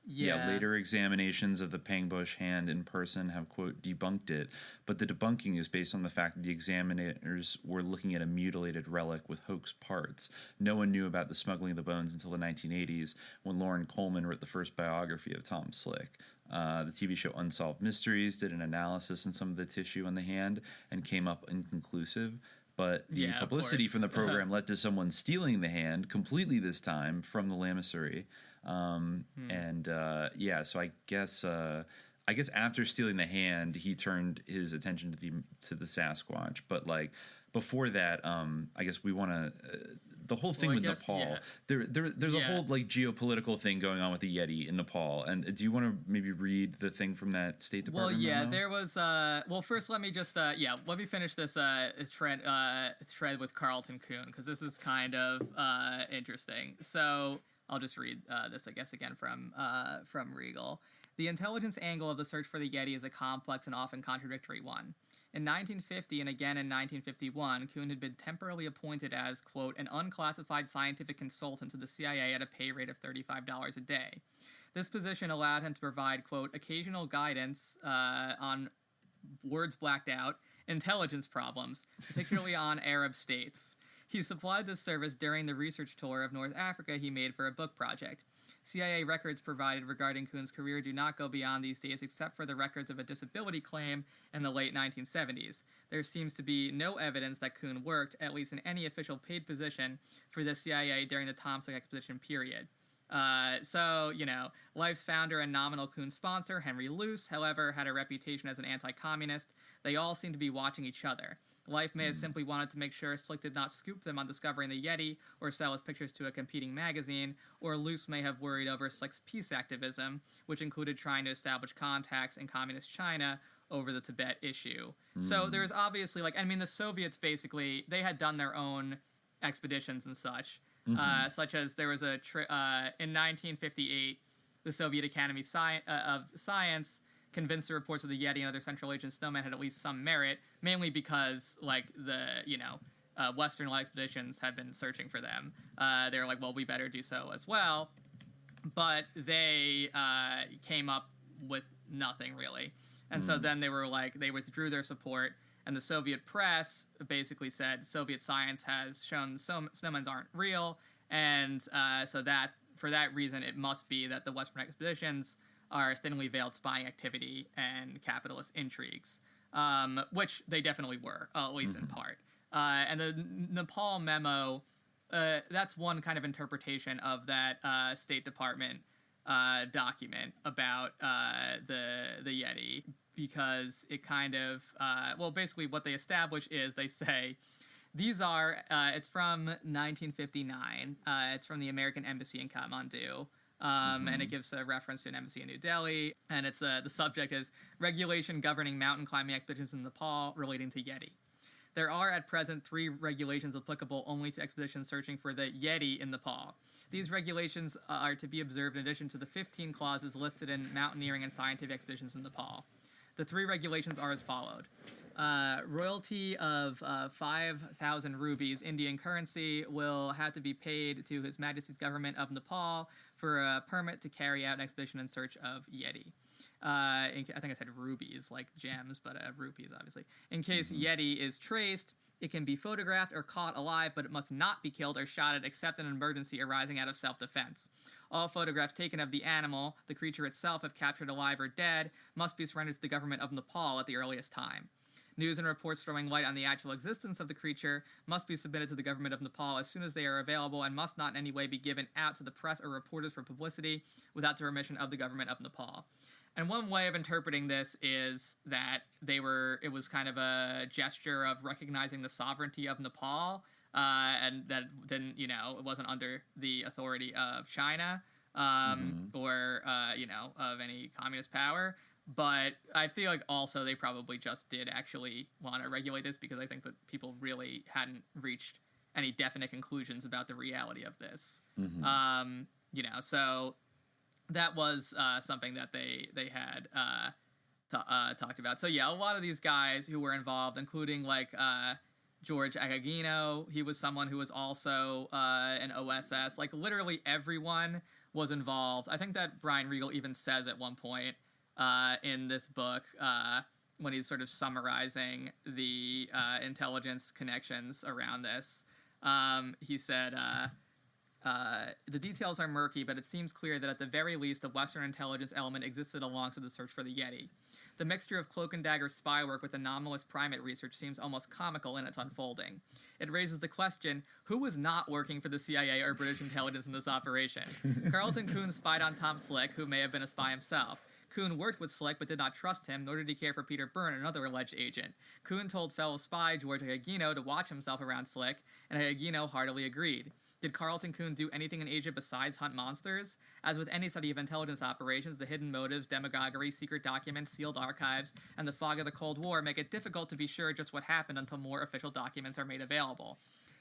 Later examinations of the Pangbush hand in person have, quote, debunked it, but the debunking is based on the fact that the examiners were looking at a mutilated relic with hoax parts. No one knew about the smuggling of the bones until the 1980s, when Lauren Coleman wrote the first biography of Tom Slick. The TV show Unsolved Mysteries did an analysis on some of the tissue on the hand and came up inconclusive. But the publicity from the program led to someone stealing the hand completely this time from the lamasery. So I guess after stealing the hand, he turned his attention to the Sasquatch. But like before that, I guess we want to the whole thing with Nepal. There's a whole like geopolitical thing going on with the Yeti in Nepal. And do you want to maybe read the thing from that State Department? Well, memo? there was. First, let me just let me finish this thread with Carlton Kuhn, because this is kind of interesting. So I'll just read this, I guess, again from Regal. The intelligence angle of the search for the Yeti is a complex and often contradictory one. In 1950 and again in 1951, Kuhn had been temporarily appointed as, quote, an unclassified scientific consultant to the CIA at a pay rate of $35 a day. This position allowed him to provide, quote, occasional guidance on words blacked out, intelligence problems, particularly on Arab states. He supplied this service during the research tour of North Africa he made for a book project. CIA records provided regarding Kuhn's career do not go beyond these days, except for the records of a disability claim in the late 1970s. There seems to be no evidence that Kuhn worked, at least in any official paid position, for the CIA during the Tom Slick expedition period. Life's founder and nominal Kuhn sponsor, Henry Luce, however, had a reputation as an anti-communist. They all seem to be watching each other. Life may have simply wanted to make sure Slick did not scoop them on discovering the Yeti or sell his pictures to a competing magazine, or Luce may have worried over Slick's peace activism, which included trying to establish contacts in communist China over the Tibet issue. So there's obviously, the Soviets basically, they had done their own expeditions and such, such as there was in 1958, the Soviet Academy of Science convinced the reports of the Yeti and other Central Asian snowmen had at least some merit, mainly because, Western expeditions had been searching for them. They were like, well, we better do so as well. But they came up with nothing, really. And so then they were they withdrew their support, and the Soviet press basically said Soviet science has shown snowmen aren't real, and so that, for that reason, it must be that the Western expeditions are thinly veiled spying activity and capitalist intrigues, which they definitely were, at least in part. And the Nepal memo, that's one kind of interpretation of that State Department document about the Yeti, because it kind of, basically what they establish is they say, these are, it's from 1959, it's from the American Embassy in Kathmandu, and it gives a reference to an embassy in New Delhi, and it's the subject is regulation governing mountain climbing expeditions in Nepal relating to Yeti. There are at present 3 regulations applicable only to expeditions searching for the Yeti in Nepal. These regulations are to be observed in addition to the 15 clauses listed in mountaineering and scientific expeditions in Nepal. The 3 regulations are as followed. Royalty of 5,000 rupees, Indian currency, will have to be paid to His Majesty's government of Nepal for a permit to carry out an expedition in search of Yeti. I think I said rubies, like gems, but rupees, obviously. In case Yeti is traced, it can be photographed or caught alive, but it must not be killed or shot at except in an emergency arising out of self-defense. All photographs taken of the animal, the creature itself, if captured alive or dead, must be surrendered to the government of Nepal at the earliest time. News and reports throwing light on the actual existence of the creature must be submitted to the government of Nepal as soon as they are available and must not in any way be given out to the press or reporters for publicity without the permission of the government of Nepal. And one way of interpreting this is that it was kind of a gesture of recognizing the sovereignty of Nepal, and that didn't, it wasn't under the authority of China, or, of any communist power. But I feel like also they probably just did actually want to regulate this because I think that people really hadn't reached any definite conclusions about the reality of this. So that was something that they had talked about. So yeah, a lot of these guys who were involved, including like George Agagino, he was someone who was also an OSS. Like literally everyone was involved. I think that Brian Regal even says at one point in this book, when he's sort of summarizing the intelligence connections around this, he said, the details are murky, but it seems clear that at the very least a Western intelligence element existed alongside the search for the Yeti. The mixture of cloak and dagger spy work with anomalous primate research seems almost comical in its unfolding. It raises the question, who was not working for the CIA or British intelligence in this operation? Carlton Coon spied on Tom Slick, who may have been a spy himself. Coon worked with Slick but did not trust him, nor did he care for Peter Byrne, another alleged agent. Coon told fellow spy George Agagino to watch himself around Slick, and Agagino heartily agreed. Did Carlton Coon do anything in Asia besides hunt monsters? As with any study of intelligence operations, the hidden motives, demagoguery, secret documents, sealed archives, and the fog of the Cold War make it difficult to be sure just what happened until more official documents are made available.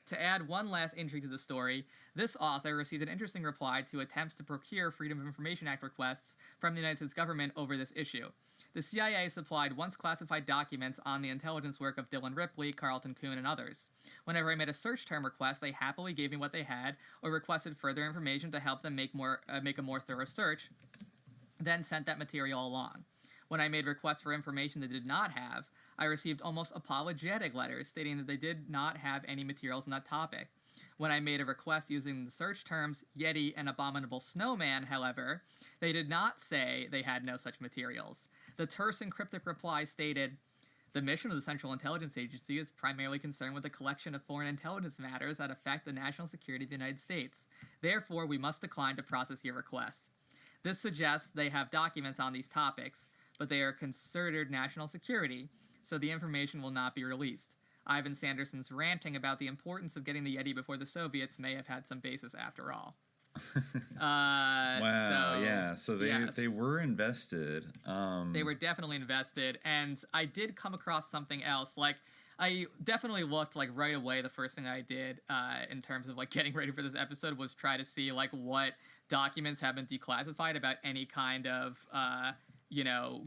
To add one last intrigue to the story, this author received an interesting reply to attempts to procure Freedom of Information Act requests from the United States government over this issue. The CIA supplied once classified documents on the intelligence work of Dylan Ripley, Carlton Coon, and others. Whenever I made a search term request, they happily gave me what they had, or requested further information to help them make a more thorough search, then sent that material along. When I made requests for information they did not have, I received almost apologetic letters stating that they did not have any materials on that topic. When I made a request using the search terms Yeti and Abominable Snowman, however, they did not say they had no such materials. The terse and cryptic reply stated, the mission of the Central Intelligence Agency is primarily concerned with the collection of foreign intelligence matters that affect the national security of the United States. Therefore, we must decline to process your request. This suggests they have documents on these topics, but they are considered national security, so the information will not be released. Ivan Sanderson's ranting about the importance of getting the Yeti before the Soviets may have had some basis after all. Wow, so they were invested. They were definitely invested, and I did come across something else. Like, I definitely looked, like, right away. The first thing I did in terms of, like, getting ready for this episode was try to see, like, what documents have been declassified about any kind of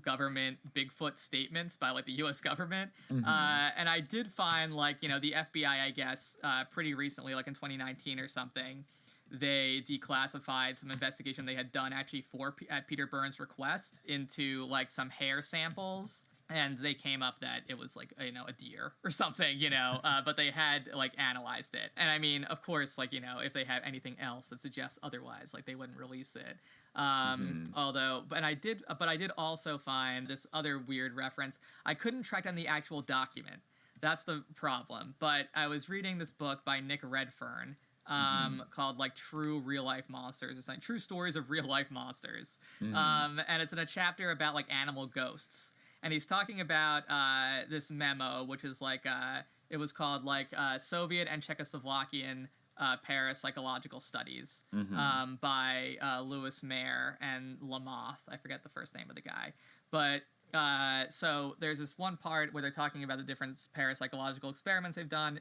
government Bigfoot statements by, like, the U.S. government. And I did find, like, the FBI, I guess, pretty recently, like in 2019 or something, they declassified some investigation they had done actually at Peter Byrne's request into, like, some hair samples. And they came up that it was, like, a deer or something, but they had, like, analyzed it. And I mean, of course, like, if they had anything else that suggests otherwise, like, they wouldn't release it. But I did also find this other weird reference. I couldn't track down the actual document. That's the problem. But I was reading this book by Nick Redfern, called, like, True Real Life Monsters or something. True Stories of Real Life Monsters. And it's in a chapter about, like, animal ghosts. And he's talking about this memo, which is, like, it was called, like, Soviet and Czechoslovakian Parapsychological Studies by Louis Mayer and Lamoth. I forget the first name of the guy. But so there's this one part where they're talking about the different parapsychological experiments they've done.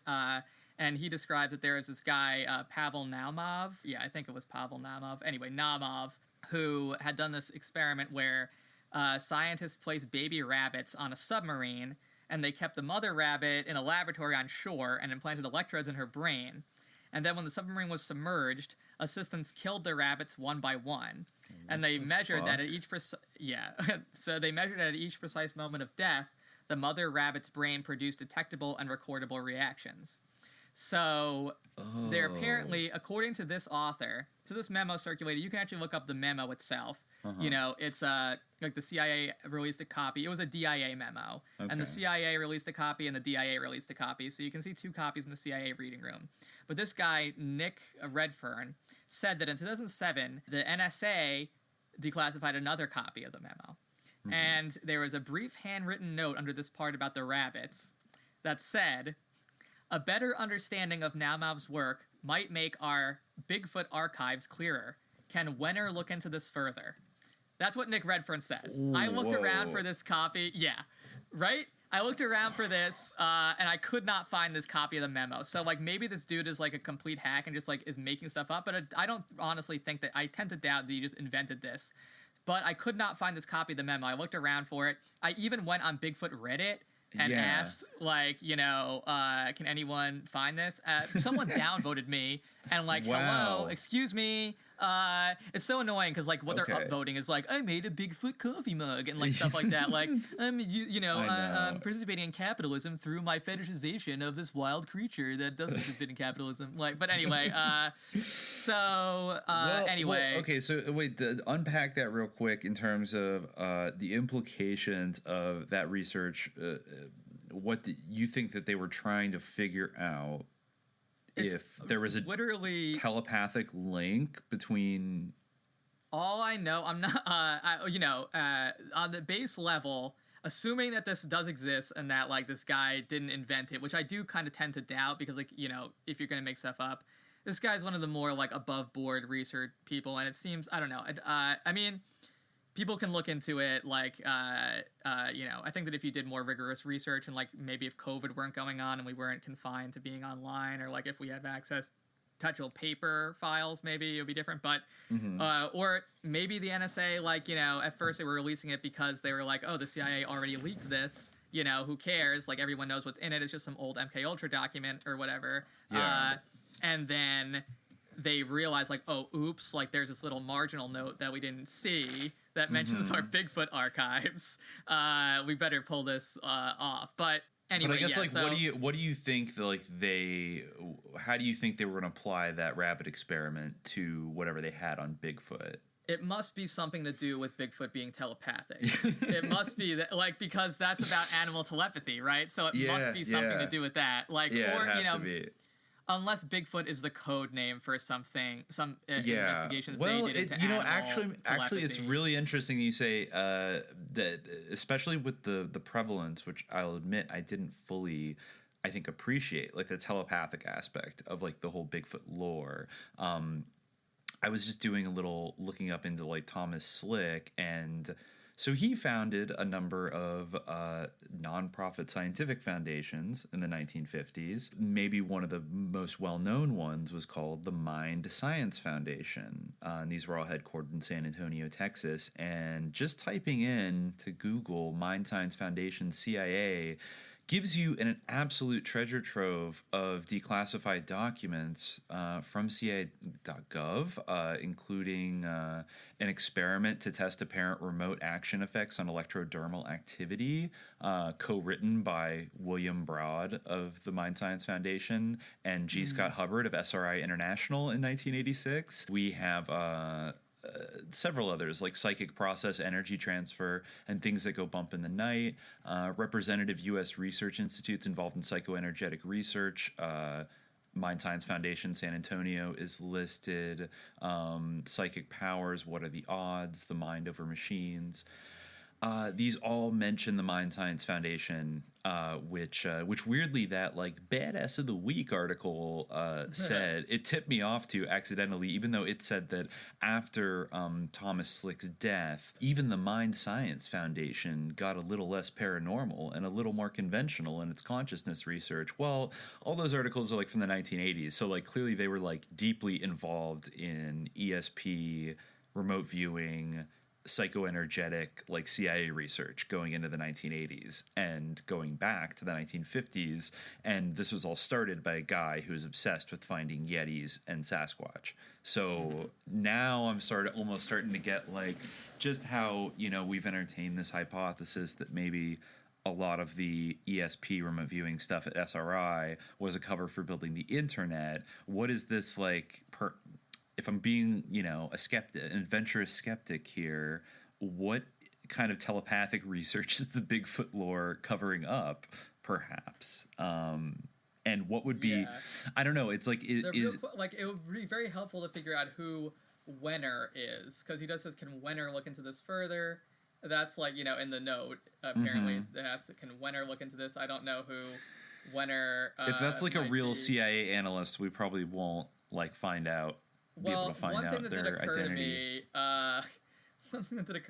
And he describes that there is this guy, Pavel Naumov. Yeah, I think it was Pavel Naumov. Anyway, Naumov, who had done this experiment where scientists placed baby rabbits on a submarine, and they kept the mother rabbit in a laboratory on shore and implanted electrodes in her brain. And then when the submarine was submerged, assistants killed the rabbits one by one. And they measured that at each so they measured that at each precise moment of death, the mother rabbit's brain produced detectable and recordable reactions. So they're apparently, according to this author, so this memo circulated, you can actually look up the memo itself. You know, it's like the CIA released a copy. It was a DIA memo. Okay. And the CIA released a copy and the DIA released a copy. So you can see two copies in the CIA reading room. But this guy, Nick Redfern, said that in 2007, the NSA declassified another copy of the memo. And there was a brief handwritten note under this part about the rabbits that said, "A better understanding of Naumov's work might make our Bigfoot archives clearer. Can Wenner look into this further?" That's what Nick Redfern says. Ooh, I looked around for this copy. Yeah, right? I looked around for this, and I could not find this copy of the memo. So, like, maybe this dude is, like, a complete hack and just, like, is making stuff up. But I don't honestly think that... I tend to doubt that he just invented this. But I could not find this copy of the memo. I looked around for it. I even went on Bigfoot Reddit and asked, like, you know, can anyone find this? Someone downvoted me, and, like, hello, excuse me. It's so annoying because, like, what they're upvoting is like, I made a Bigfoot coffee mug and like stuff like that. Like, I'm I'm participating in capitalism through my fetishization of this wild creature that doesn't participate in capitalism. Like, but anyway, okay, so wait, unpack that real quick in terms of the implications of that research. What do you think that they were trying to figure out? If there was a literally telepathic link between... All I know, I'm not, on the base level, assuming that this does exist and that, like, this guy didn't invent it, which I do kind of tend to doubt because, like, you know, if you're going to make stuff up, this guy's one of the more, like, above-board research people, and it seems, I don't know, I mean... People can look into it, like, I think that if you did more rigorous research and, like, maybe if COVID weren't going on and we weren't confined to being online, or, like, if we had access to actual paper files, maybe it would be different. But, or maybe the NSA, like, you know, at first they were releasing it because they were like, oh, the CIA already leaked this, you know, who cares? Like, everyone knows what's in it. It's just some old MKUltra document or whatever. Yeah. And then they realized, like, oh, oops, like, there's this little marginal note that we didn't see that mentions our Bigfoot archives. We better pull this off. But anyway, but I guess, like, so, what do you think that, like, how do you think they were going to apply that rabbit experiment to whatever they had on Bigfoot? It must be something to do with Bigfoot being telepathic. It must be that, like, because that's about animal telepathy, right? So it must be something to do with that. Like, or, it has to be. Unless Bigfoot is the code name for something, investigations they did into animal telepathy. It's really interesting you say that, especially with the prevalence, which I'll admit I didn't fully, I think, appreciate, like, the telepathic aspect of, like, the whole Bigfoot lore. I was just doing a little looking up into, like, Thomas Slick, and so he founded a number of nonprofit scientific foundations in the 1950s. Maybe one of the most well-known ones was called the Mind Science Foundation. And these were all headquartered in San Antonio, Texas. And just typing in to Google Mind Science Foundation CIA gives you an absolute treasure trove of declassified documents from CIA.gov, including an experiment to test apparent remote action effects on electrodermal activity, co-written by William Broad of the Mind Science Foundation and G. Scott Hubbard of SRI International in 1986. We have... several others, like psychic process, energy transfer, and things that go bump in the night. Representative U.S. research institutes involved in psychoenergetic research. Mind Science Foundation San Antonio is listed. Psychic powers, what are the odds? The mind over machines. These all mention the Mind Science Foundation, which weirdly that, like, Badass of the Week article said, it tipped me off to accidentally, even though it said that after Thomas Slick's death, even the Mind Science Foundation got a little less paranormal and a little more conventional in its consciousness research. Well, all those articles are, like, from the 1980s, so, like, clearly they were, like, deeply involved in ESP, remote viewing, psychoenergetic like CIA research going into the 1980s and going back to the 1950s, and this was all started by a guy who was obsessed with finding Yetis and Sasquatch. So now I'm almost starting to get like just how, you know, we've entertained this hypothesis that maybe a lot of the ESP remote viewing stuff at SRI was a cover for building the internet. What is this like if I'm being, you know, an adventurous skeptic here, what kind of telepathic research is the Bigfoot lore covering up, perhaps? And what would be, I don't know, it's like, it would be very helpful to figure out who Wenner is, because he does says, can Wenner look into this further? That's like, you know, in the note, apparently it has, can Wenner look into this? I don't know who Wenner if that's like a real CIA analyst, we probably won't like find out. Well, one thing that did occur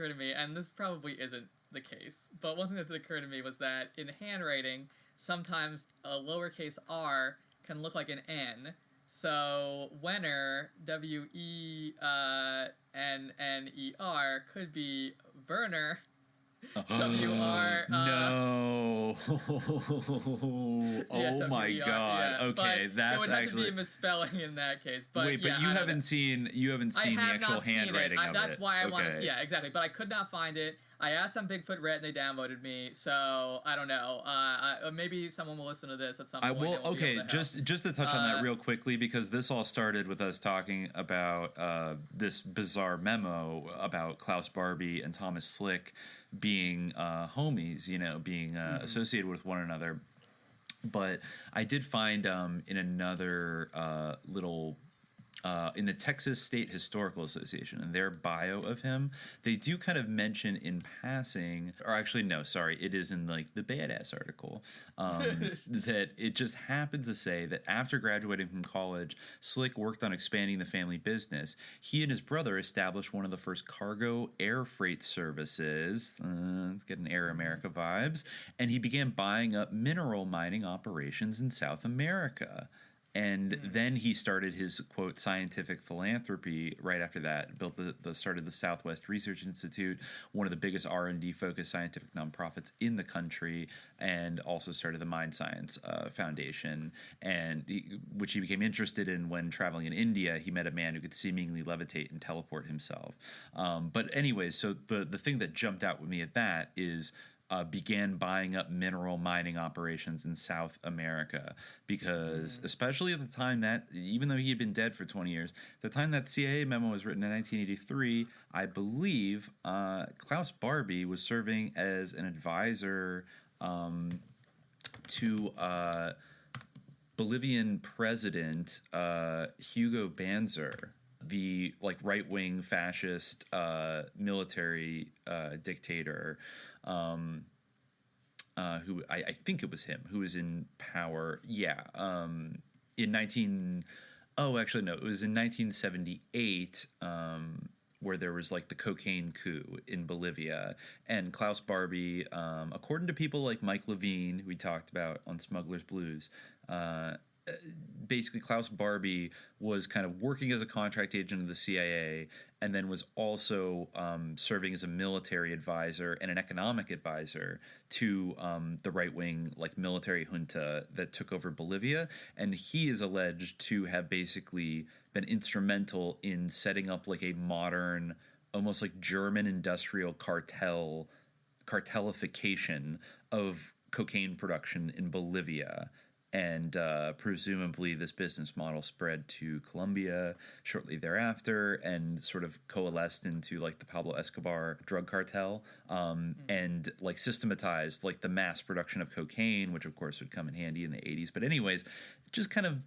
to me, and this probably isn't the case, but one thing that did occur to me was that in handwriting, sometimes a lowercase r can look like an N. So Wenner, Wenner, could be Werner. W-R. No. Oh my God. Yeah. Okay, but that's it would have actually to be a misspelling in that case. But wait, but you haven't seen the actual handwriting of it. That's why I want to. Yeah, exactly. But I could not find it. I asked on Bigfoot Red and they downvoted me. So I don't know. Maybe someone will listen to this at some point. I will. Okay, just to touch on that real quickly, because this all started with us talking about this bizarre memo about Klaus Barbie and Thomas Slick being homies, you know, being associated with one another. But I did find in another little in the Texas State Historical Association, in their bio of him, they do kind of mention in passing, or actually no, sorry, it is in like the Badass article, that it just happens to say that after graduating from college, Slick worked on expanding the family business. He and his brother established one of the first cargo air freight services. It's getting Air America vibes. And he began buying up mineral mining operations in South America. And then he started his, quote, scientific philanthropy right after that, started the Southwest Research Institute, one of the biggest R&D focused scientific nonprofits in the country, and also started the Mind Science Foundation, which he became interested in when traveling in India. He met a man who could seemingly levitate and teleport himself. But anyways, so the thing that jumped out with me at that is began buying up mineral mining operations in South America, because especially at the time that, even though he had been dead for 20 years, the time that CIA memo was written in 1983, I believe Klaus Barbie was serving as an advisor to Bolivian President Hugo Banzer, the like right-wing fascist military dictator, who I think it was him who was in power. Yeah. It was in 1978, where there was like the cocaine coup in Bolivia, and Klaus Barbie, according to people like Mike Levine, who we talked about on Smuggler's Blues, basically Klaus Barbie was kind of working as a contract agent of the CIA, and then was also serving as a military advisor and an economic advisor to the right-wing like military junta that took over Bolivia. And he is alleged to have basically been instrumental in setting up like a modern, almost like German industrial cartelification of cocaine production in Bolivia. And presumably this business model spread to Colombia shortly thereafter and sort of coalesced into like the Pablo Escobar drug cartel, and like systematized like the mass production of cocaine, which of course would come in handy in the 80s. But anyways, just kind of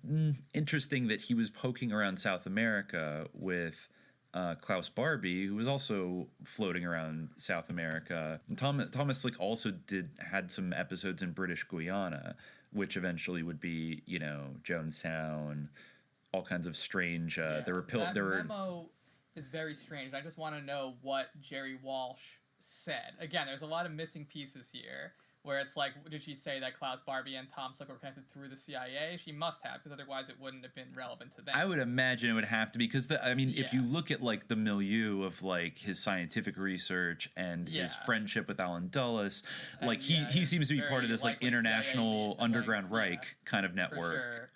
interesting that he was poking around South America with Klaus Barbie, who was also floating around South America. And Thomas Slick also had some episodes in British Guiana, which eventually would be, you know, Jonestown, all kinds of strange. That memo is very strange. I just want to know what Jerry Walsh said. Again, there's a lot of missing pieces here, where it's like, did she say that Klaus Barbie and Tom Slick were connected through the CIA? She must have, because otherwise it wouldn't have been relevant to them. I would imagine it would have to be, because if you look at like the milieu of like his scientific research and his friendship with Alan Dulles, like he seems to be part of this like international underground Reich kind of network.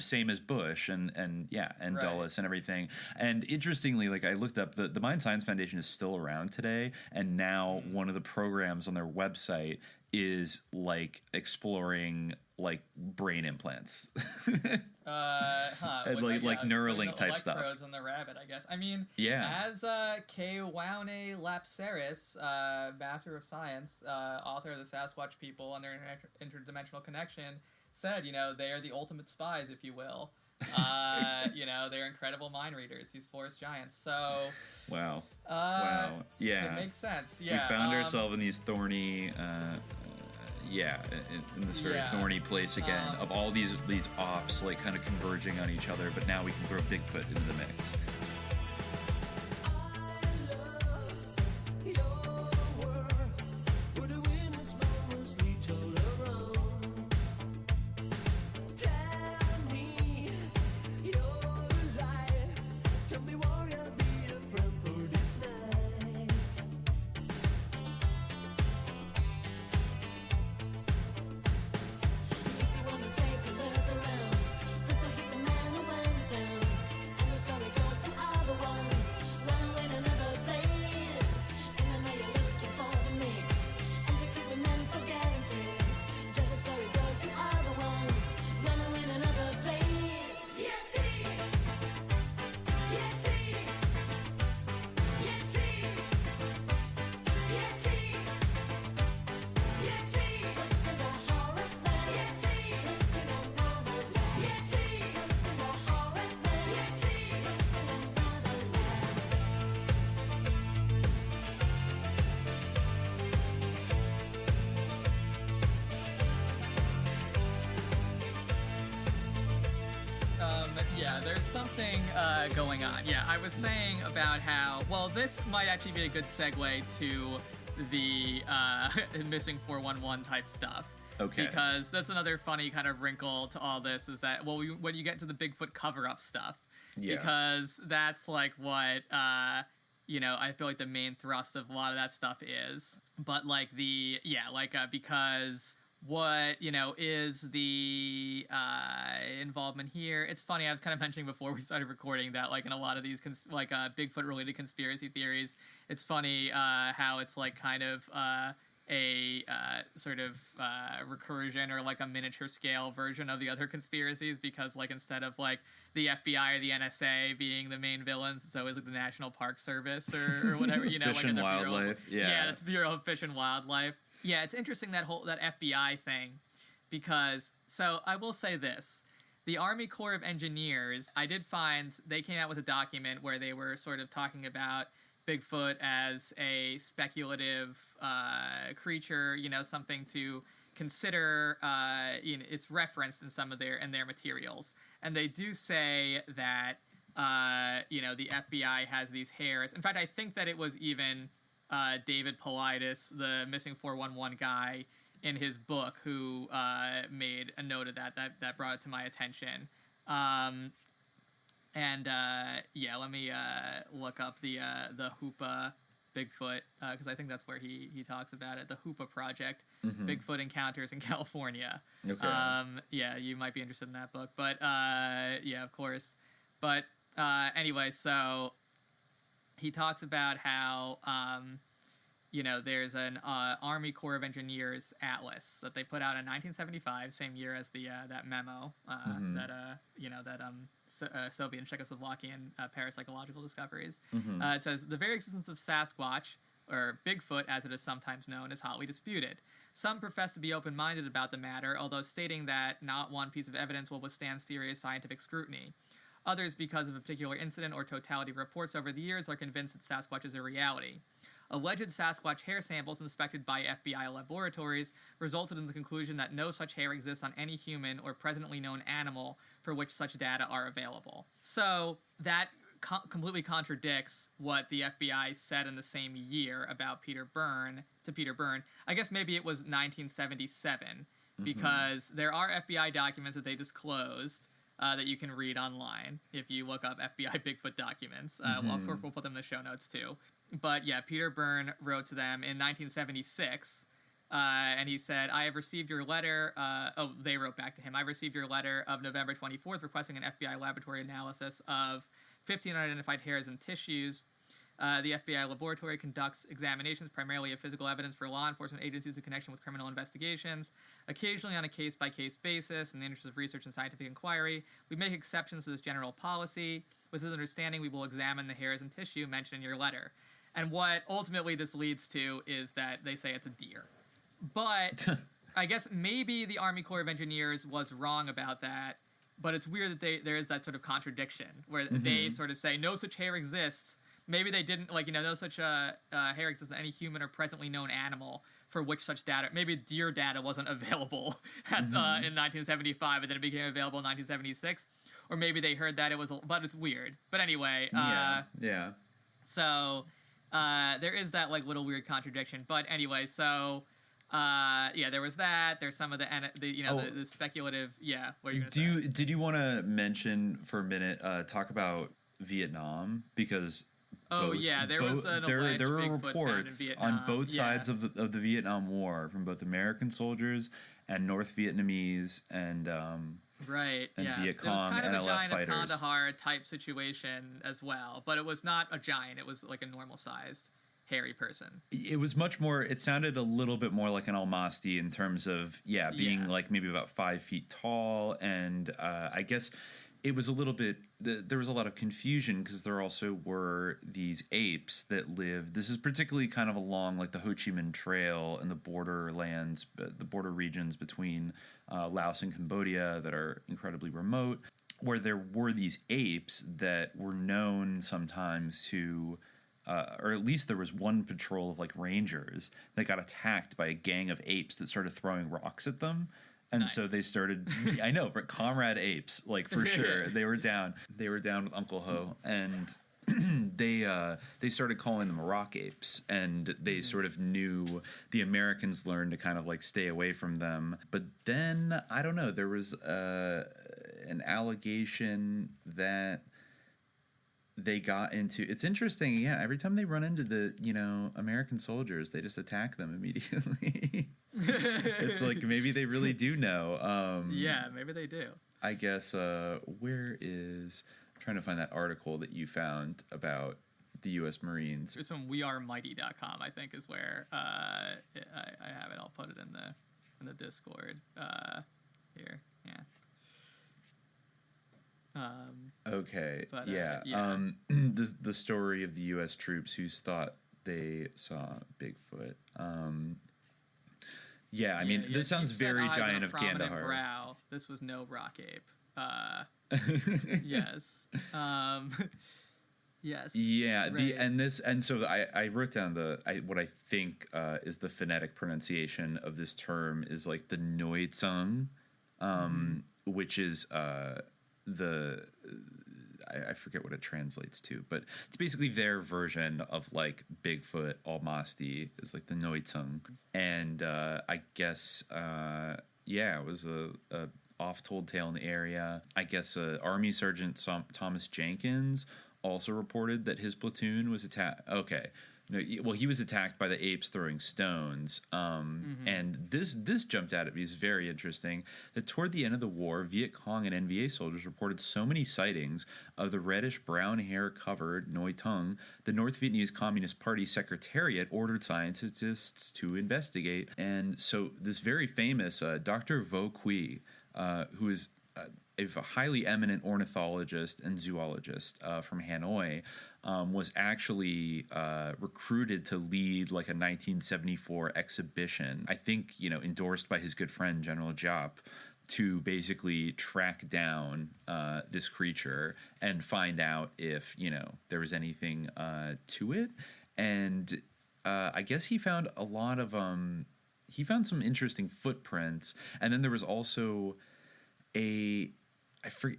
Same as Bush and Dulles and everything. And interestingly, like I looked up, the Mind Science Foundation is still around today, and now one of the programs on their website is like exploring like brain implants. And like Neuralink type stuff. Electrodes on the rabbit, I guess. I mean, as Kewane Lapseris, Master of Science, author of the Sasquatch People and their Interdimensional Connection, said, they are the ultimate spies, if you will. They're incredible mind readers, these forest giants. So wow, it makes sense. We found ourselves in these thorny in this very thorny place again, of all these ops like kind of converging on each other, but now we can throw Bigfoot into the mix. There's something going on. I was saying about how, this might actually be a good segue to the missing 411 type stuff. Okay. Because that's another funny kind of wrinkle to all this, is that, when you get to the Bigfoot cover-up stuff, because that's like what, I feel like the main thrust of a lot of that stuff is. But like because what, is the involvement here. It's funny, I was kind of mentioning before we started recording that, like, in a lot of these, Bigfoot-related conspiracy theories, it's funny how it's, like, kind of a sort of recursion or, like, a miniature scale version of the other conspiracies, because, like, instead of, like, the FBI or the NSA being the main villains, it's always, like, the National Park Service or whatever, Fish and Wildlife, the Bureau of Fish and Wildlife. Yeah, it's interesting, that FBI thing, because, so I will say this, the Army Corps of Engineers, I did find, they came out with a document where they were sort of talking about Bigfoot as a speculative creature, something to consider, it's referenced in some of their materials. And they do say that, the FBI has these hairs. In fact, I think that it was even David Paulides, the missing 411 guy, in his book, who made a note of that brought it to my attention. Let me look up the Hoopa Bigfoot, because I think that's where he talks about it, the Hoopa Project, Bigfoot Encounters in California. Okay. You might be interested in that book, but of course. But anyway, so he talks about how there's an Army Corps of Engineers atlas that they put out in 1975, same year as the that memo Soviet and Czechoslovakian parapsychological discoveries. It says, the very existence of Sasquatch, or Bigfoot as it is sometimes known, is hotly disputed. Some profess to be open-minded about the matter, although stating that not one piece of evidence will withstand serious scientific scrutiny. Others, because of a particular incident or totality of reports over the years, are convinced that Sasquatch is a reality. Alleged Sasquatch hair samples inspected by FBI laboratories resulted in the conclusion that no such hair exists on any human or presently known animal for which such data are available. So that completely contradicts what the FBI said in the same year about Peter Byrne. I guess maybe it was 1977, because there are FBI documents that they disclosed that you can read online if you look up FBI Bigfoot documents. We'll put them in the show notes too. But yeah, Peter Byrne wrote to them in 1976, and he said, I have received your letter. They wrote back to him. I received your letter of November 24th requesting an FBI laboratory analysis of 15 unidentified hairs and tissues. The FBI laboratory conducts examinations primarily of physical evidence for law enforcement agencies in connection with criminal investigations, occasionally on a case-by-case basis in the interest of research and scientific inquiry. We make exceptions to this general policy. With this understanding, we will examine the hairs and tissue mentioned in your letter. And what ultimately this leads to is that they say it's a deer. But I guess maybe the Army Corps of Engineers was wrong about that, but it's weird that there is that sort of contradiction where they sort of say no such hair exists. Maybe they didn't, no such hair exists in any human or presently known animal for which such data, maybe deer data wasn't available in 1975 and then it became available in 1976. Or maybe they heard that but it's weird. But anyway. Yeah. So there is that little weird contradiction. But anyway, so there was that. There's some of the speculative. Yeah. What are you gonna say? Did you want to mention for a minute, talk about Vietnam? Because there was an there alleged were Bigfoot reports found in on both sides of the Vietnam War from both American soldiers and North Vietnamese and Viet Cong and LF fighters. It was kind of a giant of Kandahar type situation as well, but it was not a giant. It was like a normal-sized hairy person. It was much more. It sounded a little bit more like an Almasty in terms of being maybe about 5 feet tall, and I guess it was a little bit. There was a lot of confusion because there also were these apes that lived. This is particularly kind of along the Ho Chi Minh Trail and the borderlands, the border regions between Laos and Cambodia that are incredibly remote, where there were these apes that were known sometimes to, or at least there was one patrol of rangers that got attacked by a gang of apes that started throwing rocks at them. And so they started, I know, but comrade apes, for sure. They were down with Uncle Ho, and they started calling them Rock Apes, and they sort of knew, the Americans learned to kind of stay away from them. But then, I don't know, there was an allegation that they got into. It's interesting, every time they run into the, American soldiers, they just attack them immediately. It's maybe they really do know. Maybe they do. I guess, where is... I'm trying to find that article that you found about the U.S. Marines. It's from wearemighty.com, I think, is where I have it. I'll put it in the Discord here. Yeah. Okay. But, the story of the U.S. troops who thought they saw Bigfoot. This sounds very giant of Kandahar. Brow. This was no rock ape. Yes. Yes. Yeah. Right. So I wrote down what I think is the phonetic pronunciation of this term is the Noi Tsung, which is I forget what it translates to, but it's basically their version of Bigfoot. Almasty is the Noi Tsung, and I guess it was a oft-told tale in the area. I guess Army Sergeant Thomas Jenkins also reported that his platoon was attacked. Okay. No, well, he was attacked by the apes throwing stones. And this jumped out at me as very interesting, that toward the end of the war, Viet Cong and NVA soldiers reported so many sightings of the reddish-brown hair-covered Noi Tung, the North Vietnamese Communist Party Secretariat ordered scientists to investigate. And so this very famous Dr. Vo Quy, who is a highly eminent ornithologist and zoologist from Hanoi, was actually recruited to lead a 1974 exhibition, I think, endorsed by his good friend General Giap, to basically track down this creature and find out if, there was anything to it. And I guess he found a lot of, he found some interesting footprints. And then there was also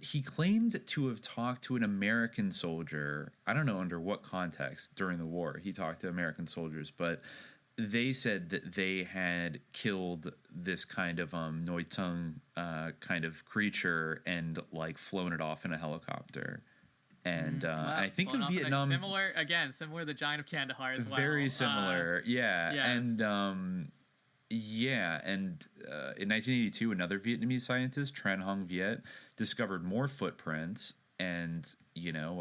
he claimed to have talked to an American soldier. I don't know under what context during the war he talked to American soldiers, but they said that they had killed this kind of Noitung kind of creature and like flown it off in a helicopter. And I think in Vietnam, similar to the Giant of Kandahar as well. Very similar, yeah. Yes. And in 1982, another Vietnamese scientist, Tran Hong Viet, discovered more footprints. And I'm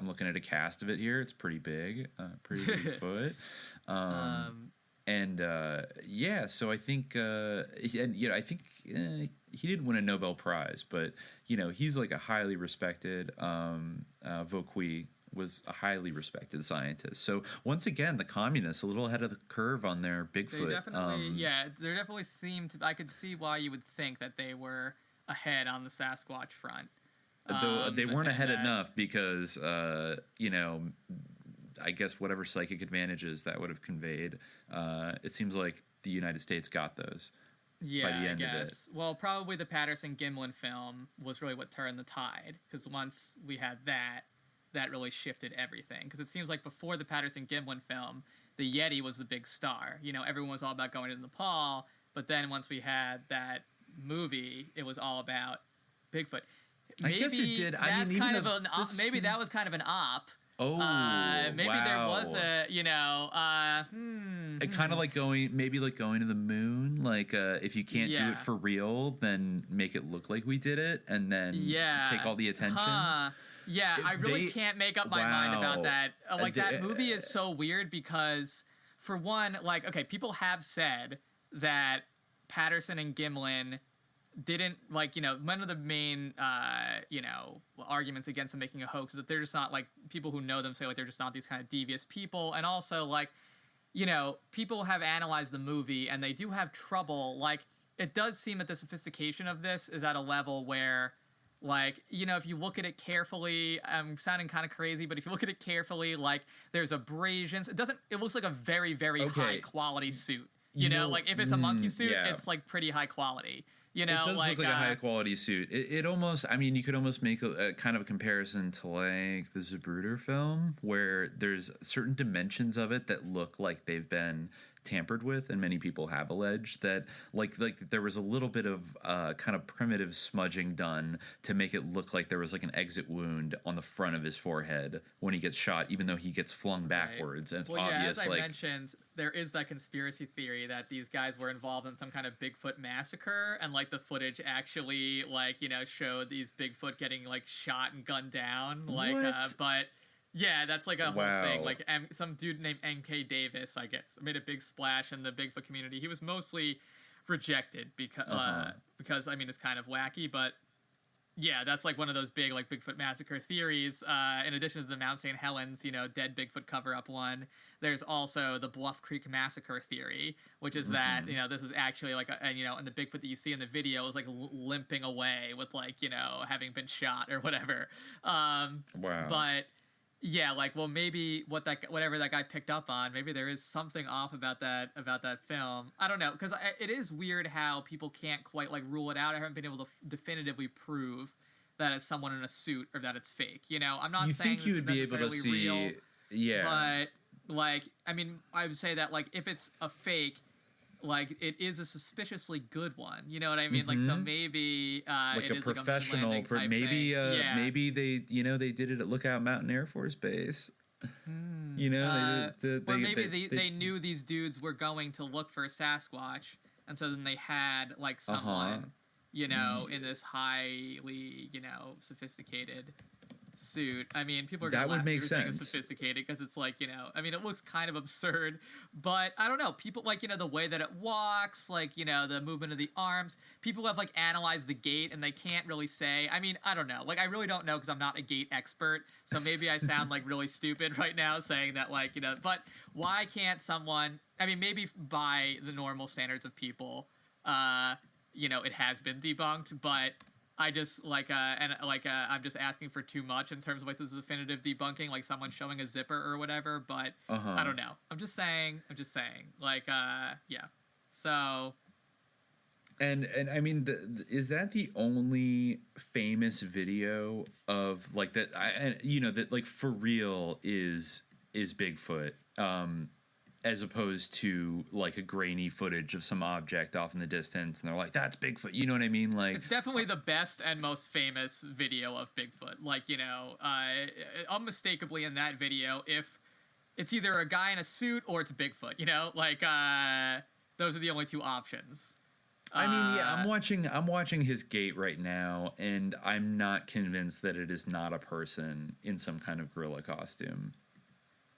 looking at a cast of it here. It's pretty big, pretty big foot. So I think, I think he didn't win a Nobel Prize, but he's like a highly respected. Vo Quy was a highly respected scientist. So once again, the communists a little ahead of the curve on their Bigfoot. There definitely seemed to. I could see why you would think that they were ahead on the Sasquatch front. Though they weren't ahead enough because I guess whatever psychic advantages that would have conveyed, it seems like the United States got those. Yeah, by the end I guess. Of it. Well, probably the Patterson-Gimlin film was really what turned the tide, because once we had that really shifted everything. Because it seems like before the Patterson-Gimlin film, the Yeti was the big star. Everyone was all about going to Nepal, but then once we had that movie, it was all about Bigfoot. Maybe I guess it did. Maybe that was kind of an op. Oh, maybe there was a, kind of like going to the moon. Like, if you can't do it for real, then make it look like we did it, and then take all the attention. Yeah, I really can't make up my mind about that. That movie is so weird because, for one, people have said that Patterson and Gimlin didn't one of the main arguments against them making a hoax is that they're just not people who know them say they're just not these kind of devious people, and also people have analyzed the movie and they do have trouble. It does seem that the sophistication of this is at a level where if you look at it carefully, I'm sounding kind of crazy, but if you look at it carefully, there's abrasions. It looks like a very, very high quality suit. If it's a monkey suit, it's pretty high quality. It does look like a high quality suit. It almost, you could almost make a kind of a comparison to the Zapruder film, where there's certain dimensions of it that look like they've been tampered with, and many people have alleged that there was a little bit of kind of primitive smudging done to make it look like there was an exit wound on the front of his forehead when he gets shot, even though he gets flung backwards. And it's obvious. As I mentioned, there is that conspiracy theory that these guys were involved in some kind of Bigfoot massacre, and the footage actually showed these Bigfoot getting shot and gunned down. But yeah, that's a whole thing. Some dude named M.K. Davis, I guess, made a big splash in the Bigfoot community. He was mostly rejected because it's kind of wacky, but yeah, that's one of those big Bigfoot massacre theories. In addition to the Mount St. Helens, dead Bigfoot cover-up one, there's also the Bluff Creek massacre theory, which is that this is actually and the Bigfoot that you see in the video is limping away with having been shot or whatever. But yeah, maybe whatever that guy picked up on, maybe there is something off about that film. I don't know, because it is weird how people can't quite rule it out. I haven't been able to definitively prove that it's someone in a suit or that it's fake. I'm not saying this is necessarily real. Yeah, but I would say that if it's a fake, it is a suspiciously good one. You know what I mean? So maybe it is a professional. Maybe maybe they they did it at Lookout Mountain Air Force Base. Or maybe they knew these dudes were going to look for a Sasquatch, and so then they had someone in this highly sophisticated suit. People are that would make sense. It's sophisticated because it's it looks kind of absurd, but I don't know. People the way that it walks, the movement of the arms. People have analyzed the gait and they can't really say. I don't know. I really don't know because I'm not a gait expert. So maybe I sound really stupid right now saying that But why can't someone? Maybe by the normal standards of people, it has been debunked, but I just I'm just asking for too much in terms of this definitive debunking, someone showing a zipper or whatever. But I don't know. I'm just saying. Yeah. So And I mean, is that the only famous video of like that? That like for real is Bigfoot, as opposed to like a grainy footage of some object off in the distance, and they're like, "That's Bigfoot." You know what I mean? Like, it's definitely the best and most famous video of Bigfoot. Like, unmistakably in that video, if it's either a guy in a suit or it's Bigfoot, like those are the only two options. I mean, yeah, I'm watching his gait right now, and I'm not convinced that it is not a person in some kind of gorilla costume.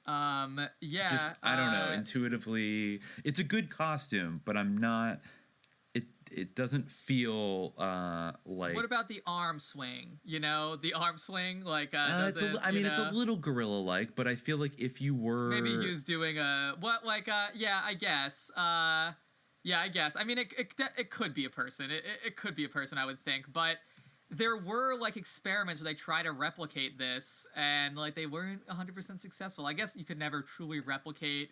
Yeah. Just, I don't know, intuitively, it's a good costume, but I'm not. It doesn't feel like. What about the arm swing? The arm swing, like. It's a little gorilla-like, but I feel like if you were maybe he was doing yeah, I guess. Yeah, I guess. I mean, it could be a person. It could be a person, I would think. But there were, like, experiments where they try to replicate this, and, like, they weren't 100% successful. I guess you could never truly replicate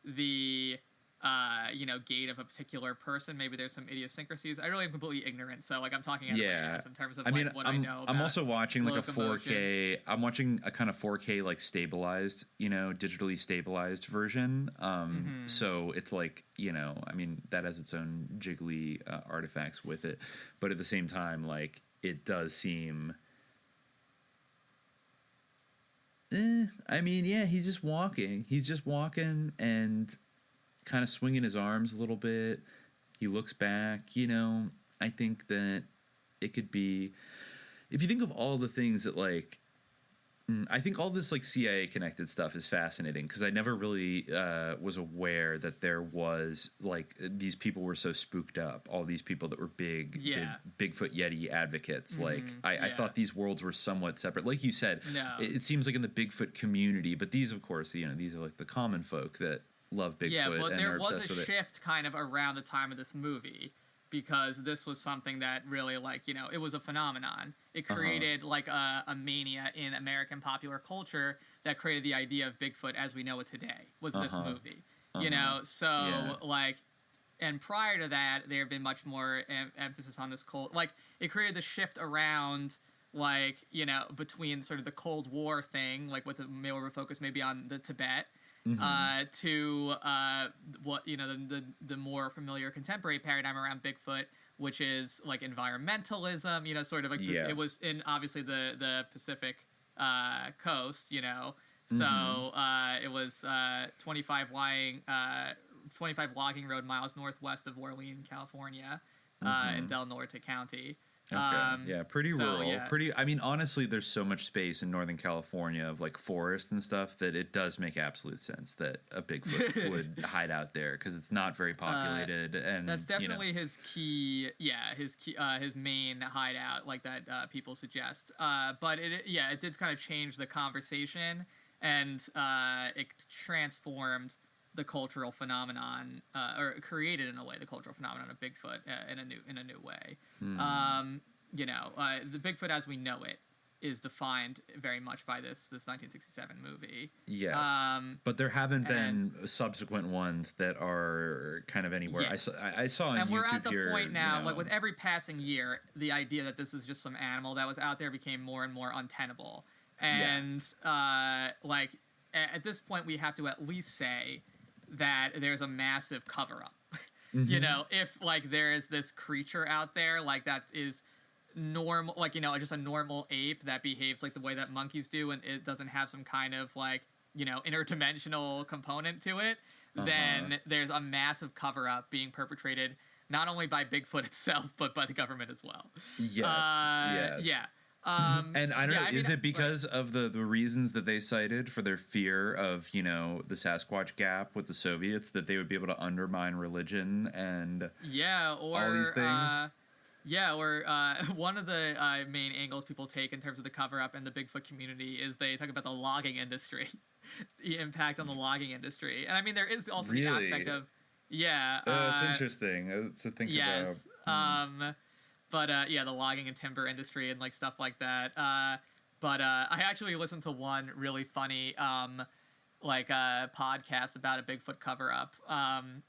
the, gait of a particular person. Maybe there's some idiosyncrasies. I really am completely ignorant, so, like, I'm talking out of my ass in terms of, what I know about I'm also watching, like, a 4K... locomotion. I'm watching a kind of 4K, like, stabilized, digitally stabilized version. So it's, like, I mean, that has its own jiggly artifacts with it. But at the same time, like, it does seem... I mean, yeah, he's just walking. He's just walking and... kind of swinging his arms a little bit. He looks back, I think that it could be, if you think of all the things that, like, I think all this, like, CIA connected stuff is fascinating, because I never really was aware that there was, like, these people were so spooked up, all these people that were big Bigfoot Yeti advocates. Like, I thought these worlds were somewhat separate. Like you said, it seems like in the Bigfoot community, but these, of course, these are, like, the common folk that love Bigfoot. Yeah, but there was a with shift kind of around the time of this movie, because this was something that really, like, it was a phenomenon. It created like a mania in American popular culture that created the idea of Bigfoot as we know it today, was this movie. Like, and prior to that, there had been much more emphasis on this cult. Like, it created the shift around, like, between sort of the Cold War thing, like with a more focus maybe on the Tibet, to what the more familiar contemporary paradigm around Bigfoot, which is like environmentalism. Sort of like it was in obviously the Pacific coast. So it was 25 logging road miles northwest of Orleans, California, in Del Norte County. Okay. Pretty rural. Yeah. I mean, honestly, there's so much space in Northern California of, like, forest and stuff that it does make absolute sense that a Bigfoot would hide out there, because it's not very populated. And that's definitely his key. Yeah, his main hideout, like that people suggest. But it did kind of change the conversation, and it transformed the cultural phenomenon, or created in a way the cultural phenomenon of Bigfoot in a new way. The Bigfoot as we know it is defined very much by this 1967 movie. Yes, but there haven't been subsequent ones that are kind of anywhere. Yeah. I saw on YouTube. And we're at the here, point now, like with every passing year, the idea that this was just some animal that was out there became more and more untenable. And like at this point, we have to at least say that there's a massive cover-up. If like there is this creature out there like that is normal, like just a normal ape that behaves like the way that monkeys do, and it doesn't have some kind of like interdimensional component to it, then there's a massive cover-up being perpetrated not only by Bigfoot itself but by the government as well. Yes. Yeah. And I don't know, is it because of the reasons that they cited for their fear of, the Sasquatch gap with the Soviets, that they would be able to undermine religion and all these things? One of the main angles people take in terms of the cover-up and the Bigfoot community is they talk about the logging industry, the impact on the logging industry. And I mean, there is also the aspect of, it's interesting to think about. But the logging and timber industry and like stuff like that. But I actually listened to one really funny like a podcast about a Bigfoot cover-up.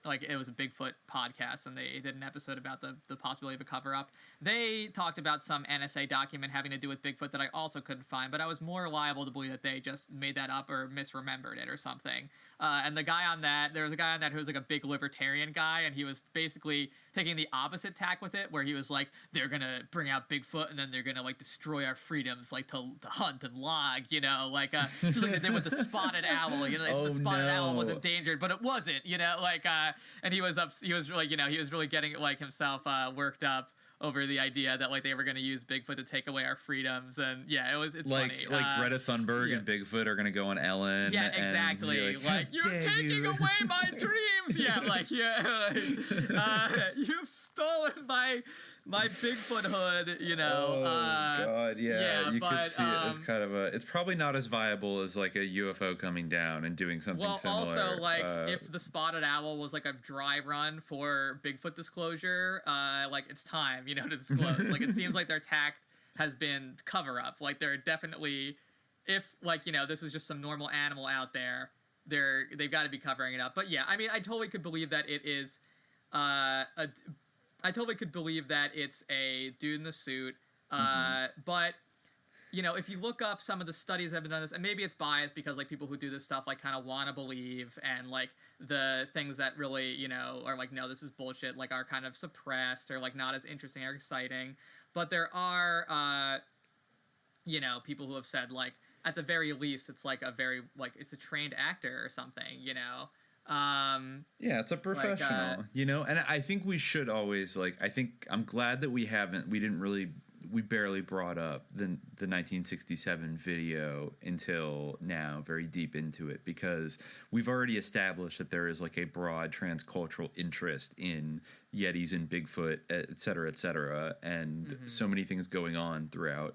Like it was a Bigfoot podcast, and they did an episode about the possibility of a cover-up. They talked about some NSA document having to do with Bigfoot that I also couldn't find, but I was more liable to believe that they just made that up or misremembered it or something. And the guy on that, there was a guy on that who was like a big libertarian guy, and he was basically taking the opposite tack with it, where he was like, they're gonna bring out Bigfoot and then they're gonna like destroy our freedoms, like to hunt and log, you know, like just like they did with the spotted owl. You know, the spotted owl was endangered, but it wasn't, you know, like and he was really, you know, he was really getting like himself worked up over the idea that like they were going to use Bigfoot to take away our freedoms. And yeah, it's like funny. Like Greta Thunberg and Bigfoot are going to go on Ellen. Yeah, exactly. Like you're taking away my dreams. Yeah, like you've stolen my Bigfoot hood. You know. Oh God, yeah. You but, could see it as kind of it's probably not as viable as like a UFO coming down and doing something similar. Well, also like if the spotted owl was like a dry run for Bigfoot disclosure, like it's time. You know, to disclose. Like it seems like their tact has been cover up. Like they're definitely, if like, you know, this is just some normal animal out there, they've got to be covering it up. But yeah, I mean, I totally could believe that it is I totally could believe that it's a dude in the suit. But you know, if you look up some of the studies that have been done this, and maybe it's biased because like people who do this stuff like kind of want to believe, and like the things that really, you know, are like, no, this is bullshit, like are kind of suppressed or like not as interesting or exciting. But there are, you know, people who have said like, at the very least, it's like a very, like, it's a trained actor or something, you know? Yeah, it's a professional, like, you know? And I think we should always, like, I'm glad that we barely brought up the 1967 video until now, very deep into it, because we've already established that there is like a broad transcultural interest in Yetis and Bigfoot, et cetera, and so many things going on throughout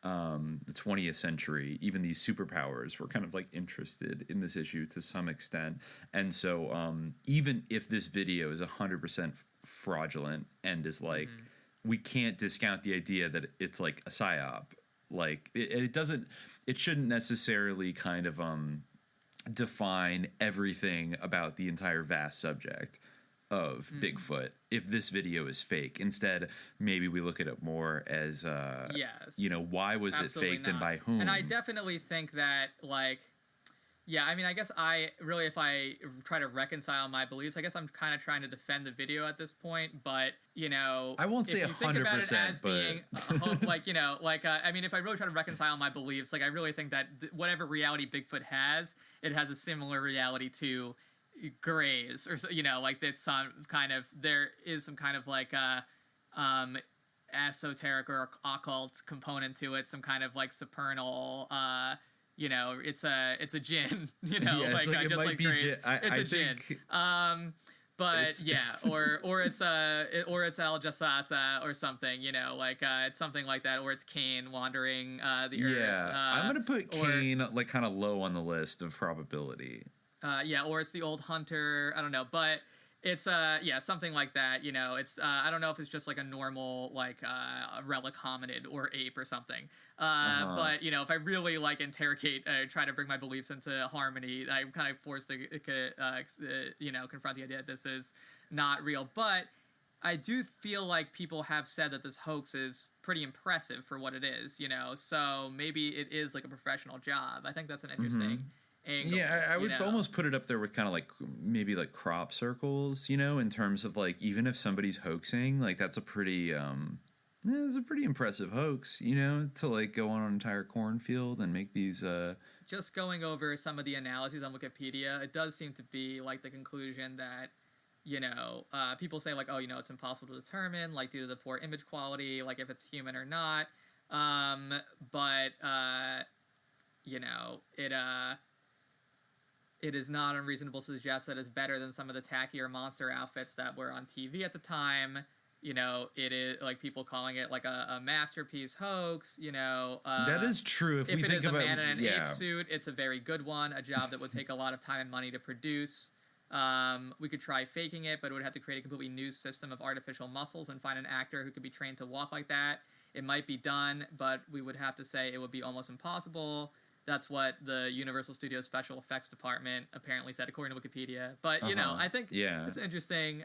the 20th century. Even these superpowers were kind of like interested in this issue to some extent. And so even if this video is 100% fraudulent and is like, we can't discount the idea that it's like a psyop. Like it shouldn't necessarily kind of define everything about the entire vast subject of Bigfoot if this video is fake. Instead, maybe we look at it more as you know, why was it faked and by whom? And I definitely think that like, yeah, I mean, I guess if I try to reconcile my beliefs, I guess I'm kind of trying to defend the video at this point, but, you know, I won't say 100%, think about it as being, like, you know, like, I mean, if I really try to reconcile my beliefs, like, I really think that whatever reality Bigfoot has, it has a similar reality to Gray's, or, you know, like, that's some kind of, there is some kind of, like, esoteric or occult component to it, some kind of, like, supernal, you know, it's a djinn, you know, yeah, like just like Grace, it's a djinn. But yeah, or it's Al Jassasa or something, you know, like it's something like that, or it's Cain wandering the earth. Yeah, I'm gonna put Cain like kind of low on the list of probability. Yeah, or it's the old hunter. I don't know, but it's yeah, something like that. You know, it's I don't know if it's just like a normal like relic hominid or ape or something. But you know, if I really like interrogate, try to bring my beliefs into harmony, I'm kind of forced to you know, confront the idea that this is not real. But I do feel like people have said that this hoax is pretty impressive for what it is. You know, so maybe it is like a professional job. I think that's an interesting angle. Yeah, I would almost put it up there with kind of like maybe like crop circles, you know, in terms of like, even if somebody's hoaxing, like that's a pretty it's a pretty impressive hoax, you know, to like go on an entire cornfield and make these just going over some of the analyses on Wikipedia, it does seem to be like the conclusion that, you know, people say like, oh, you know, it's impossible to determine, like due to the poor image quality, like if it's human or not. But you know, it is not unreasonable to suggest that it's better than some of the tackier monster outfits that were on TV at the time. You know, it is like people calling it like a masterpiece hoax, you know. That is true. If we it think is a about, man in an ape suit, it's a very good one, a job that would take a lot of time and money to produce. We could try faking it, but it would have to create a completely new system of artificial muscles and find an actor who could be trained to walk like that. It might be done, but we would have to say it would be almost impossible. That's what the Universal Studios Special Effects Department apparently said, according to Wikipedia. But, you know, I think it's interesting,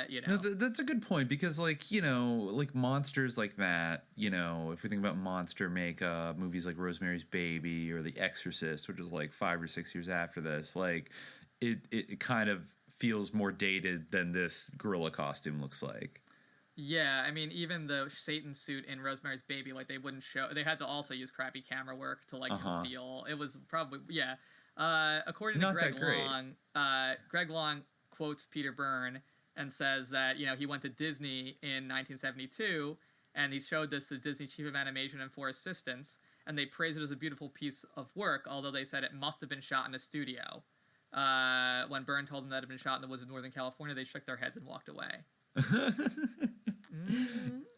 you know. No, that's a good point, because, like, you know, like monsters like that, you know, if we think about monster makeup, movies like Rosemary's Baby or The Exorcist, which is like 5 or 6 years after this, like, it kind of feels more dated than this gorilla costume looks like. Yeah, I mean, even the Satan suit in Rosemary's Baby, like, they wouldn't show... They had to also use crappy camera work to, like, conceal. It was probably... Yeah. According to Greg Long quotes Peter Byrne and says that, you know, he went to Disney in 1972, and he showed this to Disney Chief of Animation and 4 assistants, and they praised it as a beautiful piece of work, although they said it must have been shot in a studio. When Byrne told them that it had been shot in the woods of Northern California, they shook their heads and walked away.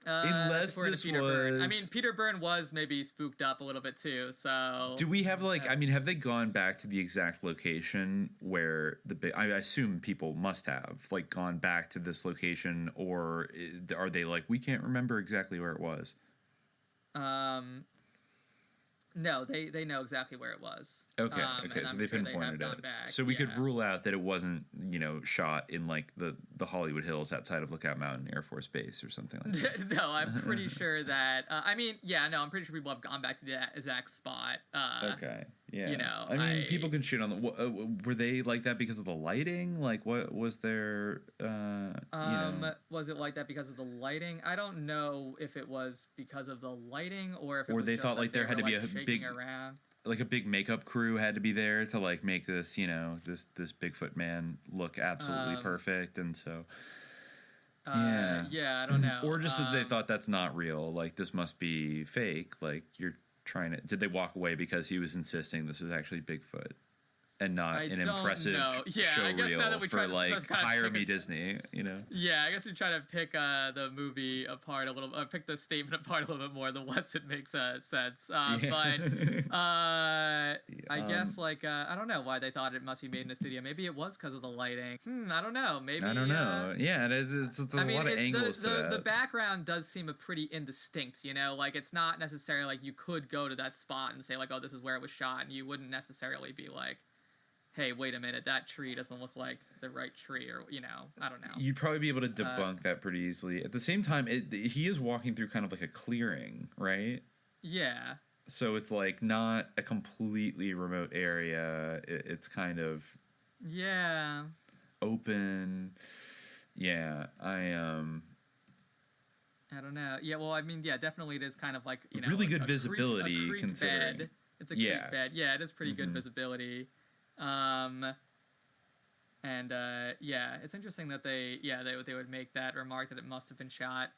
Unless this was... Byrne. I mean, Peter Byrne was maybe spooked up a little bit too, so... Do we have, like... I mean, have they gone back to the exact location where I assume people must have, like, gone back to this location, or are they like, we can't remember exactly where it was? No, they know exactly where it was. Okay, so they pinpointed it. So we could rule out that it wasn't, you know, shot in, like, the Hollywood Hills outside of Lookout Mountain Air Force Base or something like that. No, I'm pretty sure that... I'm pretty sure people have gone back to that exact spot. Okay, yeah. You know, I mean, people can shit on the... were they like that because of the lighting? Like, what was their... you know... Was it like that because of the lighting? I don't know if it was because of the lighting or if it or was they just thought like there had to be a big around. Like a big makeup crew had to be there to, like, make this, you know, this Bigfoot man look absolutely perfect, and so I don't know. Or just that they thought that's not real, like, this must be fake, like, you're trying to... Did they walk away because he was insisting this was actually Bigfoot and not an impressive show reel for, like, hire me Disney, you know? Yeah, I guess we try to pick the movie apart a little, pick the statement apart a little bit more than less it makes sense. But I guess, like, I don't know why they thought it must be made in a studio. Maybe it was because of the lighting. I don't know. Maybe I don't know. There's a lot of angles to that. The background does seem pretty indistinct, you know? Like, it's not necessarily like you could go to that spot and say, like, oh, this is where it was shot, and you wouldn't necessarily be like, hey, wait a minute, that tree doesn't look like the right tree, or, you know, I don't know. You'd probably be able to debunk that pretty easily. At the same time, he is walking through kind of like a clearing, right? Yeah. So it's, like, not a completely remote area. It's kind of... Yeah. Open. Yeah, I don't know. Yeah, well, I mean, yeah, definitely it is kind of like, you know... Really good visibility, a creek considering. Bed. It's a creek bed. Yeah, it is pretty good visibility. It's interesting that they would make that remark that it must have been shot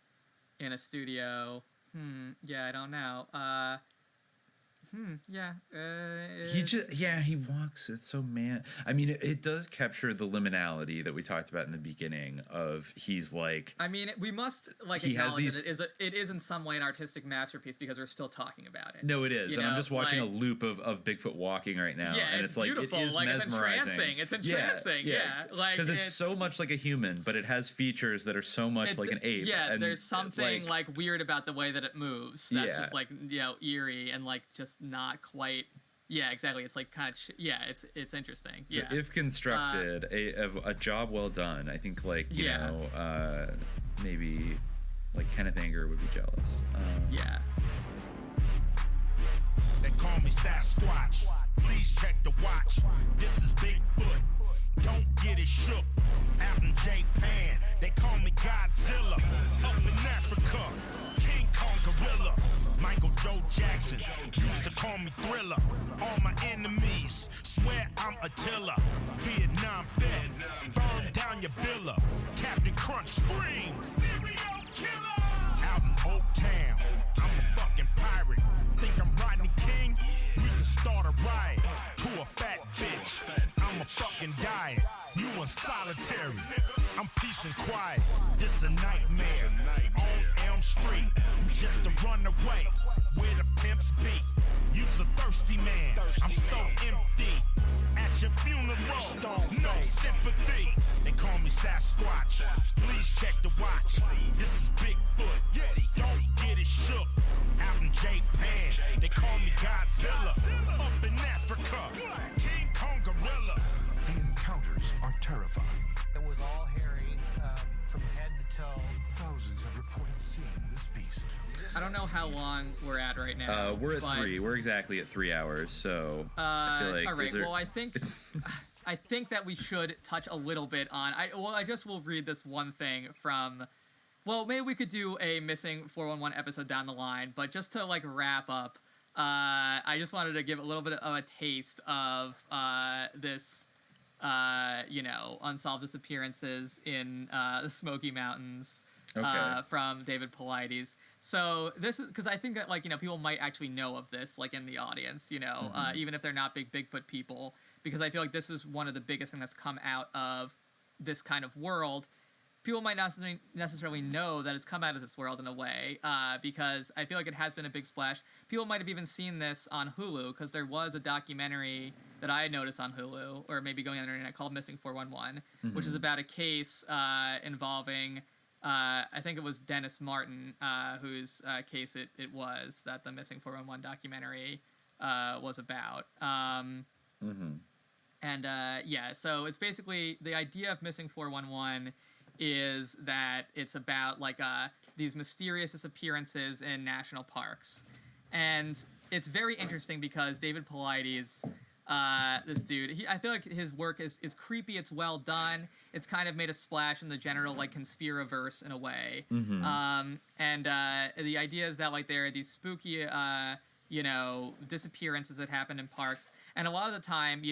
in a studio. I don't know. He walks. It's so man. I mean, it does capture the liminality that we talked about in the beginning of he's like. I mean, we must like acknowledge that it is in some way an artistic masterpiece because we're still talking about it. No, it is, and I'm just watching a loop of Bigfoot walking right now, and it's like beautiful. It is mesmerizing. It's entrancing. Yeah, like because it's so much like a human, but it has features that are so much like an ape. Yeah, and there's something like weird about the way that it moves. That's just like, you know, eerie and like just not quite. Yeah, exactly. It's like kind of it's interesting. So if constructed, a job well done. I think like you know maybe like Kenneth Anger would be jealous. They call me Sasquatch. Please check the watch. This is Bigfoot. Don't get it shook. Out in Japan, they call me Godzilla. Up in Africa, King Kong Gorilla. Michael Joe Jackson used to call me Thriller. All my enemies swear I'm Attila. Vietnam vet, burn down your villa. Captain Crunch screams, serial killer. Out in Oak Town, I'm a fucking pirate. Think I'm Rodney King? We can start a riot to a fat bitch. I'm a fucking diet. You in solitary. I'm peace and quiet. This a nightmare. On Elm Street, just to run away where the pimps be. You's a thirsty man. I'm so empty. At your funeral. No sympathy. They call me Sasquatch. Please check the watch. This is Bigfoot. Yeti. Don't get it shook. Out in Japan, they call me Godzilla. Up in Africa, King Kong gorilla. The encounters are terrifying. It was all hairy from head to toe. Thousands have reported seeing this beast. I don't know how long we're at right now. We're at 3. We're exactly at 3 hours. So I feel like all right. Well, I think that we should touch a little bit on. I just will read this one thing from. Well, maybe we could do a missing 411 episode down the line, but just to like wrap up, I just wanted to give a little bit of a taste of this, unsolved disappearances in the Smoky Mountains. From David Paulides. So this is because I think that people might actually know of this in the audience, even if they're not big Bigfoot people, because I feel like this is one of the biggest things that's come out of this kind of world. People might not necessarily know that it's come out of this world in a way, because I feel like it has been a big splash. People might have even seen this on Hulu, because there was a documentary that I noticed on Hulu, or maybe going on the internet, called Missing 411, which is about a case involving, I think it was Dennis Martin, whose case it was that the Missing 411 documentary was about. So it's basically the idea of Missing 411 is that it's about these mysterious disappearances in national parks. And it's very interesting because David Paulides, this dude, I feel like his work is creepy, it's well done, it's kind of made a splash in the general conspiraverse in a way. The idea is that there are these spooky disappearances that happen in parks. And a lot of the time,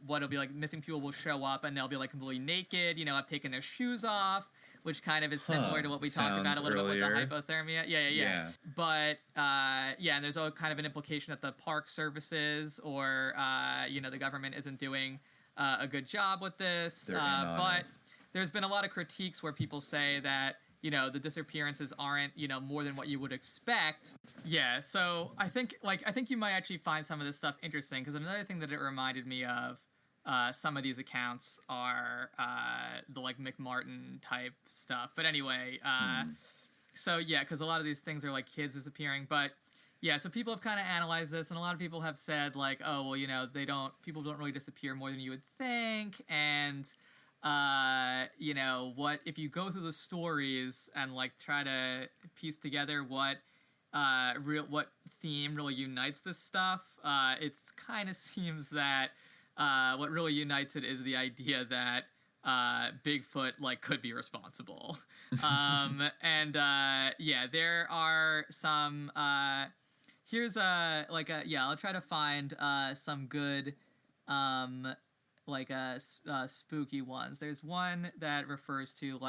what'll be missing people will show up and they'll be completely naked, have taken their shoes off, which kind of is similar to what we talked about a little bit with the hypothermia. Yeah. But, and there's all kind of an implication that the park services or, the government isn't doing a good job with this. But there's been a lot of critiques where people say that, the disappearances aren't, more than what you would expect. Yeah, so I think you might actually find some of this stuff interesting, because another thing that it reminded me of, some of these accounts are the McMartin type stuff. But anyway, so yeah, because a lot of these things are kids disappearing. But yeah, so people have kind of analyzed this, and a lot of people have said people don't really disappear more than you would think, and what if you go through the stories and try to piece together what theme really unites this stuff, it kind of seems that what really unites it is the idea that Bigfoot could be responsible. There are some here's I'll try to find some good spooky ones. There's one that refers to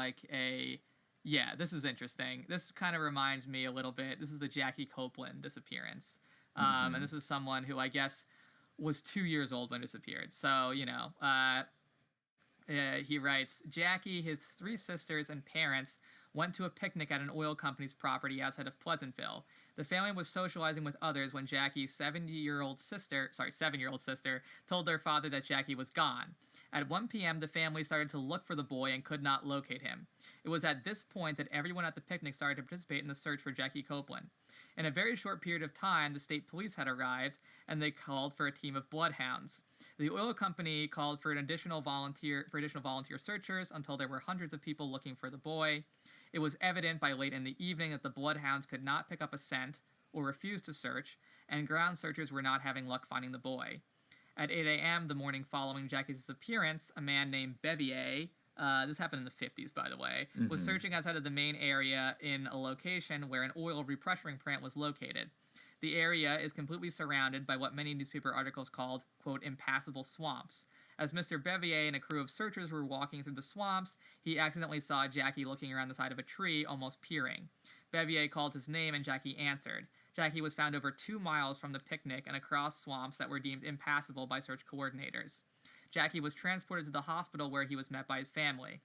this is interesting. This kind of reminds me a little bit. This is the Jackie Copeland disappearance. And this is someone who I guess was 2 years old when disappeared. So, he writes, Jackie, his 3 sisters, and parents went to a picnic at an oil company's property outside of Pleasantville. The family was socializing with others when Jackie's 7-year-old sister told their father that Jackie was gone. At 1 p.m., the family started to look for the boy and could not locate him. It was at this point that everyone at the picnic started to participate in the search for Jackie Copeland. In a very short period of time, the state police had arrived, and they called for a team of bloodhounds. The oil company called for additional volunteer searchers until there were hundreds of people looking for the boy. It was evident by late in the evening that the bloodhounds could not pick up a scent or refused to search, and ground searchers were not having luck finding the boy. At 8 a.m. the morning following Jackie's disappearance, a man named Bevier, this happened in the 50s, by the way, was searching outside of the main area in a location where an oil repressuring plant was located. The area is completely surrounded by what many newspaper articles called, quote, impassable swamps. As Mr. Bevier and a crew of searchers were walking through the swamps, he accidentally saw Jackie looking around the side of a tree, almost peering. Bevier called his name and Jackie answered. Jackie was found over 2 miles from the picnic and across swamps that were deemed impassable by search coordinators. Jackie was transported to the hospital where he was met by his family.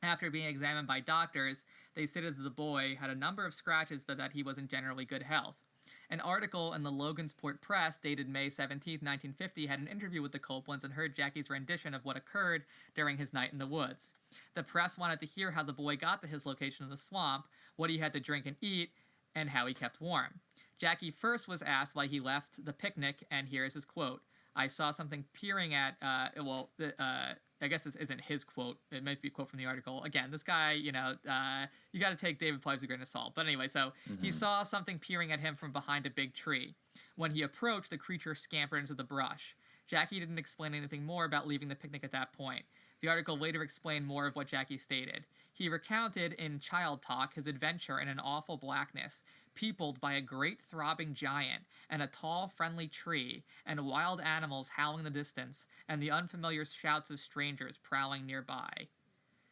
After being examined by doctors, they stated that the boy had a number of scratches but that he was in generally good health. An article in the Logansport Press dated May 17, 1950, had an interview with the Copelands and heard Jackie's rendition of what occurred during his night in the woods. The press wanted to hear how the boy got to his location in the swamp, what he had to drink and eat, and how he kept warm. Jackie first was asked why he left the picnic, and here is his quote. I saw something peering at, I guess this isn't his quote. It might be a quote from the article. Again, this guy, you got to take David Plives with a grain of salt. But anyway, so he saw something peering at him from behind a big tree. When he approached, the creature scampered into the brush. Jackie didn't explain anything more about leaving the picnic at that point. The article later explained more of what Jackie stated. He recounted in Child Talk his adventure in an awful blackness, peopled by a great throbbing giant, and a tall, friendly tree, and wild animals howling in the distance, and the unfamiliar shouts of strangers prowling nearby.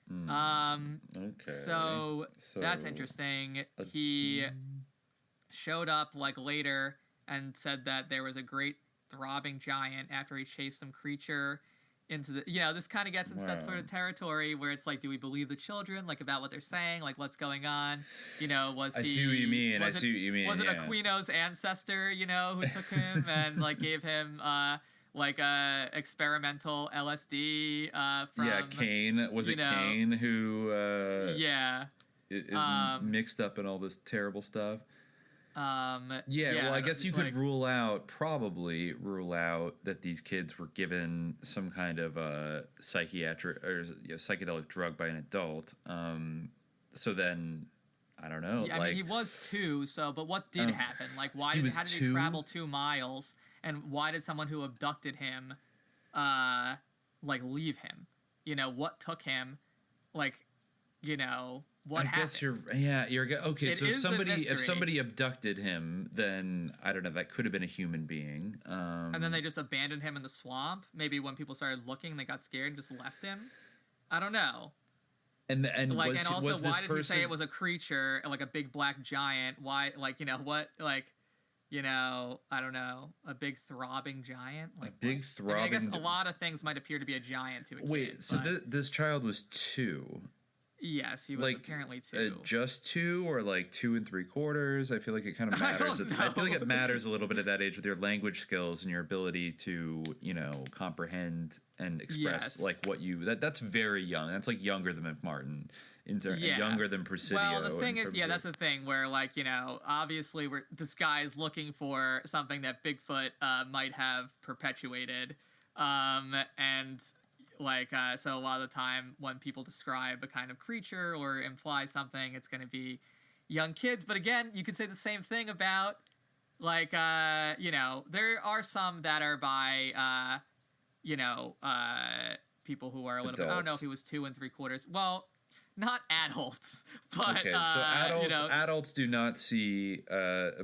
Okay. So that's interesting. He showed up later and said that there was a great throbbing giant after he chased some creature into the, this kind of gets into that sort of territory where it's do we believe the children, about what they're saying, what's going on, was he... I see what you mean. Was it Aquino's ancestor, who took him and, gave him, experimental LSD, from... Yeah, Cain. Was it Cain who, is mixed up in all this terrible stuff? Well, I guess you could probably rule out that these kids were given some kind of psychiatric or psychedelic drug by an adult. So then, I don't know. Yeah, I mean, he was 2. So, but what did happen? How did he travel 2 miles? And why did someone who abducted him, leave him? What took him? What happened? Guess you're okay. So if somebody abducted him, then I don't know. That could have been a human being. And then they just abandoned him in the swamp. Maybe when people started looking, they got scared and just left him. I don't know. And why did person... he say it was a creature, a big black giant? Why, what, I don't know, a big throbbing giant? A big throbbing... I guess a lot of things might appear to be a giant to a kid. Wait, so this child was 2. Yes, he was apparently 2. Just 2 or 2 3/4? I feel like it kind of matters. I feel like it matters a little bit at that age with your language skills and your ability to, comprehend and express what you. That's very young. That's younger than McMartin, younger than Presidio. Well, the thing is, that's the thing where obviously this guy is looking for something that Bigfoot might have perpetuated, and. So a lot of the time when people describe a kind of creature or imply something, it's going to be young kids. But again, you could say the same thing about, there are some that are by, people who are a little bit, I don't know if he was 2 3/4. Well, not adults, but okay. So adults do not see.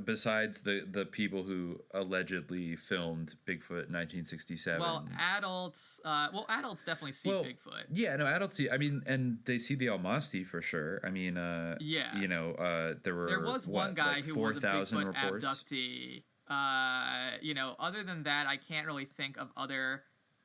Besides the people who allegedly filmed Bigfoot in 1967. Well, adults definitely see Bigfoot. Yeah, no, adults see. I mean, and they see the Almasty for sure. I mean, there was one guy who was a Bigfoot reports. abductee. Other than that, I can't really think of other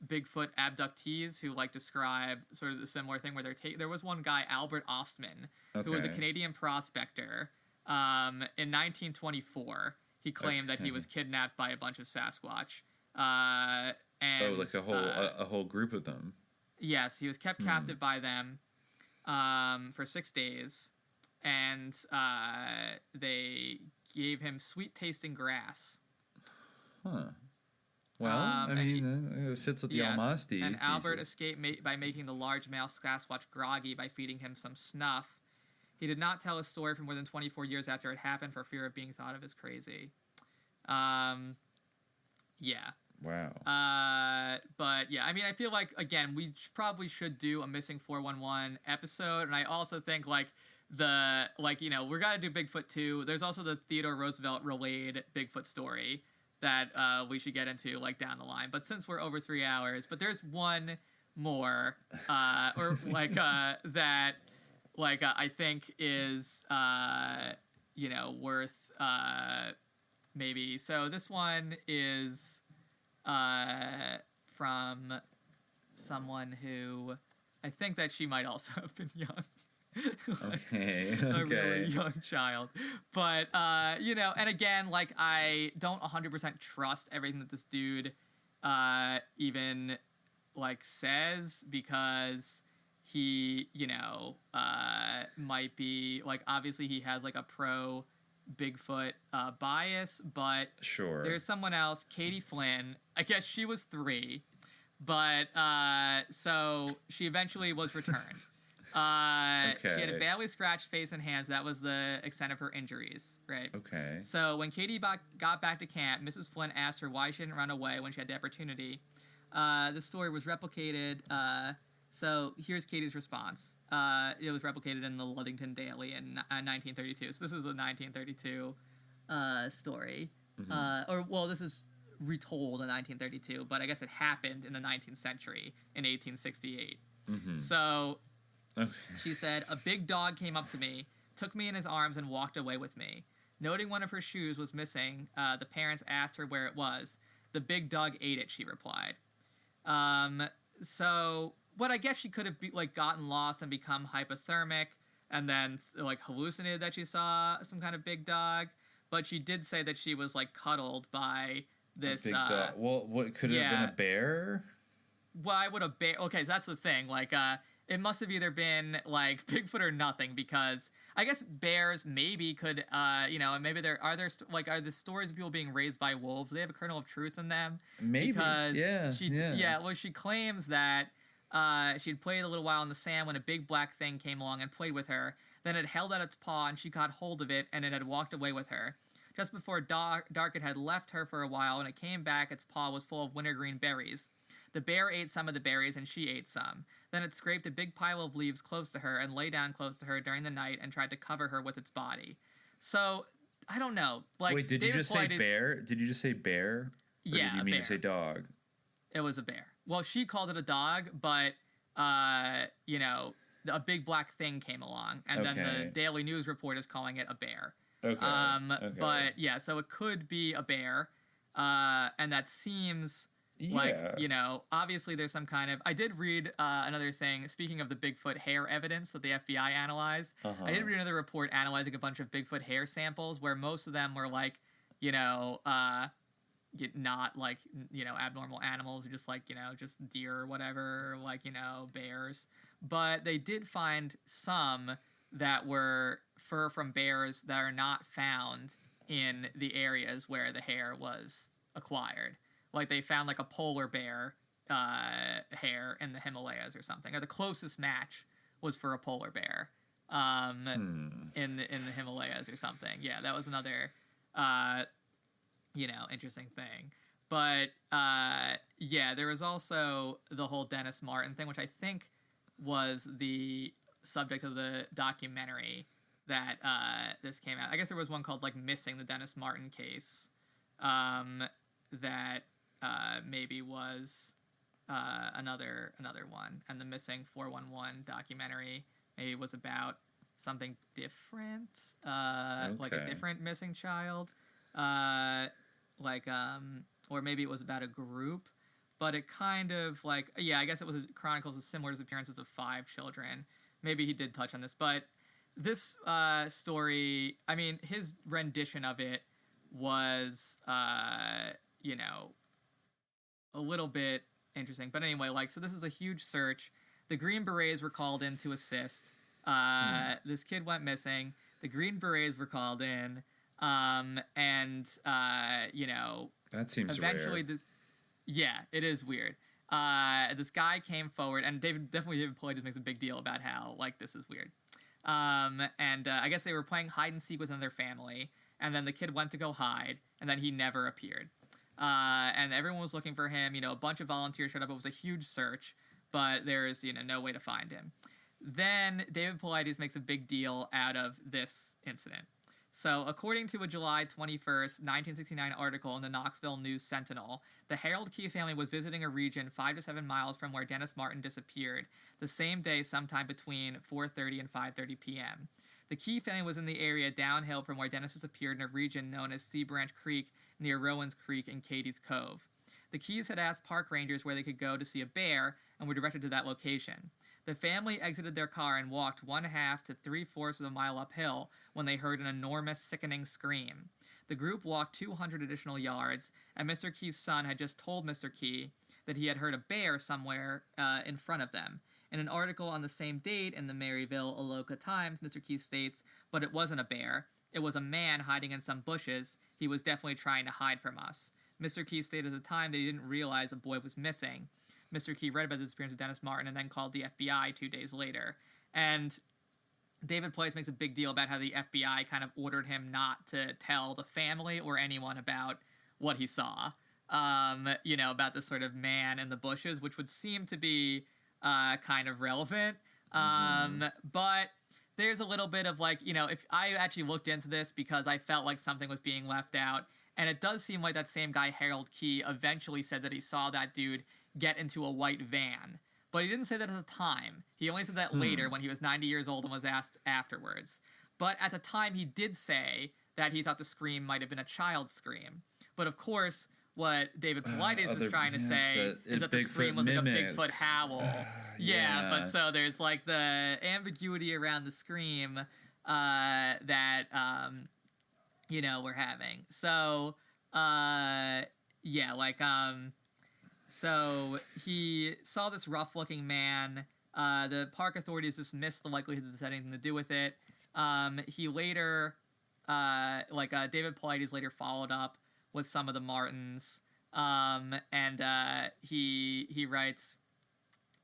Bigfoot abductees who describe sort of the similar thing where there was one guy, Albert Ostman, who was a Canadian prospector. In 1924, he claimed that he was kidnapped by a bunch of Sasquatch. And a whole group of them. Yes, he was kept captive by them for 6 days, and they gave him sweet tasting grass. Huh. Well, it fits with the Almasty. And Albert escaped by making the large male Sasquatch groggy by feeding him some snuff. He did not tell his story for more than 24 years after it happened for fear of being thought of as crazy. Yeah. Wow. But yeah, I mean, I feel again, we probably should do a Missing 411 episode, and I also think we're gotta do Bigfoot 2. There's also the Theodore Roosevelt relayed Bigfoot story that we should get into down the line. But since we're over 3 hours, but there's one more that I think is worth maybe. So this one is from someone who I think that she might also have been young. Okay. A really young child. But, and again, like, I don't 100% trust everything that this dude even, like, says, because he, might be, like, obviously he has, like, a pro Bigfoot bias, but sure, there's someone else, Katie Flynn. I guess she was 3, but so she eventually was returned. She had a badly scratched face and hands. That was the extent of her injuries, right? Okay. So when Katie got back to camp, Mrs. Flynn asked her why she didn't run away when she had the opportunity. The story was replicated. So here's Katie's response. It was replicated in the Ludington Daily in 1932. So this is a 1932 story. This is retold in 1932, but I guess it happened in the 19th century in 1868. So she said, a big dog came up to me, took me in his arms, and walked away with me. Noting one of her shoes was missing, the parents asked her where it was. The big dog ate it, she replied. But I guess she could have gotten lost and become hypothermic, and then hallucinated that she saw some kind of big dog. But she did say that she was cuddled by this big dog. Well, what could it have been, a bear? Why would a bear? Okay, so that's the thing. It must have either been Bigfoot or nothing, because I guess bears maybe could, maybe are the stories of people being raised by wolves? Do they have a kernel of truth in them? Maybe. Because yeah. Well, she claims that she'd played a little while in the sand when a big black thing came along and played with her. Then it held out its paw and she caught hold of it and it had walked away with her. Just before dark, it had left her for a while. When it came back, its paw was full of wintergreen berries. The bear ate some of the berries and she ate some. Then it scraped a big pile of leaves close to her and lay down close to her during the night and tried to cover her with its body. So, I don't know. Wait, did you just say bear? Did you just say bear? Or yeah, did you mean to say dog? It was a bear. Well, she called it a dog, but, a big black thing came along. And then the Daily News report is calling it a bear. Okay. But, yeah, so it could be a bear. And that seems... obviously there's some kind of... I did read another thing, speaking of the Bigfoot hair evidence that the FBI analyzed. I did read another report analyzing a bunch of Bigfoot hair samples where most of them were not abnormal animals, just just deer or whatever, bears. But they did find some that were fur from bears that are not found in the areas where the hair was acquired. They found a polar bear hair in the Himalayas or something. Or the closest match was for a polar bear in the Himalayas or something. Yeah, that was another interesting thing. But there was also the whole Dennis Martin thing, which I think was the subject of the documentary that this came out. I guess there was one called Missing the Dennis Martin Case that maybe was another one, and the Missing 411 documentary maybe was about something different, like a different missing child, or maybe it was about a group, but it kind of I guess it was chronicles the similar disappearances of 5 children. Maybe he did touch on this, but this story, I mean, his rendition of it was a little bit interesting. But anyway, so this is a huge search. The Green Berets were called in to assist. This kid went missing. The Green Berets were called in. That seems eventually weird. It is weird. This guy came forward, and David Polley just makes a big deal about how, this is weird. I guess they were playing hide and seek within their family, and then the kid went to go hide, and then he never appeared. And everyone was looking for him. A bunch of volunteers showed up. It was a huge search, but there's, no way to find him. Then David Paulides makes a big deal out of this incident. So, according to a July 21st, 1969 article in the Knoxville News Sentinel, the Harold Key family was visiting a region 5 to 7 miles from where Dennis Martin disappeared, the same day sometime between 4:30 and 5:30 p.m. The Key family was in the area downhill from where Dennis disappeared in a region known as Sea Branch Creek near Rowan's Creek and Katie's Cove. The Keys had asked park rangers where they could go to see a bear and were directed to that location. The family exited their car and walked 1/2 to 3/4 of a mile uphill when they heard an enormous, sickening scream. The group walked 200 additional yards, and Mr. Key's son had just told Mr. Key that he had heard a bear somewhere in front of them. In an article on the same date in the Maryville Aloka Times, Mr. Key states, "But it wasn't a bear. It was a man hiding in some bushes. He was definitely trying to hide from us." Mr. Key stated at the time that he didn't realize a boy was missing. Mr. Key read about the disappearance of Dennis Martin and then called the FBI 2 days later. And David Place makes a big deal about how the FBI kind of ordered him not to tell the family or anyone about what he saw, about this sort of man in the bushes, which would seem to be kind of relevant. But there's a little bit of if I actually looked into this because I felt like something was being left out, and it does seem like that same guy, Harold Key, eventually said that he saw that dude get into a white van. But he didn't say that at the time. He only said that later when he was 90 years old and was asked afterwards. But at the time, he did say that he thought the scream might have been a child's scream. But of course, what David Paulides is trying to say is that the scream was like a Bigfoot howl. But so there's the ambiguity around the scream that we're having. So so he saw this rough-looking man. The park authorities dismissed the likelihood that this had anything to do with it. He later, David Paulides later followed up with some of the Martins, and he writes,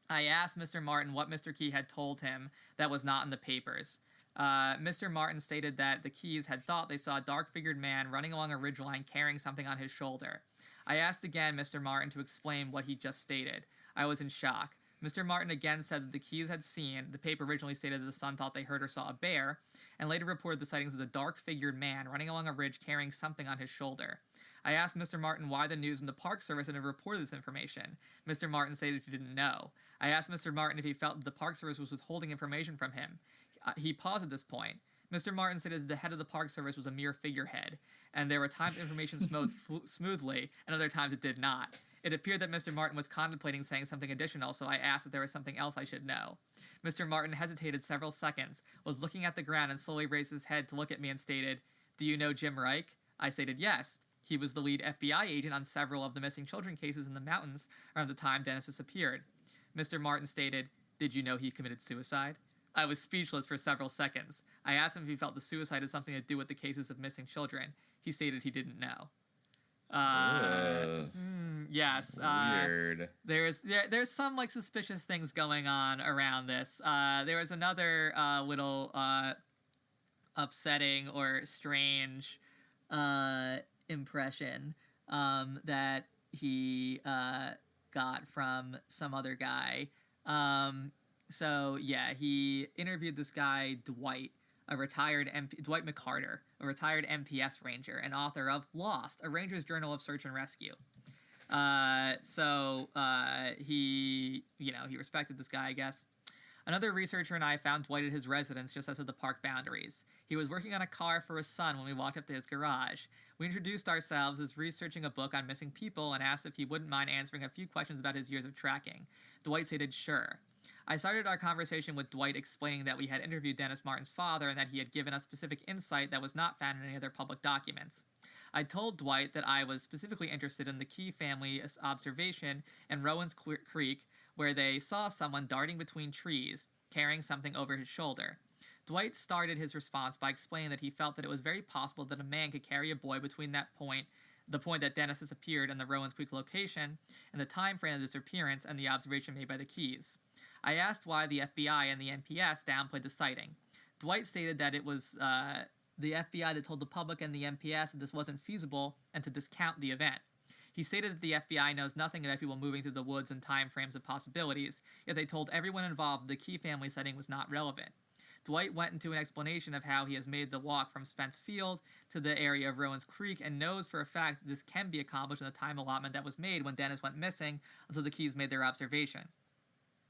"I asked Mr. Martin what Mr. Key had told him that was not in the papers. Mr. Martin stated that the Keys had thought they saw a dark-figured man running along a ridgeline carrying something on his shoulder. I asked again Mr. Martin to explain what he just stated. I was in shock. Mr. Martin again said that the Keys had seen, the paper originally stated that the son thought they heard or saw a bear, and later reported the sightings as a dark-figured man running along a ridge carrying something on his shoulder. I asked Mr. Martin why the news and the Park Service had never reported this information. Mr. Martin stated he didn't know. I asked Mr. Martin if he felt that the Park Service was withholding information from him. He paused at this point. Mr. Martin stated that the head of the Park Service was a mere figurehead, and there were times information flowed smoothly, and other times it did not. It appeared that Mr. Martin was contemplating saying something additional, so I asked if there was something else I should know. Mr. Martin hesitated several seconds, was looking at the ground, and slowly raised his head to look at me and stated, 'Do you know Jim Reich?' I stated yes. He was the lead FBI agent on several of the missing children cases in the mountains around the time Dennis disappeared. Mr. Martin stated, 'Did you know he committed suicide?' I was speechless for several seconds. I asked him if he felt the suicide had something to do with the cases of missing children. He stated he didn't know." Yes. Weird. There's some suspicious things going on around this. There was another little upsetting or strange impression that he got from some other guy. He interviewed this guy, Dwight McCarter, a retired MPS ranger and author of Lost, a ranger's journal of search and rescue. He respected this guy, I guess. Another researcher and I found Dwight at his residence just outside the park boundaries. He was working on a car for his son when we walked up to his garage. We introduced ourselves as researching a book on missing people and asked if he wouldn't mind answering a few questions about his years of tracking. Dwight stated sure. I started our conversation with Dwight explaining that we had interviewed Dennis Martin's father and that he had given us specific insight that was not found in any other public documents. I told Dwight that I was specifically interested in the Key family's observation in Rowan's Creek, where they saw someone darting between trees, carrying something over his shoulder. Dwight started his response by explaining that he felt that it was very possible that a man could carry a boy between the point that Dennis disappeared and the Rowan's Creek location, and the time frame of the disappearance and the observation made by the Keys. I asked why the FBI and the NPS downplayed the sighting. Dwight stated that it was the FBI that told the public and the NPS that this wasn't feasible and to discount the event. He stated that the FBI knows nothing about people moving through the woods and time frames of possibilities, yet they told everyone involved the Key family sighting was not relevant. Dwight went into an explanation of how he has made the walk from Spence Field to the area of Rowan's Creek and knows for a fact that this can be accomplished in the time allotment that was made when Dennis went missing until the Keys made their observation.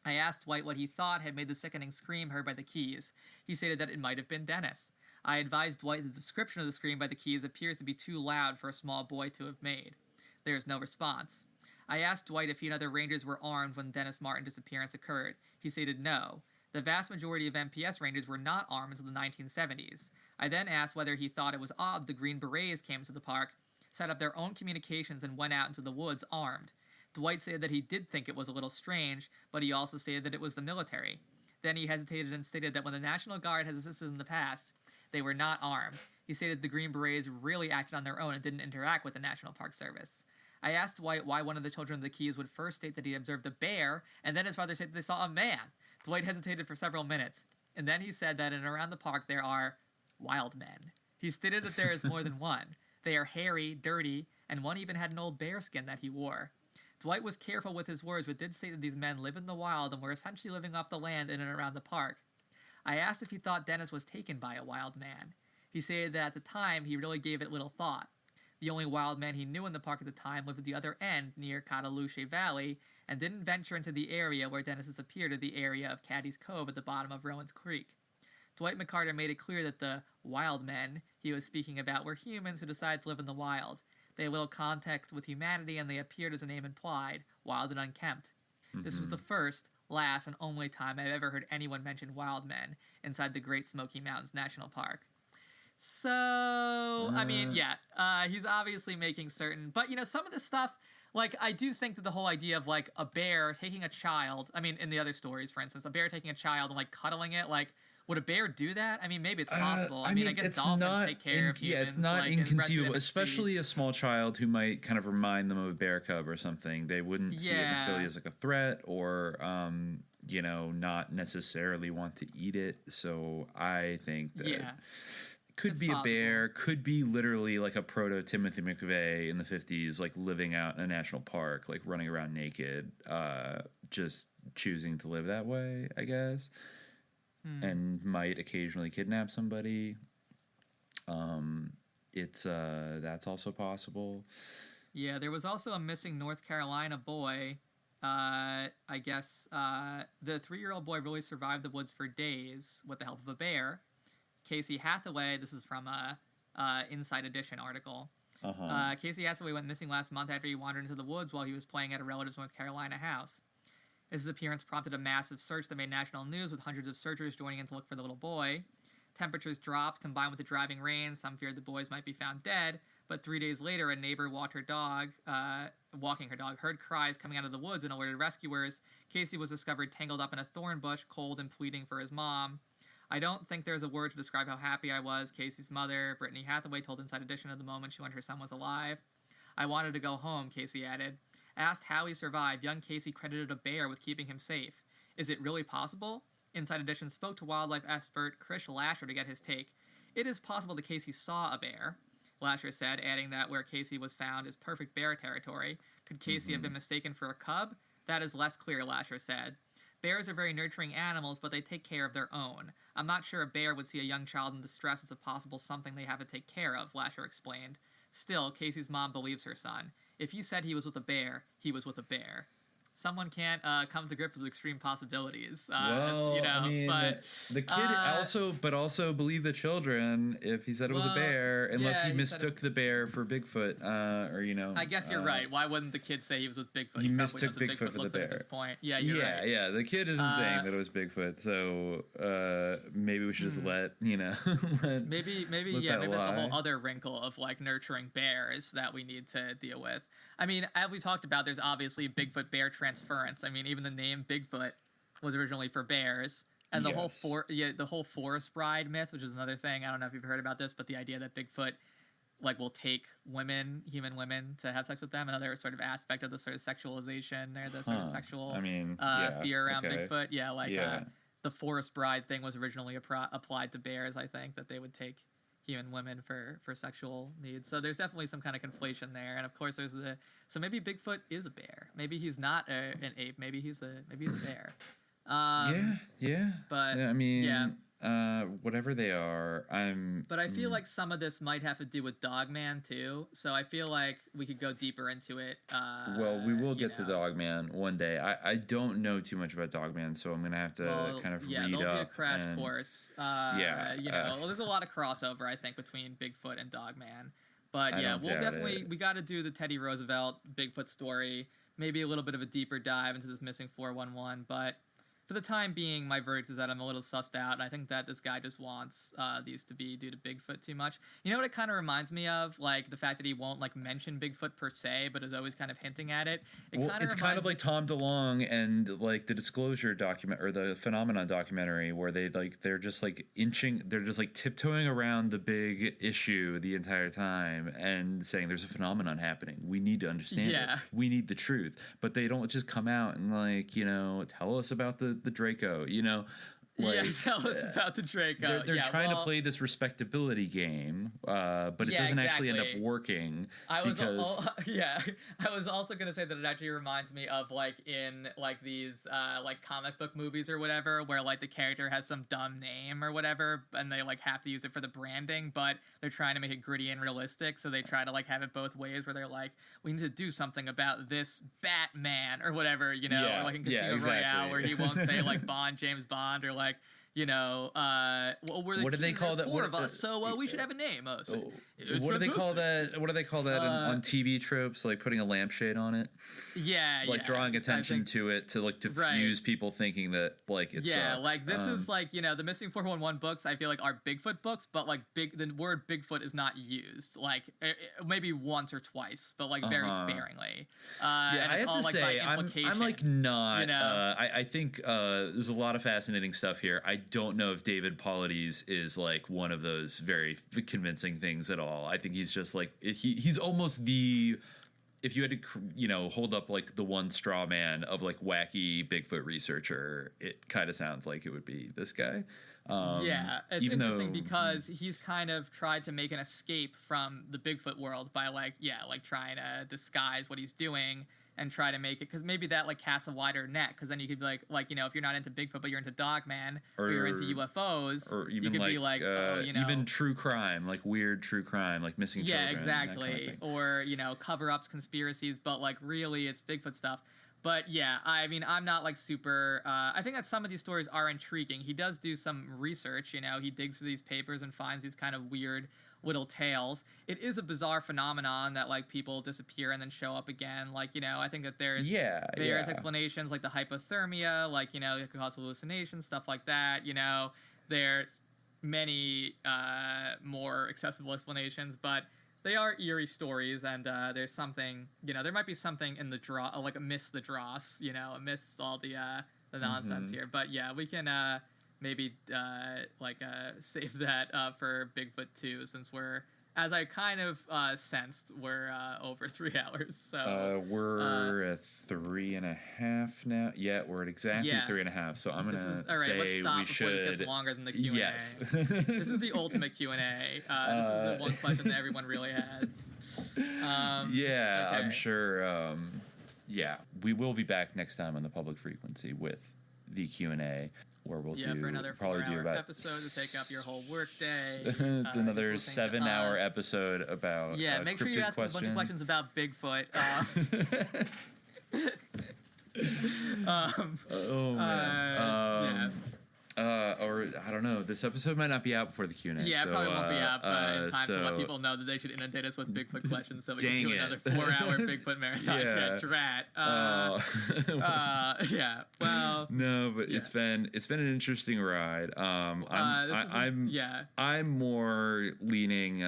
I asked Dwight what he thought had made the sickening scream heard by the Keys. He stated that it might have been Dennis. I advised Dwight that the description of the scream by the Keys appears to be too loud for a small boy to have made. There is no response. I asked Dwight if he and other rangers were armed when Dennis Martin's disappearance occurred. He stated no. The vast majority of MPS rangers were not armed until the 1970s. I then asked whether he thought it was odd the Green Berets came to the park, set up their own communications, and went out into the woods armed. Dwight said that he did think it was a little strange, but he also stated that it was the military. Then he hesitated and stated that when the National Guard has assisted in the past, they were not armed. He stated the Green Berets really acted on their own and didn't interact with the National Park Service. I asked Dwight why one of the children of the Keys would first state that he observed a bear, and then his father said that they saw a man. Dwight hesitated for several minutes, and then he said that in and around the park there are wild men. He stated that there is more than one. They are hairy, dirty, and one even had an old bear skin that he wore. Dwight was careful with his words, but did state that these men live in the wild and were essentially living off the land in and around the park. I asked if he thought Dennis was taken by a wild man. He stated that at the time, he really gave it little thought. The only wild man he knew in the park at the time lived at the other end, near Catalooche Valley, and didn't venture into the area where Dennis disappeared at the area of Caddy's Cove at the bottom of Rowan's Creek. Dwight McCarter made it clear that the wild men he was speaking about were humans who decided to live in the wild. They had little contact with humanity, and they appeared, as the name implied, wild and unkempt. This was the first, last, and only time I've ever heard anyone mention wild men inside the Great Smoky Mountains National Park. So, I mean, yeah, he's obviously making certain, but, you know, some of this stuff, like, I do think that the whole idea of, like, a bear taking a child, I mean, in the other stories, for instance, a bear taking a child and, like, cuddling it, like, would a bear do that? I mean, maybe it's possible. I mean, I guess dolphins take care of humans. Yeah, it's not inconceivable, especially a small child who might kind of remind them of a bear cub or something. They wouldn't see it necessarily as like a threat or, you know, not necessarily want to eat it. So I think that could be a bear, could be literally like a proto Timothy McVeigh in the 50s, like living out in a national park, like running around naked, just choosing to live that way, I guess. And might occasionally kidnap somebody. That's also possible. Yeah, there was also a missing North Carolina boy. I guess the 3-year-old boy really survived the woods for days with the help of a bear. Casey Hathaway, this is from a Inside Edition article. Casey Hathaway went missing last month after he wandered into the woods while he was playing at a relative's North Carolina house. His appearance prompted a massive search that made national news, with hundreds of searchers joining in to look for the little boy. Temperatures dropped, combined with the driving rain. Some feared the boys might be found dead, but 3 days later, a neighbor walking her dog, heard cries coming out of the woods and alerted rescuers. Casey was discovered tangled up in a thorn bush, cold and pleading for his mom. I don't think there's a word to describe how happy I was, Casey's mother, Brittany Hathaway, told Inside Edition of the moment she learned her son was alive. I wanted to go home, Casey added. Asked how he survived, young Casey credited a bear with keeping him safe. Is it really possible? Inside Edition spoke to wildlife expert Chris Lasher to get his take. It is possible that Casey saw a bear, Lasher said, adding that where Casey was found is perfect bear territory. Could Casey have been mistaken for a cub? That is less clear, Lasher said. Bears are very nurturing animals, but they take care of their own. I'm not sure a bear would see a young child in distress as a possible something they have to take care of, Lasher explained. Still, Casey's mom believes her son. If he said he was with a bear, he was with a bear. Someone can't come to grips with extreme possibilities. Well, you know, I mean, but the kid also believe the children if he said it was a bear, unless he mistook the bear for Bigfoot, or you know. I guess you're right. Why wouldn't the kid say he was with Bigfoot? He mistook Bigfoot for the bear. At this point. Yeah, you're right. Yeah. The kid isn't saying that it was Bigfoot, so maybe we should just maybe there's a whole other wrinkle of like nurturing bears that we need to deal with. I mean, as we talked about, there's obviously Bigfoot bear transference. I mean, even the name Bigfoot was originally for bears, and the whole forest bride myth, which is another thing. I don't know if you've heard about this, but the idea that Bigfoot like will take human women to have sex with them, another sort of aspect of the sort of sexualization or the sort of sexual fear around Bigfoot. Yeah, the forest bride thing was originally applied to bears. I think that they would take human women for sexual needs. So there's definitely some kind of conflation there. And of course there's so maybe Bigfoot is a bear. Maybe he's not an ape. Maybe he's a bear. But I mean, whatever they are, But I feel like some of this might have to do with Dogman too. So I feel like we could go deeper into it. Well, we will get to Dogman one day. I don't know too much about Dogman, so I'm gonna have to kind of read up. Yeah, there'll be a crash course. There's a lot of crossover, I think, between Bigfoot and Dogman. But we'll definitely we got to do the Teddy Roosevelt Bigfoot story. maybe a little bit of a deeper dive into this missing 411, but for the time being, my verdict is that I'm a little sussed out, and I think that this guy just wants these to be due to Bigfoot too much. You know what it kind of reminds me of? Like, the fact that he won't, like, mention Bigfoot per se, but is always kind of hinting at it. It's kind of like Tom DeLonge and, like, the Disclosure document, or the Phenomenon documentary, where they're just, like, tiptoeing around the big issue the entire time and saying there's a phenomenon happening. We need to understand it. We need the truth. But they don't just come out and, like, you know, tell us about the Draco, you know. Like, tell us about the Draco. They're trying to play this respectability game, but it doesn't actually end up working. I was also going to say that it actually reminds me of, like, in, like, these like comic book movies or whatever, where, like, the character has some dumb name or whatever, and they, like, have to use it for the branding, but they're trying to make it gritty and realistic, so they try to, like, have it both ways, where they're like, we need to do something about this Batman or whatever, you know, or like in Casino Royale, where he won't say, like, Bond, James Bond, or, like, you know, what do they call that? 4 of us, so we should have a name. What do they call that? What do they call that on TV tropes? Like putting a lampshade on it. Like drawing attention to it to like diffuse people thinking that like it sucks. Like this is like, you know, the Missing 411 books I feel like are Bigfoot books, but like the word Bigfoot is not used, like maybe once or twice, but like very sparingly. And I have to say, I'm like not. You know? I think there's a lot of fascinating stuff here. I don't know if David Paulides is like one of those very convincing things at all. I think he's just like he's almost the, if you had to, you know, hold up like the one straw man of like wacky Bigfoot researcher, it kind of sounds like it would be this guy. It's interesting because he's kind of tried to make an escape from the Bigfoot world by like trying to disguise what he's doing and try to make it, because maybe that like casts a wider net, because then you could be like, you know, if you're not into Bigfoot but you're into Dogman or you're into UFOs, or even you could be like, you know, even true crime, like weird true crime, like missing children. Yeah, exactly. Kind of or, you know, cover-ups, conspiracies, but like really it's Bigfoot stuff. But yeah, I mean, I'm not like super, I think that some of these stories are intriguing. He does do some research, you know, he digs through these papers and finds these kind of weird little tales. It is a bizarre phenomenon that like people disappear and then show up again. Like, you know, I think that there's various explanations, like the hypothermia, like, you know, it could cause hallucinations, stuff like that. You know, there's many more accessible explanations, but they are eerie stories, and there's something, you know, there might be something in the draw, like amidst the dross, you know, amidst all the nonsense here. But yeah, we can maybe save that for Bigfoot 2, since we're, as I kind of sensed, we're over 3 hours. So we're at 3.5 now. Yeah, we're at exactly 3.5. So I'm gonna say let's stop we before should. This gets longer than the Q&A. Yes. This is the ultimate Q&A. This is the one question that everyone really has. I'm sure. We will be back next time on the Public Frequency with the Q&A. Where we'll for another 4-hour episode to take up your whole workday. Another 7-hour episode about make sure you ask us a bunch of questions about Bigfoot. Or I don't know. This episode might not be out before the Q&A. Yeah, it probably won't be out in time to let people know that they should inundate us with Bigfoot questions, so we can do another 4-hour Bigfoot marathon. Drat. Well. No, but it's been an interesting ride. I'm more leaning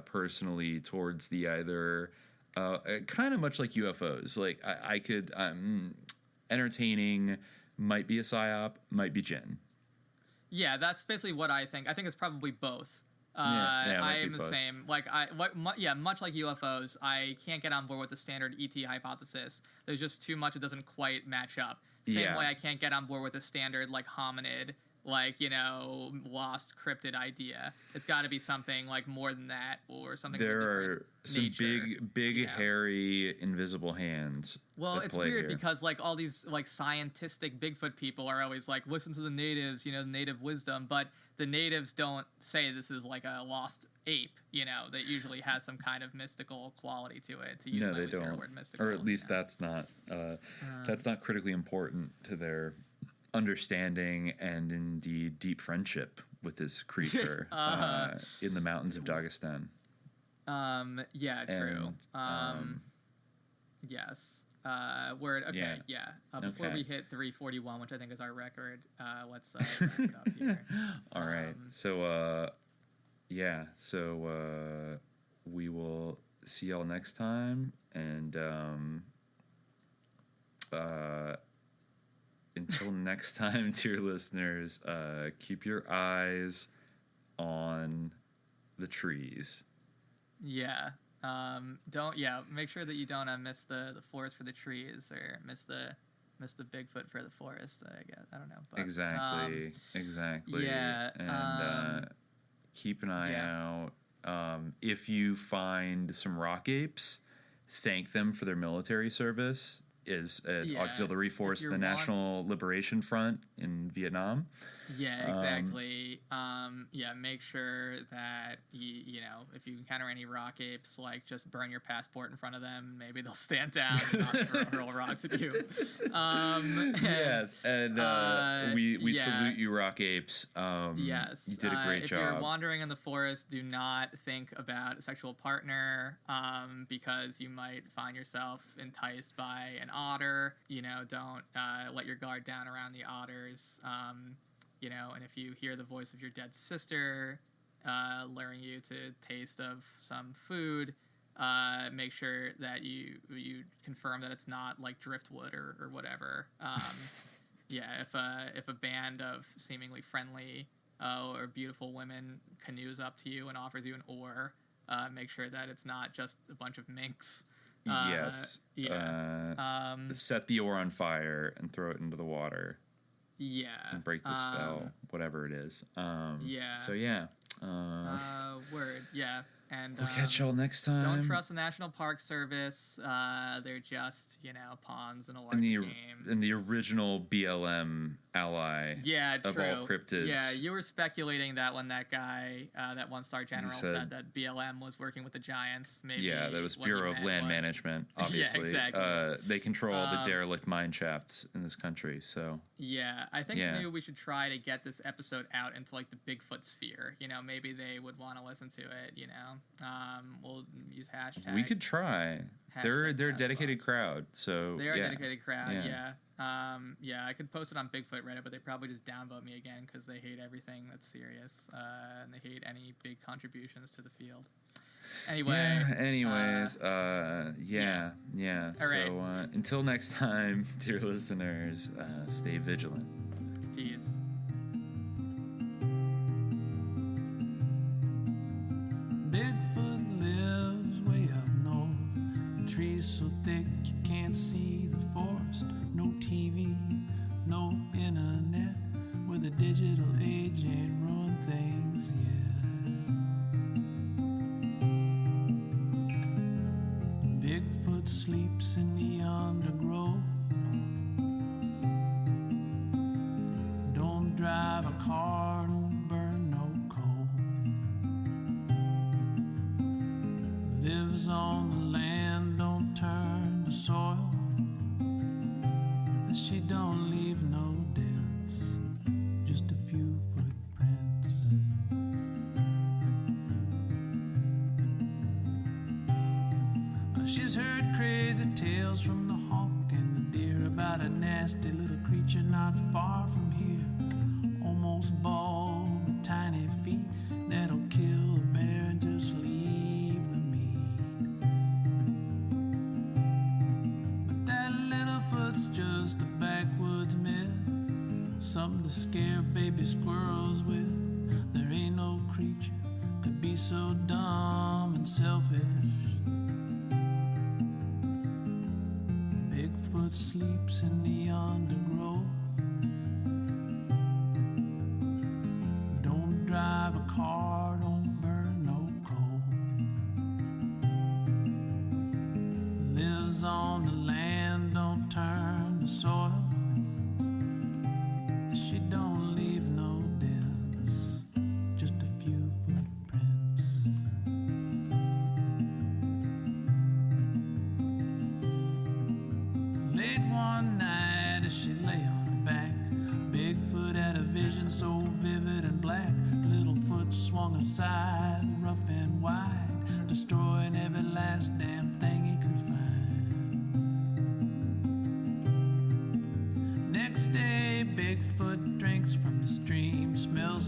personally towards the either kind of much like UFOs. Like I could entertaining, might be a psyop, might be Jinn. Yeah, that's basically what I think. I think it's probably both. I am the same. Like much like UFOs, I can't get on board with the standard ET hypothesis. There's just too much; it doesn't quite match up. Same way I can't get on board with the standard like hominid, like, you know, lost cryptid idea. It's got to be something like more than that, or something. There are some big, hairy, invisible hands. Well, it's weird because like all these like scientistic Bigfoot people are always like, listen to the natives, you know, native wisdom, but the natives don't say this is like a lost ape, you know, that usually has some kind of mystical quality to it. To use they don't. Word mystical, or at least that's not critically important to their understanding and indeed deep friendship with this creature in the mountains of Dagestan. True. Yes. Word. Okay. Yeah. Before we hit 341, which I think is our record, let's wrap it up here. All right. So we will see y'all next time, and until next time, dear listeners, keep your eyes on the trees. Yeah. Make sure that you don't miss the forest for the trees, or miss the Bigfoot for the forest. I guess I don't know. But, exactly. Yeah. And keep an eye out. If you find some rock apes, thank them for their military service. Is an auxiliary force in the National Liberation Front in Vietnam. Yeah, exactly. Make sure that you know, if you encounter any rock apes, like, just burn your passport in front of them. Maybe they'll stand down and not hurl rocks at you. We salute you, rock apes. Yes, you did a great job. If you're wandering in the forest, do not think about a sexual partner, because you might find yourself enticed by an otter. You know, don't let your guard down around the otters. You know, and if you hear the voice of your dead sister luring you to taste of some food, make sure that you confirm that it's not like driftwood or whatever. If a band of seemingly friendly or beautiful women canoes up to you and offers you an oar, make sure that it's not just a bunch of minks. Yes. Set the oar on fire and throw it into the water. Yeah. And break the spell, whatever it is. So word. Yeah. And we'll catch y'all next time. Don't trust the National Park Service. They're just, pawns in a larger game. And the original BLM ally of all cryptids. Yeah, you were speculating that when that guy, that one-star general said that BLM was working with the Giants. Maybe that was Bureau of Land Management, obviously. Yeah, exactly. They control the derelict mine shafts in this country, so... Yeah, I think maybe we should try to get this episode out into, like, the Bigfoot sphere. Maybe they would want to listen to it, We'll use hashtag. We could try. They're a dedicated crowd, so... They are a dedicated crowd, I could post it on Bigfoot Reddit, but they probably just downvote me again because they hate everything that's serious, and they hate any big contributions to the field. Anyway. All right. So until next time, dear listeners, stay vigilant. Peace. Bigfoot lives way up north. Trees so thick you can't see the forest. No TV, no internet. Where the digital age ain't ruined things yet. Bigfoot sleeps in the undergrowth. Don't drive a car, don't burn no coal. Lives on the land, don't turn the soil. She don't leave no dents, just a few footprints. She's heard crazy tales from the hawk and the deer about a nasty little creature not far from here, almost bald with tiny feet that'll kill a bear and just leave the meat. But that little foot's just a backwoods myth, something to scare baby squirrels with. There ain't no creature could be so dumb and selfish. Bigfoot sleeps in the undergrowth. Don't drive a car, don't burn no coal. Lives on the land, don't turn the soil. She don't leave no dents, just a few footprints. Late one night as she lay on her back, Bigfoot had a vision so vivid and black. Little foot swung aside, rough and wide, destroying every last damn thing he could find.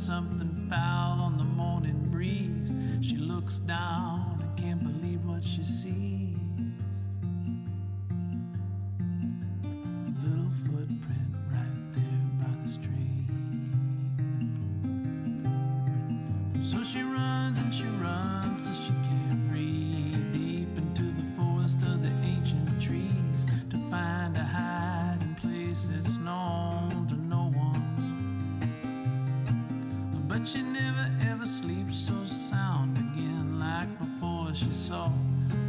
something foul on the morning breeze. She looks down and can't believe what she sees. A little footprint right there by the stream. So she runs and she runs till she can't breathe, deep into the forest of the ancient trees, to find a hiding place that's known to no one. But she never ever sleeps so sound again like before she saw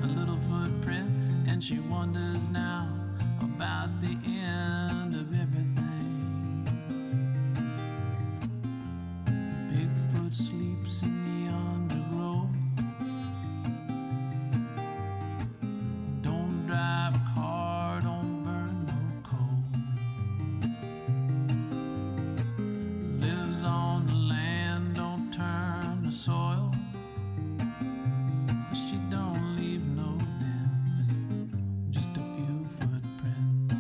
the little footprint, and she wonders now about the end of everything. Bigfoot sleeps in the undergrowth. Don't drive a car, don't burn no coal. Lives on the land, don't turn the soil. She don't leave no dents, just a few footprints.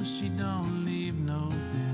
She don't leave no dents.